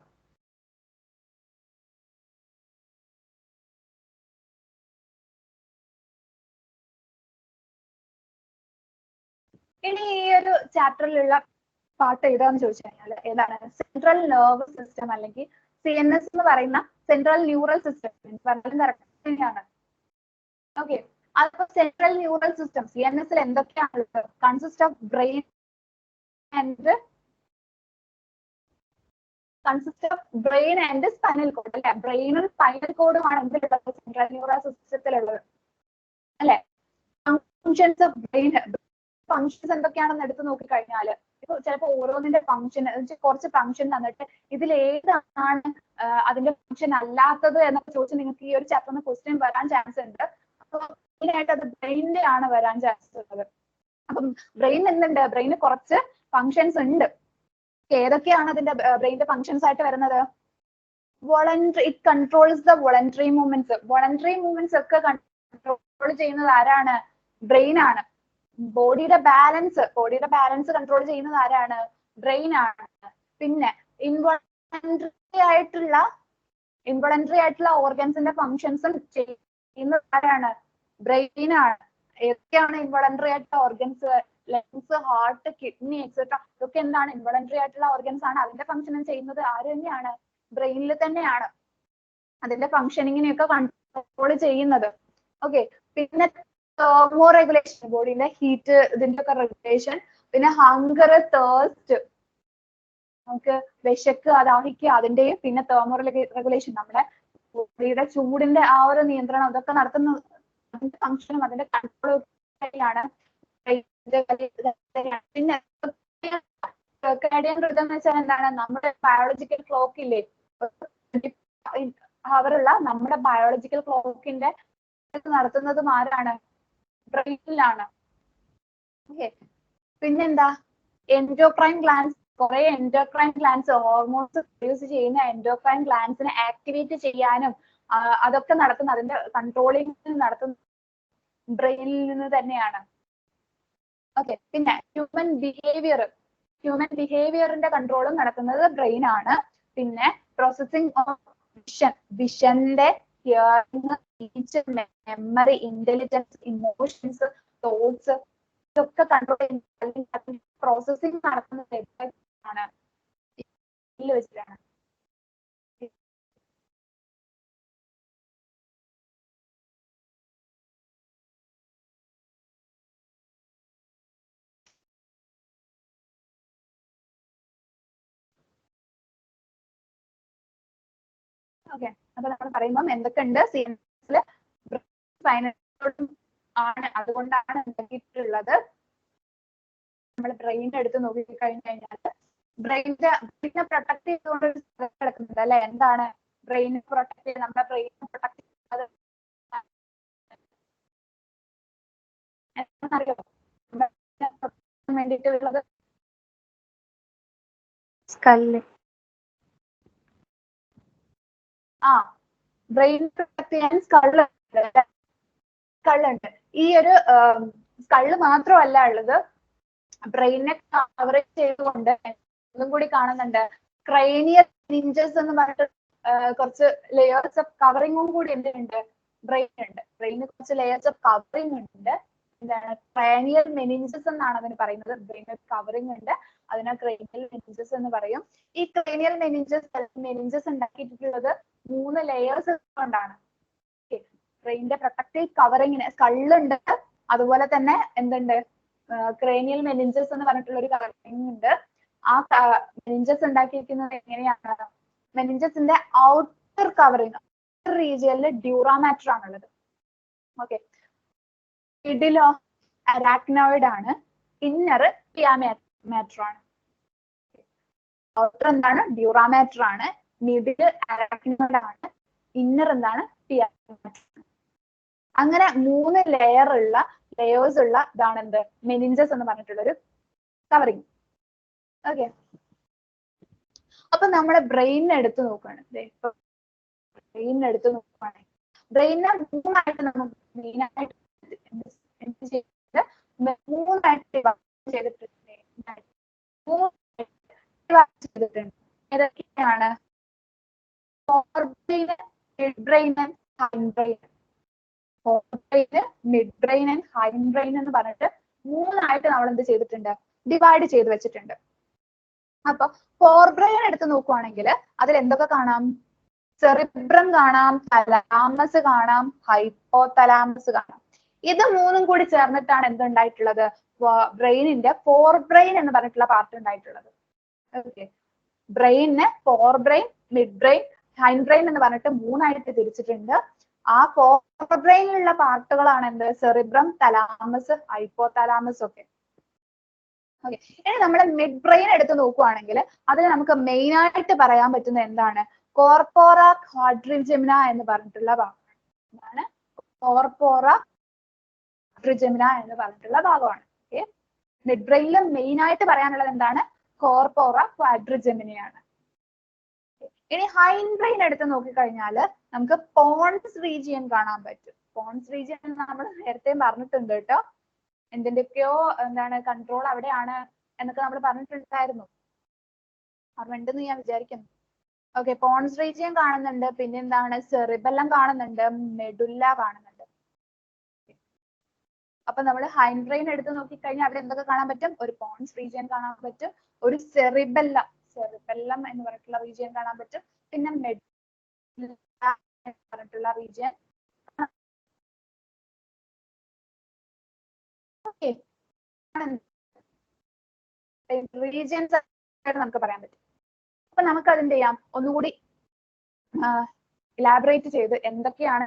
ഇനി ഈ ഒരു ചാപ്റ്ററിലുള്ള പാർട്ട് ഏതാന്ന് ചോദിച്ചു കഴിഞ്ഞാൽ ഏതാണ്, സെൻട്രൽ നെർവസ് സിസ്റ്റം അല്ലെങ്കിൽ CNS എന്ന് പറയുന്ന സെൻട്രൽ ന്യൂറൽ സിസ്റ്റം തന്നെയാണ്. ഓക്കെ, അപ്പൊ സെൻട്രൽ ന്യൂറൽ സിസ്റ്റം CNS എന്തൊക്കെയാണുള്ളത്, consist of brain and spinal cord അല്ലെ. ബ്രെയിനും സ്പൈനൽ കോഡുമാണ് എന്തിലുള്ളത്, സെൻട്രൽ ന്യൂറൽ സിസ്റ്റത്തിലുള്ളത് അല്ലെ. ഫങ്ഷൻസ് ഓഫ് ബ്രെയിൻ, ഫങ്ഷൻസ് എന്തൊക്കെയാണെന്ന് എടുത്ത് നോക്കിക്കഴിഞ്ഞാൽ ഇപ്പൊ ചിലപ്പോൾ ഓരോന്നിന്റെ ഫങ്ഷൻ കുറച്ച് ഫങ്ഷൻ തന്നിട്ട് ഇതിൽ ഏതാണ് അതിന്റെ ഫങ്ഷൻ അല്ലാത്തത് എന്നൊക്കെ ചോദിച്ച് നിങ്ങൾക്ക് ഈ ഒരു ചാപ്റ്ററിന് ക്വസ്റ്റ്യൻ വരാൻ ചാൻസ് ഉണ്ട്. അപ്പൊ മെയിനായിട്ട് അത് ബ്രെയിനിന്റെ ആണ് വരാൻ ചാൻസ് ഉള്ളത്. അപ്പം ബ്രെയിൻ എന്തുണ്ട്, ബ്രെയിന് കുറച്ച് ഫങ്ഷൻസ് ഉണ്ട്. ഏതൊക്കെയാണ് അതിന്റെ ബ്രെയിനിന്റെ ഫങ്ഷൻസ് ആയിട്ട് വരുന്നത്, voluntary, it controls the voluntary movements. Voluntary movements ഒക്കെ കൺട്രോൾ ചെയ്യുന്നത് ആരാണ്, ബ്രെയിൻ ആണ്. ബോഡിയുടെ ബാലൻസ് കൺട്രോൾ ചെയ്യുന്നത് ആരാണ്, ബ്രെയിൻ ആണ്. പിന്നെ ഇൻവോളണ്ടറി ആയിട്ടുള്ള ഓർഗൻസിന്റെ ഫങ്ഷൻസും ചെയ്യുന്നത് ആരാണ്, ബ്രെയിൻ ആണ്. ഏതൊക്കെയാണ് ഇൻവോളണ്ടറി ആയിട്ടുള്ള organs, lungs, heart, kidney etcetera, ഇതൊക്കെ എന്താണ് ഇൻവോളണ്ടറി ആയിട്ടുള്ള ഓർഗൻസ് ആണ്. അതിന്റെ ഫങ്ഷൻ ചെയ്യുന്നത് ആര് തന്നെയാണ്, ബ്രെയിനിൽ തന്നെയാണ്. അതിന്റെ ഫങ്ഷനിങ്ങിനെയൊക്കെ കൺട്രോൾ ചെയ്യുന്നത്. ഓക്കെ, പിന്നെ തെർമോ റെഗുലേഷൻ, ബോഡിയിലെ ഹീറ്റ് ഇതിന്റെ ഒക്കെ റെഗുലേഷൻ. പിന്നെ ഹങ്കർ, തേഴ്സ്റ്റ്, നമുക്ക് വിശക്കുക, ദാഹിക്കുക, അതിന്റെയും. പിന്നെ തെർമോ റെഗുലേഷൻ, നമ്മുടെ ബോഡിയുടെ ചൂടിന്റെ ആ ഒരു നിയന്ത്രണം, അതൊക്കെ നടത്തുന്ന അതിന്റെ ഫങ്ഷനും അതിന്റെ കൺട്രോളാണ്. പിന്നെ സർക്കാഡിയൻ റിതം എന്ന് വെച്ചാൽ എന്താണ്, നമ്മുടെ ബയോളജിക്കൽ ക്ലോക്ക് ഇല്ലേ, അവരുള്ള നമ്മുടെ ബയോളജിക്കൽ ക്ലോക്കിന്റെ നടത്തുന്നതും ആരാണ്, ബ്രെയിനിലാണ്. ഓക്കെ, പിന്നെന്താ, എൻഡോക്രൈൻ ഗ്ലാൻസ്, കുറെ എൻഡോക്രൈൻ ഗ്ലാൻസ്, ഹോർമോൺസ് പ്രൊഡ്യൂസ് ചെയ്യുന്ന എൻഡോക്രൈൻ ഗ്ലാൻസിനെ ആക്ടിവേറ്റ് ചെയ്യാനും അതൊക്കെ നടത്തുന്ന, അതിന്റെ കൺട്രോളിംഗ് നടത്തുന്ന ബ്രെയിനിൽ നിന്ന് തന്നെയാണ്. ഓക്കെ, പിന്നെ ഹ്യൂമൻ ബിഹേവിയറിന്റെ കൺട്രോളും നടത്തുന്നത് ബ്രെയിൻ ആണ്. പിന്നെ പ്രോസസിംഗ് ഓഫ് വിഷന്റെ hearing, speech, memory, intelligence, emotions, thoughts, ഇതൊക്കെ കൺട്രോൾ ചെയ്യുന്ന പ്രോസസിംഗ് നടത്തുന്നത് ആണ്, വെച്ചിട്ടാണ്. ഓക്കെ, അപ്പൊ നമ്മൾ പറയുമ്പോൾ എന്തൊക്കെയുണ്ട്, CNS ആണ്. അതുകൊണ്ടാണ് എന്തൊക്കെയിട്ടുള്ളത്, നമ്മൾ ബ്രെയിൻ എടുത്ത് നോക്കി കഴിഞ്ഞാൽ ബ്രെയിനെ പ്രൊട്ടക്ട് ചെയ്തുകൊണ്ട് കിടക്കുന്നുണ്ട് അല്ലെ. എന്താണ് ബ്രെയിനെ പ്രൊട്ടക്ട് ചെയ്ത്, നമ്മുടെ ബ്രെയിനെ പ്രൊട്ടക്ട് ചെയ്യുന്നത് എന്താണെന്നറിയോ, വേണ്ടിയിട്ടുള്ളത് സ്കല്ല്. ബ്രെയിൻ പ്രൊട്ടക്ട് ചെയ്യാൻ സ്കള്ളുണ്ട്. ഈ ഒരു സ്കള്ള് മാത്രമല്ല ഉള്ളത്, ബ്രെയിനെ കവറേജ് ചെയ്തുകൊണ്ട് ഒന്നും കൂടി കാണുന്നുണ്ട്, ക്രേനിയൽ മെനിഞ്ചസ് എന്ന് പറഞ്ഞിട്ട് കുറച്ച് ലെയേഴ്സ് ഓഫ് കവറിങ്ങും കൂടി എന്തുണ്ട്, ബ്രെയിനിന് കുറച്ച് ലെയേഴ്സ് ഓഫ് കവറിങ് ഉണ്ട്. എന്താണ്, ക്രേനിയൽ മെനിഞ്ചസ് എന്നാണ് അതിന് പറയുന്നത്. ബ്രെയിനിൽ കവറിങ് ഉണ്ട്, അതിനെ ക്രേനിയൽ മെനിഞ്ചസ് എന്ന് പറയും. ഈ ക്രേനിയൽ മെനിഞ്ചസ് ഉണ്ടാക്കിയിട്ടുള്ളത് 3 ലെയേഴ്സ് കൊണ്ടാണ്. ബ്രെയിനിന്റെ പ്രൊട്ടക്റ്റീവ് കവറിങ്ങിന് സ്കള്ളുണ്ട്, അതുപോലെ തന്നെ എന്തുണ്ട്, ക്രേനിയൽ മെനിഞ്ചസ് എന്ന് പറഞ്ഞിട്ടുള്ള ഒരു കവറിങ് ഉണ്ട്. ആ മെനിഞ്ചസ് ഉണ്ടാക്കിയിരിക്കുന്നത് എങ്ങനെയാണ്, മെനിഞ്ചസിന്റെ ഔട്ടർ കവറിങ്, റീജിയനിൽ ഡ്യൂറാമാറ്റർ ആണുള്ളത്. ഓക്കെ, മിഡിലോ അരാക്നോയിഡ് ആണ്, ഇന്നർ പിയാമാറ്റർ ആണ്. ഔട്ടർ എന്താണ്, ഡ്യൂറാമാറ്റർ ആണ്, മിഡിൽ അരാക്നോയിഡ് ആണ്, ഇന്നർ എന്താണ്, പിയാമാറ്റർ. അങ്ങനെ 3 ലെയേഴ്സ് ഉള്ള ഇതാണ് എന്ത്, മെനിഞ്ചസ് എന്ന് പറഞ്ഞിട്ടുള്ള ഒരു കവറിങ്. ഓക്കെ, അപ്പൊ നമ്മളെ ബ്രെയിനിനെ എടുത്ത് നോക്കുകയാണ്. ബ്രെയിനിനെ എടുത്ത് നോക്കുകയാണെങ്കിൽ ബ്രെയിനിനെ മൂന്നായിട്ട് നമുക്ക് മെയിനായിട്ട് എന്ത് ചെയ്തിട്ട് മൂന്നായിട്ട് ചെയ്തിട്ടുണ്ട്. ഏതൊക്കെയാണ്? Forebrain, mid brain and hind brain. Forebrain, mid brain and hind brain എന്ന് പറഞ്ഞിട്ട് മൂന്നായിട്ട് നമ്മൾ എന്ത് ചെയ്തിട്ടുണ്ട്? ഡിവൈഡ് ചെയ്ത് വെച്ചിട്ടുണ്ട്. അപ്പൊ ഫോർബ്രെയിൻ എടുത്ത് നോക്കുവാണെങ്കിൽ അതിൽ എന്തൊക്കെ കാണാം? സെറിബ്രം കാണാം, തലാമസ് കാണാം, ഹൈപ്പോതലാമസ് കാണാം. ഇത് മൂന്നും കൂടി ചേർന്നിട്ടാണ് എന്തുണ്ടായിട്ടുള്ളത്? ബ്രെയിനിന്റെ ഫോർബ്രെയിൻ എന്ന് പറഞ്ഞിട്ടുള്ള പാർട്ട് ഉണ്ടായിട്ടുള്ളത്. ഓക്കെ, ബ്രെയിനിനെ forebrain, mid brain, hind brain എന്ന് പറഞ്ഞിട്ട് മൂന്നായിട്ട് തിരിച്ചിട്ടുണ്ട്. ആ ഫോർബ്രെയിനിലുള്ള പാർട്ടുകളാണ് എന്ത്? സെറിബ്രം, തലാമസ്, ഹൈപ്പോതലാമസ് ഒക്കെ. ഓക്കെ, ഇനി നമ്മൾ മിഡ് ബ്രെയിൻ എടുത്ത് നോക്കുവാണെങ്കിൽ അതിൽ നമുക്ക് മെയിൻ ആയിട്ട് പറയാൻ പറ്റുന്ന എന്താണ്? കോർപ്പോറ ക്വാഡ്രിജെമിന എന്ന് പറഞ്ഞിട്ടുള്ള ഭാഗമാണ്. എന്താണ്? കോർപ്പോറ ക്വാഡ്രിജെമിന എന്ന് പറഞ്ഞിട്ടുള്ള ഭാഗമാണ്. ഓക്കെ, മിഡ് ബ്രെയിനിൽ മെയിൻ ആയിട്ട് പറയാനുള്ളത് എന്താണ്? കോർപ്പോറ ക്വാഡ്രിജെമിനയാണ്. ഇനി ഹൈൻഡ് ബ്രെയിൻ എടുത്ത് നോക്കിക്കഴിഞ്ഞാൽ നമുക്ക് പോൺസ് റീജിയൻ കാണാൻ പറ്റും. പോൺസ് റീജിയൻ നമ്മൾ നേരത്തെ പറഞ്ഞിട്ടുണ്ട് കേട്ടോ. എന്തിന്റെയൊക്കെയോ എന്താണ് കൺട്രോൾ അവിടെയാണ് എന്നൊക്കെ നമ്മൾ പറഞ്ഞിട്ടുണ്ടായിരുന്നു. ഓർമ്മയുണ്ടെന്ന് ഞാൻ വിചാരിക്കുന്നു. ഓക്കെ, പോൺസ് റീജിയൻ കാണുന്നുണ്ട്, പിന്നെ എന്താണ്? സെറിബെല്ലം കാണുന്നുണ്ട്, മെഡുല്ല കാണുന്നുണ്ട്. അപ്പൊ നമ്മൾ ഹൈൻഡ് ബ്രെയിൻ എടുത്ത് നോക്കിക്കഴിഞ്ഞാൽ അവിടെ എന്തൊക്കെ കാണാൻ പറ്റും? ഒരു പോൺസ് റീജിയൻ കാണാൻ പറ്റും, ഒരു സെറിബെല്ലം എന്ന് പറഞ്ഞിട്ടുള്ള റീജിയൻ കാണാൻ പറ്റും, പിന്നെ മെഡുല്ല എന്ന് പറഞ്ഞിട്ടുള്ള റീജിയൻ. ഓക്കെ, റീജിയൻസ് ആയിട്ട് നമുക്ക് പറയാൻ പറ്റും. അപ്പൊ നമുക്ക് അതിന്റെ ചെയ്യാം ഒന്നുകൂടി ഇലാബറേറ്റ് ചെയ്ത് എന്തൊക്കെയാണ്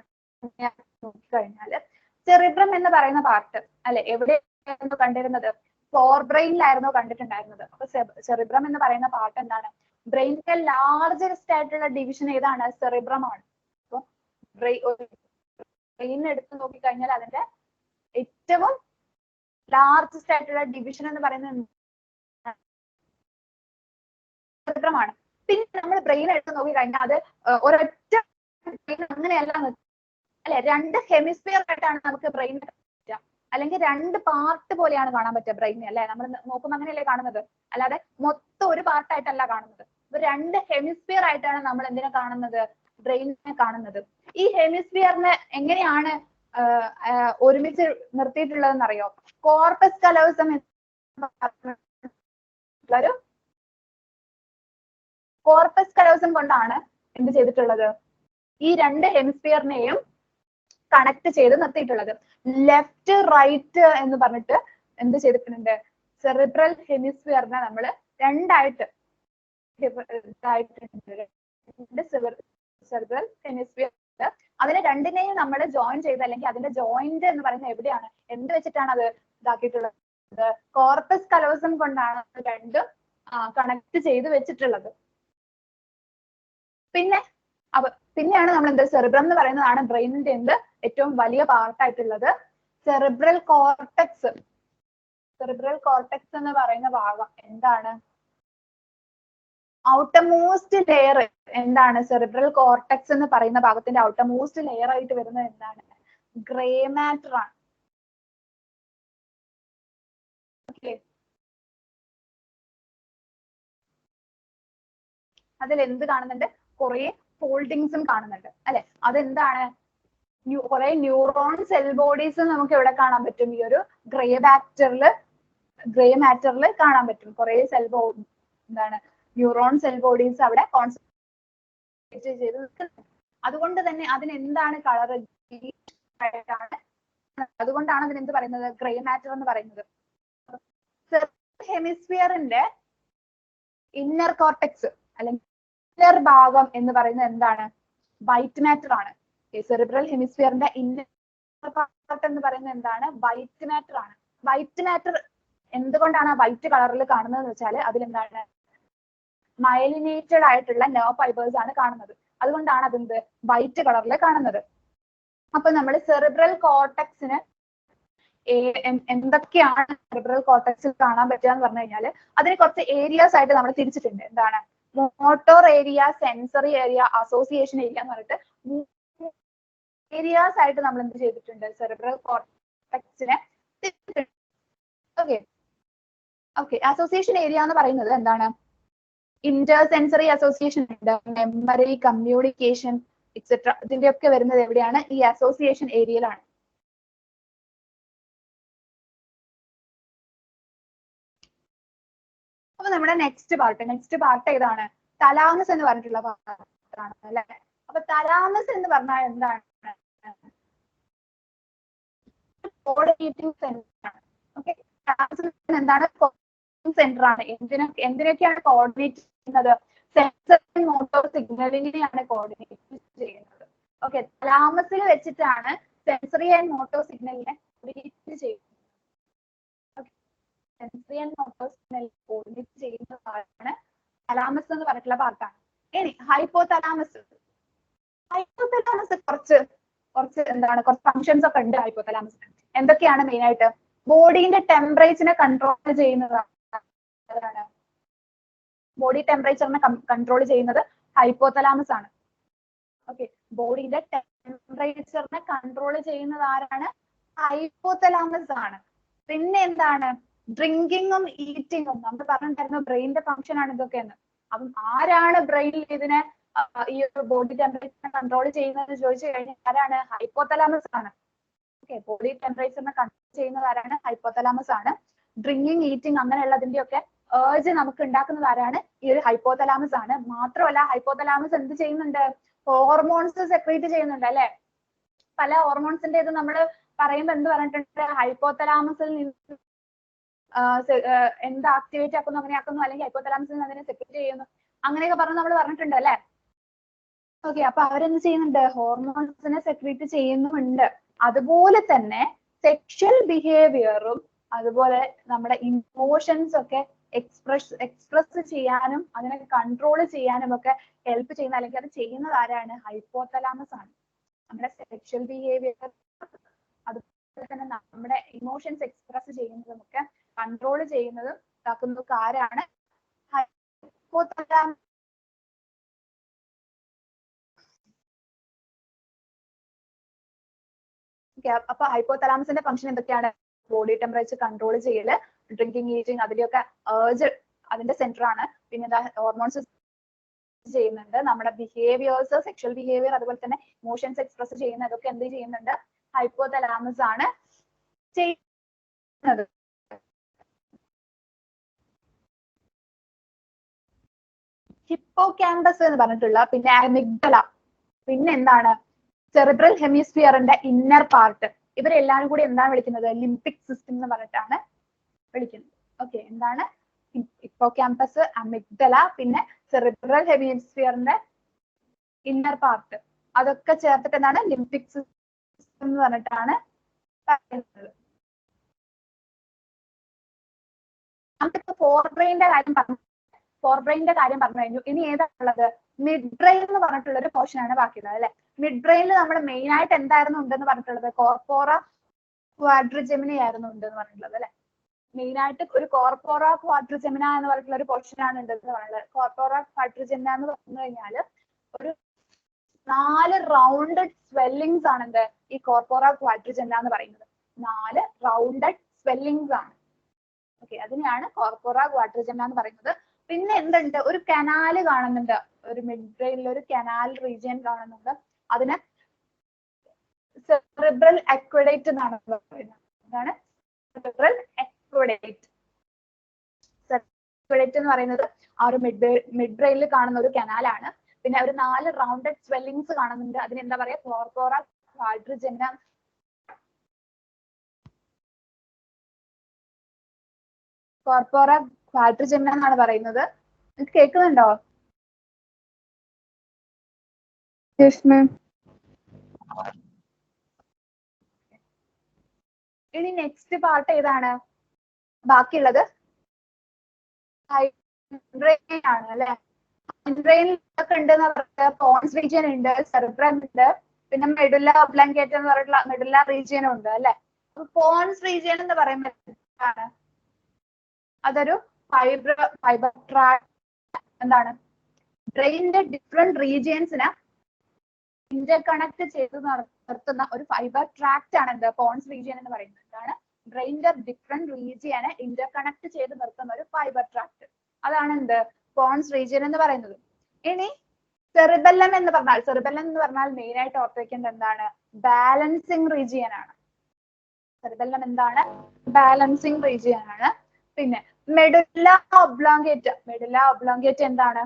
നോക്കിക്കഴിഞ്ഞാല് സെറിബ്രം എന്ന് പറയുന്ന പാർട്ട് അല്ലെ എവിടെയായിരുന്നു കണ്ടിരുന്നത്? ഫോർബ്രെയിനിലായിരുന്നു കണ്ടിട്ടുണ്ടായിരുന്നത്. അപ്പൊ സെറിബ്രം എന്ന് പറയുന്ന പാർട്ട് എന്താണ്? ബ്രെയിനിന്റെ ലാർജസ്റ്റ് ആയിട്ടുള്ള ഡിവിഷൻ ഏതാണ്? സെറിബ്രം ആണ്. അപ്പൊ ബ്രെയിൻ എടുത്ത് നോക്കിക്കഴിഞ്ഞാൽ അതിന്റെ ഏറ്റവും ലാർജസ്റ്റ് ആയിട്ടുള്ള ഡിവിഷൻ എന്ന് പറയുന്നത് സെറിബ്രമാണ്. പിന്നെ നമ്മൾ ബ്രെയിൻ എടുത്ത് നോക്കി കഴിഞ്ഞാൽ അത് ഒരൊറ്റ ബ്രെയിൻ അങ്ങനെയല്ല അല്ലെ, രണ്ട് ഹെമിസ്ഫിയർ ആയിട്ടാണ് നമുക്ക് ബ്രെയിൻ പറ്റുക, അല്ലെങ്കിൽ രണ്ട് പാർട്ട് പോലെയാണ് കാണാൻ പറ്റുക ബ്രെയിൻ അല്ലെ. നമ്മൾ നോക്കുമ്പോൾ അങ്ങനെയല്ലേ കാണുന്നത്, അല്ലാതെ മൊത്തം ഒരു പാർട്ടായിട്ടല്ല കാണുന്നത്. അപ്പൊ രണ്ട് ഹെമിസ്ഫിയർ ആയിട്ടാണ് നമ്മൾ എന്തിനെ കാണുന്നത്? ബ്രെയിനിനെ കാണുന്നത്. ഈ ഹെമിസ്ഫിയറിനെ എങ്ങനെയാണ് ഒരുമിച്ച് നിർത്തിയിട്ടുള്ളതെന്ന് അറിയോ? കോർപ്പസ് കലോസം ഒരു കോർപ്പസ് കലോസം കൊണ്ടാണ് എന്ത് ചെയ്തിട്ടുള്ളത്? ഈ രണ്ട് ഹെമിസ്ഫിയറിനെയും കണക്ട് ചെയ്ത് നിർത്തിയിട്ടുള്ളത്. ലെഫ്റ്റ് റൈറ്റ് എന്ന് പറഞ്ഞിട്ട് എന്ത് ചെയ്തിട്ടുണ്ട്? സെറിബ്രൽ ഹെമിസ്ഫിയറിനെ നമ്മൾ രണ്ടായിട്ട് സെറിബ്രൽ ഹെമിസ്ഫിയർ. അതിനെ രണ്ടിനെയും നമ്മൾ ജോയിൻ ചെയ്ത്, അല്ലെങ്കിൽ അതിന്റെ ജോയിന്റ് എന്ന് പറയുന്നത് എവിടെയാണ്? എന്ത് വെച്ചിട്ടാണ് അത് ഇതാക്കിയിട്ടുള്ളത്? കോർപ്പസ് കലോസം കൊണ്ടാണ് രണ്ടും കണക്ട് ചെയ്ത് വെച്ചിട്ടുള്ളത്. പിന്നെയാണ് നമ്മൾ എന്ത്? സെറിബ്രം എന്ന് പറയുന്നതാണ് ബ്രെയിനിന്റെ എന്ത് ഏറ്റവും വലിയ പാർട്ടായിട്ടുള്ളത്. Cerebral cortex. സെറിബ്രൽ കോർട്ടെക്സ് എന്ന് പറയുന്ന ഭാഗം എന്താണ്? ഔട്ടർമോസ്റ്റ് ലെയർ എന്താണ്? സെറിബ്രൽ കോർട്ടെക്സ് എന്ന് പറയുന്ന ഭാഗത്തിന്റെ ഔട്ടർമോസ്റ്റ് ലെയർ ആയിട്ട് വരുന്നത് എന്താണ്? ഗ്രേ മാറ്റർ ആണ്. ഓക്കെ, അതിൽ എന്ത് കാണുന്നുണ്ട്? കുറെ ഫോൾഡിങ്സും കാണുന്നുണ്ട് അല്ലെ. അതെന്താണ്? കുറെ ന്യൂറോൺ സെൽ ബോഡീസ് നമുക്ക് എവിടെ കാണാൻ പറ്റും? ഈ ഒരു ഗ്രേ മാറ്ററിൽ കാണാൻ പറ്റും. കുറെ എന്താണ് ന്യൂറോൺ സെൽ ബോഡീസ് അവിടെ കോൺസെൻട്രേറ്റ് ചെയ്ത് നിൽക്കുന്നുണ്ട്. അതുകൊണ്ട് തന്നെ അതിന് എന്താണ് കളർ? അതുകൊണ്ടാണ് അതിന് എന്ത് പറയുന്നത്? ഗ്രേ മാറ്റർ എന്ന് പറയുന്നത്. ഹെമിസ്ഫിയറിന്റെ ഇന്നർ കോർട്ടെക്സ് അല്ലെങ്കിൽ ഇന്നർ ഭാഗം എന്ന് പറയുന്നത് എന്താണ്? വൈറ്റ് മാറ്റർ ആണ്. സെറിബ്രൽ ഹെമിസ്ഫിയറിന്റെ ഇന്നർ പാർട്ട് എന്ന് പറയുന്നത് എന്താണ്? വൈറ്റ് മാറ്റർ ആണ്. വൈറ്റ് മാറ്റർ എന്തുകൊണ്ടാണ് ആ വൈറ്റ് കളറിൽ കാണുന്നത് എന്ന് വെച്ചാൽ അതിലെന്താണ്? മൈലിനേറ്റഡ് ആയിട്ടുള്ള നെർവ് ഫൈബേഴ്സ് ആണ് കാണുന്നത്. അതുകൊണ്ടാണ് അതെന്ത് വൈറ്റ് കളറിൽ കാണുന്നത്. അപ്പൊ നമ്മൾ സെറിബ്രൽ കോർട്ടെക്സിന് എന്തൊക്കെയാണ് സെറിബ്രൽ കോർട്ടെക്സിൽ കാണാൻ പറ്റുക എന്ന് പറഞ്ഞു കഴിഞ്ഞാൽ അതിന് കുറച്ച് ഏരിയാസ് ആയിട്ട് നമ്മൾ തിരിച്ചിട്ടുണ്ട്. എന്താണ്? Motor area, sensory area, association area എന്ന് പറഞ്ഞിട്ട് ഏരിയാസ് ആയിട്ട് നമ്മൾ എന്ത് ചെയ്തിട്ടുണ്ട്, സെറിബ്രൽ കോർട്ടക്സിനെ. ഓക്കെ ഓക്കെ അസോസിയേഷൻ ഏരിയ എന്ന് പറയുന്നത് എന്താണ്, ഇന്റർ സെൻസറി അസോസിയേഷൻ ഉണ്ട്, മെമ്മറി, കമ്മ്യൂണിക്കേഷൻ എക്സെട്ര, ഇതിന്റെ ഒക്കെ വരുന്നത് എവിടെയാണ്, ഈ അസോസിയേഷൻ ഏരിയയിലാണ്. അപ്പൊ നമ്മുടെ നെക്സ്റ്റ് പാർട്ട് ഏതാണ്, തലാമസ് എന്ന് പറഞ്ഞിട്ടുള്ള പാർട്ടാണ് അല്ലെ. അപ്പൊ തലാമസ് എന്ന് പറഞ്ഞാൽ എന്താണ്, കോർഡിനേറ്റിംഗ് സെന്റർ ആണ്. ഓക്കെ എന്താണ്, സെന്റർ ആണ്. എന്തിനൊക്കെയാണ് കോർഡിനേറ്റ് ചെയ്യുന്നത്, സെൻസറി മോട്ടോർ സിഗ്നലിനെയാണ് കോർഡിനേറ്റ് ചെയ്യുന്നത്. ഓക്കെ തലാമസിൽ വെച്ചിട്ടാണ് സെൻസറി ആൻഡ് മോട്ടോർ സിഗ്നലിനെ കോർഡിനേറ്റ് ചെയ്യുന്നത്. Sensory and motor signal coordinate ചെയ്യുന്നതാണ് തലാമസ് എന്ന് പറഞ്ഞിട്ടുള്ള പാർട്ടാണ്. ഇനി ഹൈപ്പോതലാമസ് കുറച്ച് എന്താണ്, കുറച്ച് ഫങ്ഷൻസ് ഒക്കെ ഉണ്ട് ഹൈപ്പോതലാമസിന്. എന്തൊക്കെയാണ് മെയിൻ ആയിട്ട്, ബോഡീന്റെ ടെമ്പറേച്ചറിനെ കൺട്രോൾ ചെയ്യുന്നതാണ്. ബോഡി ടെമ്പറേച്ചറിനെ കൺട്രോൾ ചെയ്യുന്നത് ഹൈപ്പോതലാമസ് ആണ്. ഓക്കെ ബോഡീന്റെ ടെമ്പറേച്ചറിനെ കൺട്രോൾ ചെയ്യുന്നത് ആരാണ്, ഹൈപ്പോതലാമസ് ആണ്. പിന്നെ എന്താണ്, ഡ്രിങ്കിങ്ങും ഈറ്റിങ്ങും നമ്മൾ പറഞ്ഞിട്ടുണ്ടായിരുന്നു ബ്രെയിനിന്റെ ഫംഗ്ഷൻ ആണ് ഇതൊക്കെ എന്ന്. അപ്പം ആരാണ് ബ്രെയിനിൽ ഇതിനെ ഈ ഒരു ബോഡി ടെമ്പറേച്ചറിനെ കൺട്രോൾ ചെയ്യുന്നത് ചോദിച്ചു കഴിഞ്ഞാൽ ആരാണ്, ഹൈപ്പോതലാമസ് ആണ്. ഓക്കെ ബോഡി ടെമ്പറേച്ചറിനെ കൺട്രോൾ ചെയ്യുന്നത് ആരാണ്, ഹൈപ്പോതലാമസ് ആണ്. ഡ്രിങ്കിങ് ഈറ്റിംഗ് അങ്ങനെയുള്ളതിന്റെ ഒക്കെ ഏർജ് നമുക്ക് ഉണ്ടാക്കുന്നത് ആരാണ്, ഈ ഒരു ഹൈപ്പോതലാമസ് ആണ്. മാത്രമല്ല ഹൈപ്പോതലാമസ് എന്ത് ചെയ്യുന്നുണ്ട്, ഹോർമോൺസ് സെക്രീറ്റ് ചെയ്യുന്നുണ്ട് അല്ലെ. പല ഹോർമോൺസിന്റെ ഇത് നമ്മൾ പറയുമ്പോൾ എന്ത് പറഞ്ഞിട്ടുണ്ട്, ഹൈപ്പോതലാമസിൽ നിന്ന് എന്ത് ആക്ടിവേറ്റ് ആക്കുന്നു, അങ്ങനെ ആക്കുന്നു, അല്ലെങ്കിൽ ഹൈപ്പോതലാമസിൽ നിന്ന് അതിനെ സെക്രീറ്റ് ചെയ്യുന്നു, അങ്ങനെയൊക്കെ പറഞ്ഞ് നമ്മൾ പറഞ്ഞിട്ടുണ്ട് അല്ലെ. ഓക്കെ അപ്പൊ അവരെന്ത് ചെയ്യുന്നുണ്ട്, ഹോർമോൺസിനെ സെക്രീറ്റ് ചെയ്യുന്നുണ്ട്. അതുപോലെ തന്നെ സെക്ഷൽ ബിഹേവിയറും അതുപോലെ നമ്മുടെ ഇമോഷൻസ് ഒക്കെ എക്സ്പ്രസ് ചെയ്യാനും അതിനെ കൺട്രോൾ ചെയ്യാനും ഒക്കെ ഹെൽപ്പ് ചെയ്യുന്ന, അല്ലെങ്കിൽ അത് ചെയ്യുന്നത് ആരാണ്, ഹൈപ്പോതലാമസ് ആണ്. നമ്മുടെ സെക്ഷൽ ബിഹേവിയർ അതുപോലെ തന്നെ നമ്മുടെ ഇമോഷൻസ് എക്സ്പ്രസ് ചെയ്യുന്നതും ഒക്കെ കൺട്രോൾ ചെയ്യുന്നതും ഇതാക്കുന്നതൊക്കെ ആരാണ്, ഹൈപ്പോതലാമസ്. അപ്പൊ ഹൈപ്പോതലാമസിന്റെ ഫംഗ്ഷൻ എന്തൊക്കെയാണ്, ബോഡി ടെമ്പറേച്ചർ കൺട്രോൾ ചെയ്യല്, ഡ്രിങ്കിങ് ഈറ്റിംഗ് അതിലൊക്കെ ഏർജ് അതിന്റെ സെന്റർ ആണ്. പിന്നെ എന്താ, ഹോർമോൺസ് ചെയ്യുന്നുണ്ട്, നമ്മുടെ ബിഹേവിയേഴ്സ്, സെക്ഷൽ ബിഹേവിയർ അതുപോലെ തന്നെ ഇമോഷൻസ് എക്സ്പ്രസ് ചെയ്യുന്ന അതൊക്കെ എന്ത് ചെയ്യുന്നുണ്ട്, ഹൈപ്പോതലാമസ് ആണ് ചെയ്യുന്നത്. ഹിപ്പോകാമ്പസ് എന്ന് പറഞ്ഞിട്ടുള്ള, പിന്നെ അമിഗ്ഡല, പിന്നെ എന്താണ്, സെറിബ്രൽ ഹെമിസ്ഫിയറിന്റെ ഇന്നർ പാർട്ട്, ഇവരെല്ലാരും കൂടി എന്താണ് വിളിക്കുന്നത്, ലിംബിക് സിസ്റ്റം എന്ന് പറഞ്ഞിട്ടാണ് വിളിക്കുന്നത്. ഓക്കെ എന്താണ്, ഹിപ്പോകാമ്പസ്, അമിഗ്ഡല, പിന്നെ സെറിബ്രൽ ഹെമിസ്ഫിയറിന്റെ ഇന്നർ പാർട്ട്, അതൊക്കെ ചേർത്തിട്ട് എന്താണ്, ലിംബിക് സിസ്റ്റം എന്ന് പറഞ്ഞിട്ടാണ് പറയുന്നത്. നമുക്കിപ്പോ ഫോർബ്രെയിന്റെ കാര്യം പറഞ്ഞു കഴിഞ്ഞു. ഇനി ഏതാണുള്ളത്, മിഡ് ബ്രെയിൻ എന്ന് പറഞ്ഞിട്ടുള്ള ഒരു പോർഷൻ ആണ് ബാക്കിയുള്ളത് അല്ലെ. മിഡ് ബ്രെയിനിൽ നമ്മൾ മെയിൻ ആയിട്ട് എന്തായിരുന്നു ഉണ്ടെന്ന് പറഞ്ഞിട്ടുള്ളത്, കോർപ്പോറ ക്വാഡ്രിജെമിന ആയിരുന്നു ഉണ്ടെന്ന് പറഞ്ഞിട്ടുള്ളത് അല്ലെ. മെയിൻ ആയിട്ട് ഒരു കോർപ്പോറ ക്വാഡ്രിജെമിന എന്ന് പറഞ്ഞിട്ടുള്ള ഒരു പോർഷൻ ആണ് ഉണ്ടെന്ന് പറഞ്ഞത്. കോർപ്പോറ ക്വാഡ്രിജെമിന എന്ന് പറഞ്ഞു കഴിഞ്ഞാൽ ഒരു 4 റൗണ്ടഡ് സ്വെല്ലിങ്സ് ആണ് എന്ത്, ഈ കോർപ്പോറ ക്വാഡ്രിജെമിന എന്ന് പറയുന്നത്. 4 റൗണ്ടഡ് സ്വെല്ലിങ്സ് ആണ്. ഓക്കെ അതിനെയാണ് കോർപ്പോറ ക്വാഡ്രിജെമിന എന്ന് പറയുന്നത്. പിന്നെ എന്തുണ്ട്, ഒരു കനാല് കാണുന്നുണ്ട്, ഒരു മിഡ് ബ്രെയിനിൽ ഒരു കനാൽ റീജിയൻ കാണുന്നുണ്ട്, അതിന് സെറിബ്രൽ അക്വഡേറ്റ് എന്നാണ് പറയുന്നത്. എന്താണ്, സെറിബ്രൽ അക്വഡേറ്റ്. അക്വഡേറ്റ് എന്ന് പറയുന്നത് ആ ഒരു മിഡ് ബ്രെയിനിൽ കാണുന്ന ഒരു കനാലാണ്. പിന്നെ ഒരു 4 റൗണ്ടഡ് സ്വെല്ലിങ്സ് കാണുന്നുണ്ട്, അതിന് എന്താ പറയാ, കോർപ്പോറ ക്വാഡ്രിജെമിന. കോർപ്പോറ ക്വാഡ്രിജെമിന എന്നാണ് പറയുന്നത്. കേൾക്കുന്നുണ്ടോ? Yes ma'am. ഇനി നെക്സ്റ്റ് പാർട്ട് ഏതാണ് ബാക്കിയുള്ളത്, ബ്രെയിൻ ആണ് അല്ലെ. ബ്രെയിനിൽ ഒക്കെ ഉണ്ടെന്ന് പറയുന്നത് പോൺസ് റീജിയൻ ഉണ്ട്, സെറിബ്രം ഉണ്ട്, പിന്നെ മെഡുല്ല ഒബ്ലാങ്കേറ്റ എന്ന് പറഞ്ഞിട്ടുള്ള മെഡുല്ല റീജിയനും ഉണ്ട് അല്ലെ. പോൺസ് റീജിയൻ എന്ന് പറയുന്നത് അതൊരു ഫൈബർ എന്താണ്, ബ്രെയിനിന്റെ ഡിഫറെന്റ് റീജിയൻസിനെ ഇന്റർകണക്ട് ചെയ്ത് നിർത്തുന്ന ഒരു ഫൈബർ ട്രാക്ട് ആണ് എന്ത് പോൺസ് റീജിയൻ എന്ന് പറയുന്നത്. എന്താണ്? ബ്രെയിനിന്റെ ഡിഫറെന്റ് റീജിയനെ ഇന്റർകണക്ട് ചെയ്ത് നിർത്തുന്ന ഒരു ഫൈബർ ട്രാക്ട്. അതാണ് എന്ത് പോൺസ് റീജിയൻ എന്ന് പറയുന്നത്. ഇനി സെറിബെല്ലം എന്ന് പറഞ്ഞാൽ മെയിൻ ആയിട്ട് ഓർത്ത് വെക്കേണ്ടത് എന്താണ്? ബാലൻസിങ് റീജിയൻ ആണ്. സെറിബെല്ലം എന്താണ്? ബാലൻസിങ് റീജിയൻ ആണ്. പിന്നെ മെഡുല്ല ഒബ്ലോങ്കേറ്റ എന്താണ്?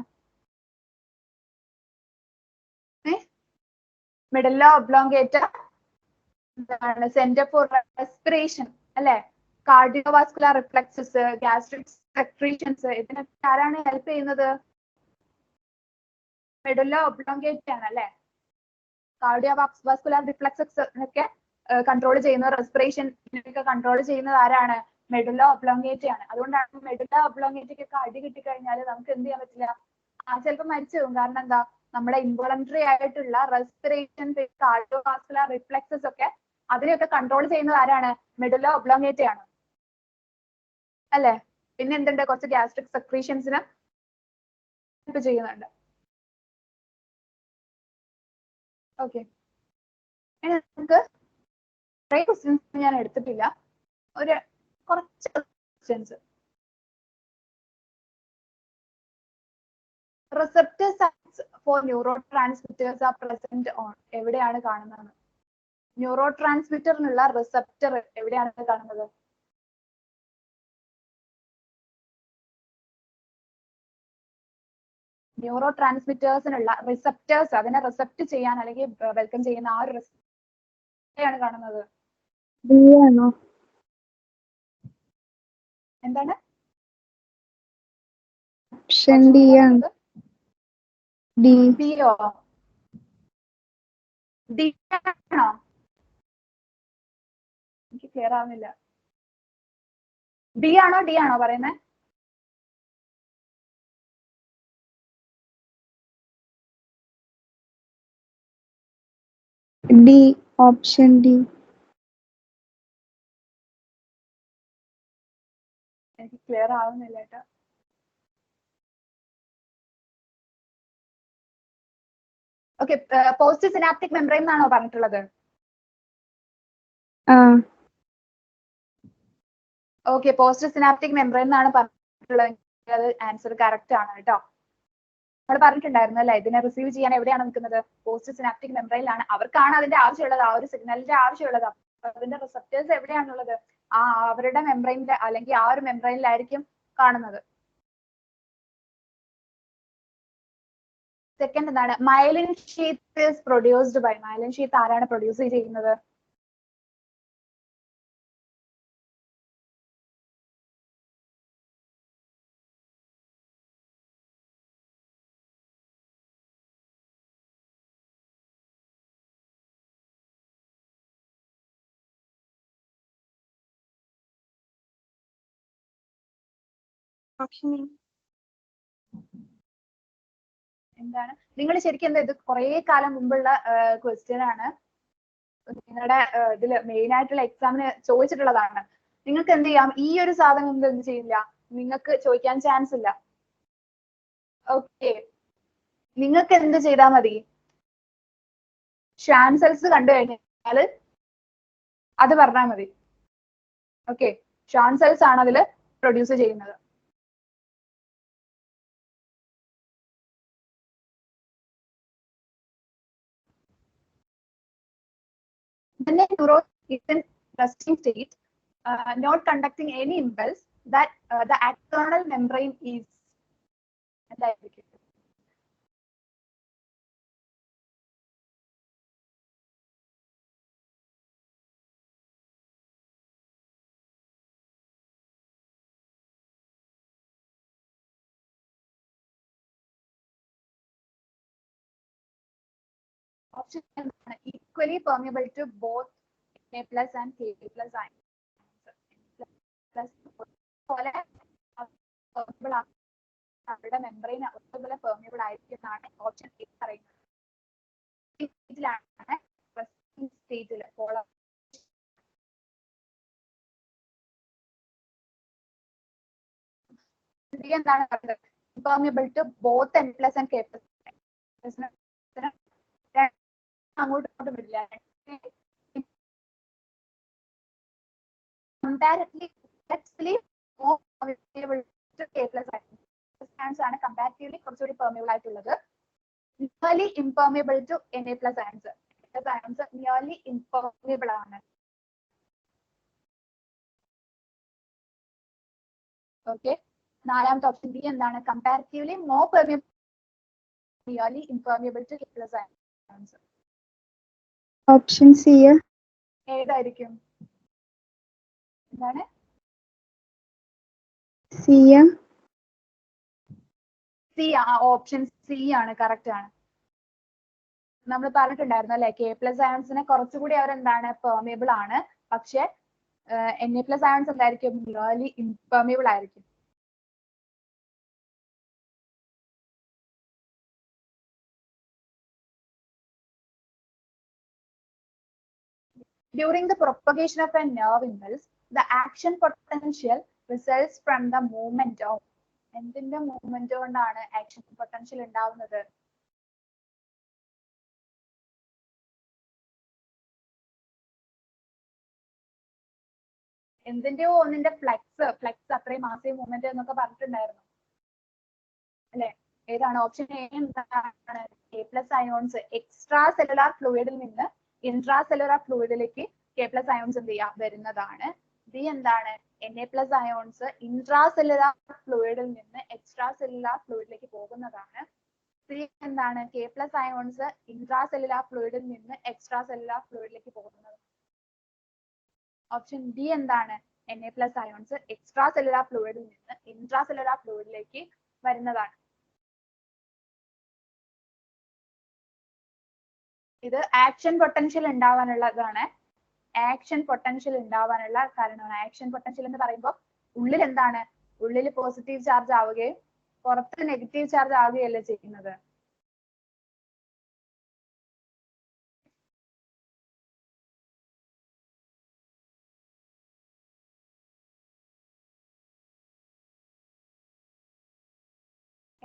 മെഡുല്ല ഒബ്ലോങ്കേറ്റ എന്താണ്? സെന്റർ ഫോർ റെസ്പിറേഷൻ അല്ലെ, കാർഡിയോവാസ്കുലർ റിഫ്ലക്സസ്, ഗ്യാസ്ട്രിക് സെക്രീഷൻസ്, ഇതിനൊക്കെ ആരാണ് ഹെൽപ്പ് ചെയ്യുന്നത്? മെഡുല്ല ഒബ്ലോങ്കേറ്റ ആണ് അല്ലെ. കാർഡിയോവാസ്കുലർ റിഫ്ലക്സസ് ഒക്കെ കൺട്രോൾ ചെയ്യുന്നത്, റെസ്പിറേഷൻ ഒക്കെ കൺട്രോൾ ചെയ്യുന്നത് ആരാണ്? മെഡുല്ല ഒബ്ലോങ്കേറ്റ ആണ്. അതുകൊണ്ടാണ് മെഡുല്ല ഒബ്ലോങ്കേറ്റയ്ക്കൊക്കെ അടി കിട്ടിക്കഴിഞ്ഞാൽ നമുക്ക് എന്ത് ചെയ്യാൻ പറ്റില്ല? ചിലപ്പോൾ മരിച്ചു പോകും. കാരണം എന്താ? നമ്മുടെ ഇൻവോളണ്ടറി ആയിട്ടുള്ള റെസ്പിറേഷൻ, കാർഡിയോവാസ്കുലർ റിഫ്ലക്സസ് ഒക്കെ അതിനെയൊക്കെ കൺട്രോൾ ചെയ്യുന്നത് ആരാണ്? മെഡുല്ല ഒബ്ലോങ്കേറ്റ ആണ് അല്ലെ. പിന്നെ എന്തുണ്ട്? കുറച്ച് ഗ്യാസ്ട്രിക് സെക്രീഷൻസിന് ചെയ്യുന്നുണ്ട്. ഓക്കെ, നമുക്ക് കുറേ ക്വസ്റ്റ്യൻസ് ഞാൻ എടുത്തിട്ടില്ല, ഒരു കുറച്ച് questions. Receptor sites four neuro transmitters R present on, എവിടെയാണ് കാണുന്നത്? ന്യൂറോ ട്രാൻസ്മിറ്ററിനുള്ള റിസപ്റ്റർ എവിടെയാണ് കാണുന്നത്? ന്യൂറോ ട്രാൻസ്മിറ്റേഴ്സിനുള്ള റിസപ്റ്റേഴ്സ്, അതിനെ റിസപ്റ്റ് ചെയ്യാൻ അല്ലെങ്കിൽ വെൽക്കം ചെയ്യുന്ന ആ ഒരു എവിടെയാണ് കാണുന്നത്? എന്താണ്? ഓപ്ഷൻ ഡി ആണ്. ഡിയോ? ഡി ആണോ? എനിക്ക് ക്ലിയർ ആവുന്നില്ല. ഡി ആണോ ഡി ആണോ പറയുന്നത്? D, option D. എനിക്ക് ക്ലിയർ ആവുന്നില്ല കേട്ടോ. ഓക്കെ, പോസ്റ്റ് സിനാപ്റ്റിക് മെംബ്രെയിൻ എന്നാണോ പറഞ്ഞിട്ടുള്ളത്? ഓക്കെ, പോസ്റ്റ് സിനാപ്റ്റിക് മെംബ്രെയിൻ എന്നാണ് പറഞ്ഞിട്ടുള്ളത്. അത് ആൻസർ കറക്റ്റ് ആണ് കേട്ടോ. നമ്മൾ പറഞ്ഞിട്ടുണ്ടായിരുന്നു അല്ലെ, ഇതിനെ റിസീവ് ചെയ്യാൻ എവിടെയാണ് നിൽക്കുന്നത്? പോസ്റ്റ് സിനാപ്റ്റിക് മെംബ്രെയിനിലാണ്. അവർക്കാണ് അതിന്റെ ആവശ്യമുള്ളത്, ആ ഒരു സിഗ്നലിന്റെ ആവശ്യമുള്ളത്. അതിന്റെ റിസപ്റ്റേഴ്സ് എവിടെയാണുള്ളത്? അവരുടെ മെംബ്രെയിനിന്റെ അല്ലെങ്കിൽ ആ ഒരു മെംബ്രെയിനിലായിരിക്കും കാണുന്നത്. സെക്കൻഡ് എന്താണ്? Myelin sheath is produced by. Myelin sheath ആരാണ് പ്രൊഡ്യൂസ് ചെയ്യുന്നത്? എന്താണ്? നിങ്ങൾ ശരിക്കും എന്താ, ഇത് കുറെ കാലം മുമ്പുള്ള ക്വസ്റ്റ്യൻ ആണ്. നിങ്ങളുടെ ഇതില് മെയിൻ ആയിട്ടുള്ള എക്സാമിന് ചോദിച്ചിട്ടുള്ളതാണ്. നിങ്ങൾക്ക് എന്ത് ചെയ്യാം? ഈ ഒരു സാധനം എന്ത് ചെയ്യില്ല, നിങ്ങൾക്ക് ചോദിക്കാൻ ചാൻസ് ഇല്ല. ഓക്കെ, നിങ്ങൾക്ക് എന്ത് ചെയ്താൽ മതി? ഷ്വാൻ സെൽസ് കണ്ടു കഴിഞ്ഞാൽ അത് പറഞ്ഞാൽ മതി. ഓക്കെ, ഷ്വാൻ സെൽസ് ആണ് അതിൽ പ്രൊഡ്യൂസ് ചെയ്യുന്നത്. When a neuron is in resting state, not conducting any impulse, that the axonal membrane is എന്തായിരിക്കും? Option എന്താണ്? Equally permeable to both Na plus and Ka plus ions. പോലെ അവരുടെ membrane ഒരേപോലെ permeable ആയിരിക്കും എന്നാണ് ഓപ്ഷൻ എ പറയുന്നത്. സ്റ്റേജിലാണ് സ്റ്റേജിൽ ഫോളോ എന്താണ് പറയുന്നത്? impermeable to both N plus and K plus. അങ്ങോട്ടും ഇങ്ങോട്ടും വരില്ല. Comparatively more permeable to K plus ions ആണ് comparatively കുറച്ചുകൂടി permeable ആയിട്ടുള്ളത്. Nearly impermeable to Na plus ions. Ions nearly impermeable ആണ്. Okay. നാലാമത്തെ ഓപ്ഷൻ ബി എന്താണ്? Comparatively more permeable, nearly impermeable to K plus ions. Option C. ഏതായിരിക്കും? എന്താണ്? C. C. Option C ആണ്, correct ആണ്. നമ്മൾ പറഞ്ഞിട്ടുണ്ടായിരുന്നു അല്ലെ, K plus ionsനെ കുറച്ചുകൂടി അവരെന്താണ് പെർമിയബിൾ ആണ്, പക്ഷെ Na plus ions എന്തായിരിക്കും? നിയർലി ഇംപെർമിയബിൾ ആയിരിക്കും. During the propagation of a nerve impulse, the action potential results from the movement of. എന്തിന്റെ മൂവ്മെന്റ് കൊണ്ടാണ് ആക്ഷൻ പൊട്ടൻഷ്യൽ ഉണ്ടാവുന്നത്? എന്തിന്റെയോ ഒന്നിന്റെ ഫ്ലെക്സ് അത്രയും മാസീവ് മൂവ്മെന്റ് എന്നൊക്കെ പറഞ്ഞിട്ടുണ്ടായിരുന്നു അല്ലെ? ഏതാണ്? ഓപ്ഷൻ എ എന്താണ്? K plus ions extra cellular ഫ്ലൂയിഡിൽ നിന്ന് ഇൻട്രാ സെല്ലുലാർ ഫ്ലൂയിഡിലേക്ക് K plus ions എന്ത് ചെയ്യാം വരുന്നതാണ്. ബി എന്താണ്? Na plus ions intra cellular ഫ്ലൂയിഡിൽ നിന്ന് എക്സ്ട്രാ സെല്ലുലാർ ഫ്ലൂയിഡിലേക്ക് പോകുന്നതാണ്. സി എന്താണ്? K plus ions intra cellular ഫ്ലൂയിഡിൽ നിന്ന് എക്സ്ട്രാ സെല്ലുലാർ ഫ്ലൂയിഡിലേക്ക് പോകുന്നത്. ഓപ്ഷൻ ഡി എന്താണ്? Na plus ions extra cellular ഫ്ലൂയിഡിൽ നിന്ന് ഇൻട്രാ സെല്ലുലാർ ഫ്ലൂയിഡിലേക്ക് വരുന്നതാണ്. ഇത് ആക്ഷൻ പൊട്ടൻഷ്യൽ ഉണ്ടാവാനുള്ളതാണ്. ആക്ഷൻ പൊട്ടൻഷ്യൽ ഉണ്ടാവാനുള്ള കാരണമാണ്. ആക്ഷൻ പൊട്ടൻഷ്യൽ എന്ന് പറയുമ്പോൾ ഉള്ളിൽ എന്താണ്? ഉള്ളിൽ പോസിറ്റീവ് ചാർജ് ആവുകയും പുറത്ത് നെഗറ്റീവ് ചാർജ് ആവുകയല്ലേ ചെയ്യുന്നത്.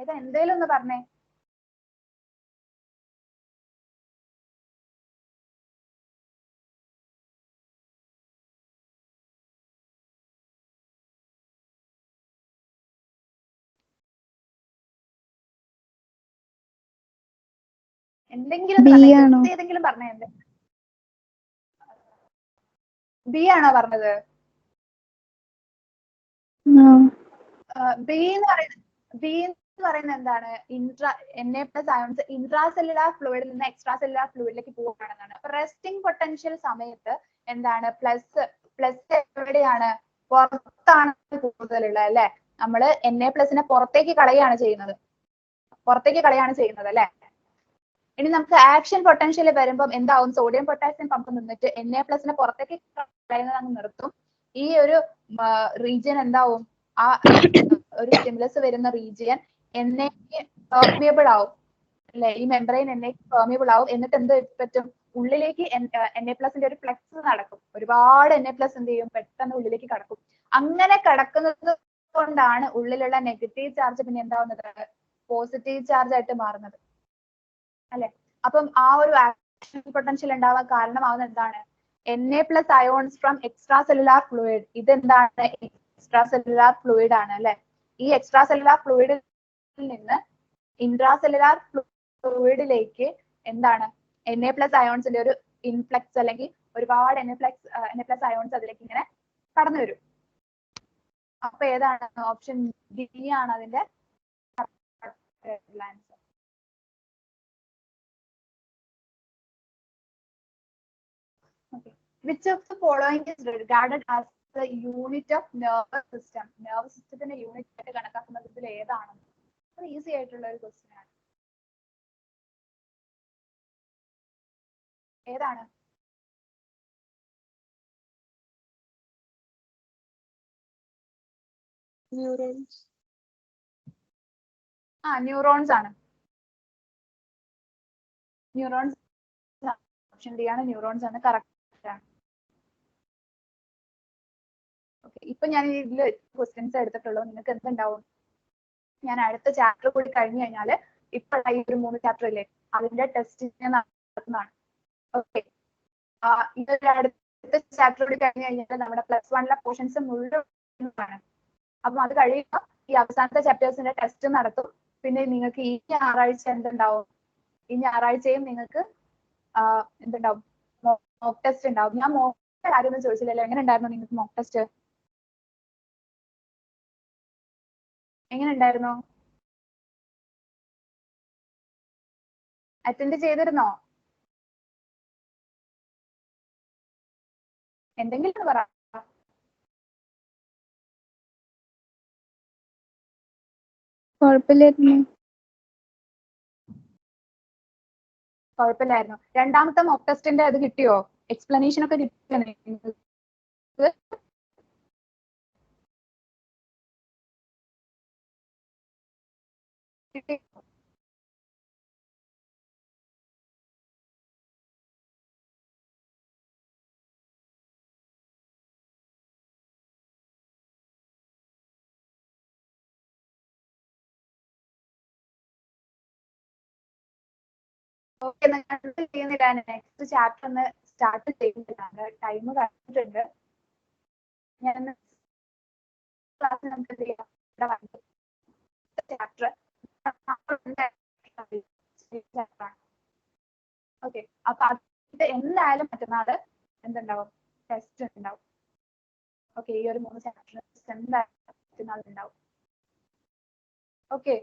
ഏതാ? എന്തേലും ഒന്ന് പറഞ്ഞേ. എന്തെങ്കിലും ഏതെങ്കിലും പറഞ്ഞേ. ബി ആണോ പറഞ്ഞത്? ബി എന്ന് പറയുന്നത് എന്താണ്? Na plus ions intra cellular ഫ്ലൂയിഡിൽ നിന്ന് എക്സ്ട്രാ സെല്ലുലാർ ഫ്ലൂയിഡിലേക്ക് പോവുകയാണെന്നാണ്. അപ്പൊ റെസ്റ്റിംഗ് പൊട്ടൻഷ്യൽ സമയത്ത് എന്താണ്? പ്ലസ് എവിടെയാണ്? പുറത്താണ് കൂടുതലുള്ളത് അല്ലെ? നമ്മള് Na പ്ലസിനെ പുറത്തേക്ക് കളയാണ് ചെയ്യുന്നത് അല്ലെ? ഇനി നമുക്ക് ആക്ഷൻ പൊട്ടൻഷ്യൽ വരുമ്പോൾ എന്താവും? സോഡിയം പൊട്ടാസ്യം പമ്പ് നിന്നിട്ട് Na പ്ലസിനെ പുറത്തേക്ക് കളയുന്നത് അങ്ങ് നിർത്തും. ഈ ഒരു റീജിയൻ എന്താവും? ആ ഒരു സ്റ്റിമുലസ് വരുന്ന റീജിയൻ Na പെർമിയബിൾ ആവും അല്ലെ? ഈ മെംബ്രെയിൻ Na പെർമിയബിൾ ആവും. എന്നിട്ട് എന്ത് പറ്റും? ഉള്ളിലേക്ക് Na പ്ലസിന്റെ ഒരു ഫ്ലെക്സ് നടക്കും. ഒരുപാട് Na പ്ലസ് എന്ത് ചെയ്യും? പെട്ടെന്ന് ഉള്ളിലേക്ക് കടക്കും. അങ്ങനെ കടക്കുന്നത് കൊണ്ടാണ് ഉള്ളിലുള്ള നെഗറ്റീവ് ചാർജ് പിന്നെ എന്താവുന്നത്? പോസിറ്റീവ് ചാർജ് ആയിട്ട് മാറുന്നത് അല്ലെ? അപ്പം ആ ഒരു ആക്ഷൻ പൊട്ടൻഷ്യൽ ഉണ്ടാവാൻ കാരണമാവുന്നത് എന്താണ്? Na plus ions from extra cellular fluid. ഇതെന്താണ്? എക്സ്ട്രാ സെല്ലുലാർ ഫ്ലൂയിഡ് ആണ് അല്ലെ? ഈ എക്സ്ട്രാ സെല്ലുലാർ ഫ്ലൂയിഡിൽ നിന്ന് ഇൻട്രാ സെല്ലുലാർ ഫ്ലൂയിഡിലേക്ക് എന്താണ്? Na plus ionsന്റെ ഒരു ഇൻഫ്ലക്സ് അല്ലെങ്കിൽ ഒരുപാട് Na plus ions അതിലേക്ക് ഇങ്ങനെ കടന്നു വരും. അപ്പൊ ഏതാണ്? ഓപ്ഷൻ ഡി ആണ് അതിന്റെ answer. Okay. Which of the following is regarded as the unit of nervous system? Nervous systemത്തിന്റെ യൂണിറ്റ് ആയിട്ട് കണക്കാക്കുന്നത് ഇതിൽ ഏതാണ്? അത് ഈസി ആയിട്ടുള്ള ഒരു ക്വസ്റ്റ്യൻ ആണ്. ഏതാണ്? ന്യൂറോൺസ്. ന്യൂറോൺസ് ആണ്. ന്യൂറോൺസ്. ഓപ്ഷൻ ഡി ആണ്, ന്യൂറോൺസ് ആണ്, കറക്റ്റ് ആണ്. ഓക്കെ, ഇപ്പൊ ഞാൻ ഇതിൽ ക്വസ്റ്റ്യൻസ് എടുത്തിട്ടുള്ളൂ. നിങ്ങൾക്ക് എന്തുണ്ടാവും? ഞാൻ അടുത്ത ചാപ്റ്റർ കൂടി കഴിഞ്ഞു കഴിഞ്ഞാൽ ഇപ്പൊ ഈ ഒരു 3 ചാപ്റ്റർ ഇല്ലേ അതിന്റെ ടെസ്റ്റ് ഞാൻ നടത്തുന്നതാണ്. ഓക്കെ, ഇതൊരു അടുത്ത ചാപ്റ്റർ കൂടി കഴിഞ്ഞു കഴിഞ്ഞാൽ നമ്മുടെ +1 പോർഷൻസ് മുഴുവൻ. അപ്പം അത് കഴിയുമ്പോൾ ഈ അവസാനത്തെ ചാപ്റ്റേഴ്സിന്റെ ടെസ്റ്റ് നടത്തും. പിന്നെ നിങ്ങൾക്ക് ഈ ഞായറാഴ്ച എന്തുണ്ടാവും, ഈ ഞായറാഴ്ചയും നിങ്ങൾക്ക് എന്തുണ്ടാവും, മോക്ക് ടെസ്റ്റ് ഉണ്ടാവും. ഞാൻ മോക്ക് കാര്യമൊന്നും ചോദിച്ചില്ലല്ലോ, എങ്ങനെ ഉണ്ടായിരുന്നു നിങ്ങൾക്ക് മോക്ക് ടെസ്റ്റ്? എങ്ങനെ ഉണ്ടായിരുന്നു? അറ്റൻഡ് ചെയ്തിരുന്നോ? എന്തെങ്കിലും പറ. കുഴപ്പമില്ലായിരുന്നു. കുഴപ്പമില്ലായിരുന്നു. രണ്ടാമത്തെ മോക്ക് ടെസ്റ്റിന്റെ അത് കിട്ടിയോ? എക്സ്പ്ലനേഷൻ ഒക്കെ കിട്ടിയോ നിങ്ങൾക്ക്? കിട്ടി? ഓക്കെ, ചെയ്യുന്നില്ല. നെക്സ്റ്റ് ചാപ്റ്റർ ഒന്ന് സ്റ്റാർട്ട് ചെയ്യുന്നില്ലാണ്. ടൈം കഴിഞ്ഞിട്ടുണ്ട്. ഞാൻ ക്ലാസ് നമുക്ക് എന്ത് ചെയ്യാം, ചാപ്റ്റർ ഓക്കെ. അപ്പൊ അത് എന്തായാലും മറ്റന്നാള് എന്തുണ്ടാവും, ടെസ്റ്റ് ഉണ്ടാവും. ഓക്കെ, ഈ ഒരു 3 ചാപ്റ്റർ എന്തായാലും മറ്റന്നാൾ ഉണ്ടാവും. ഓക്കെ.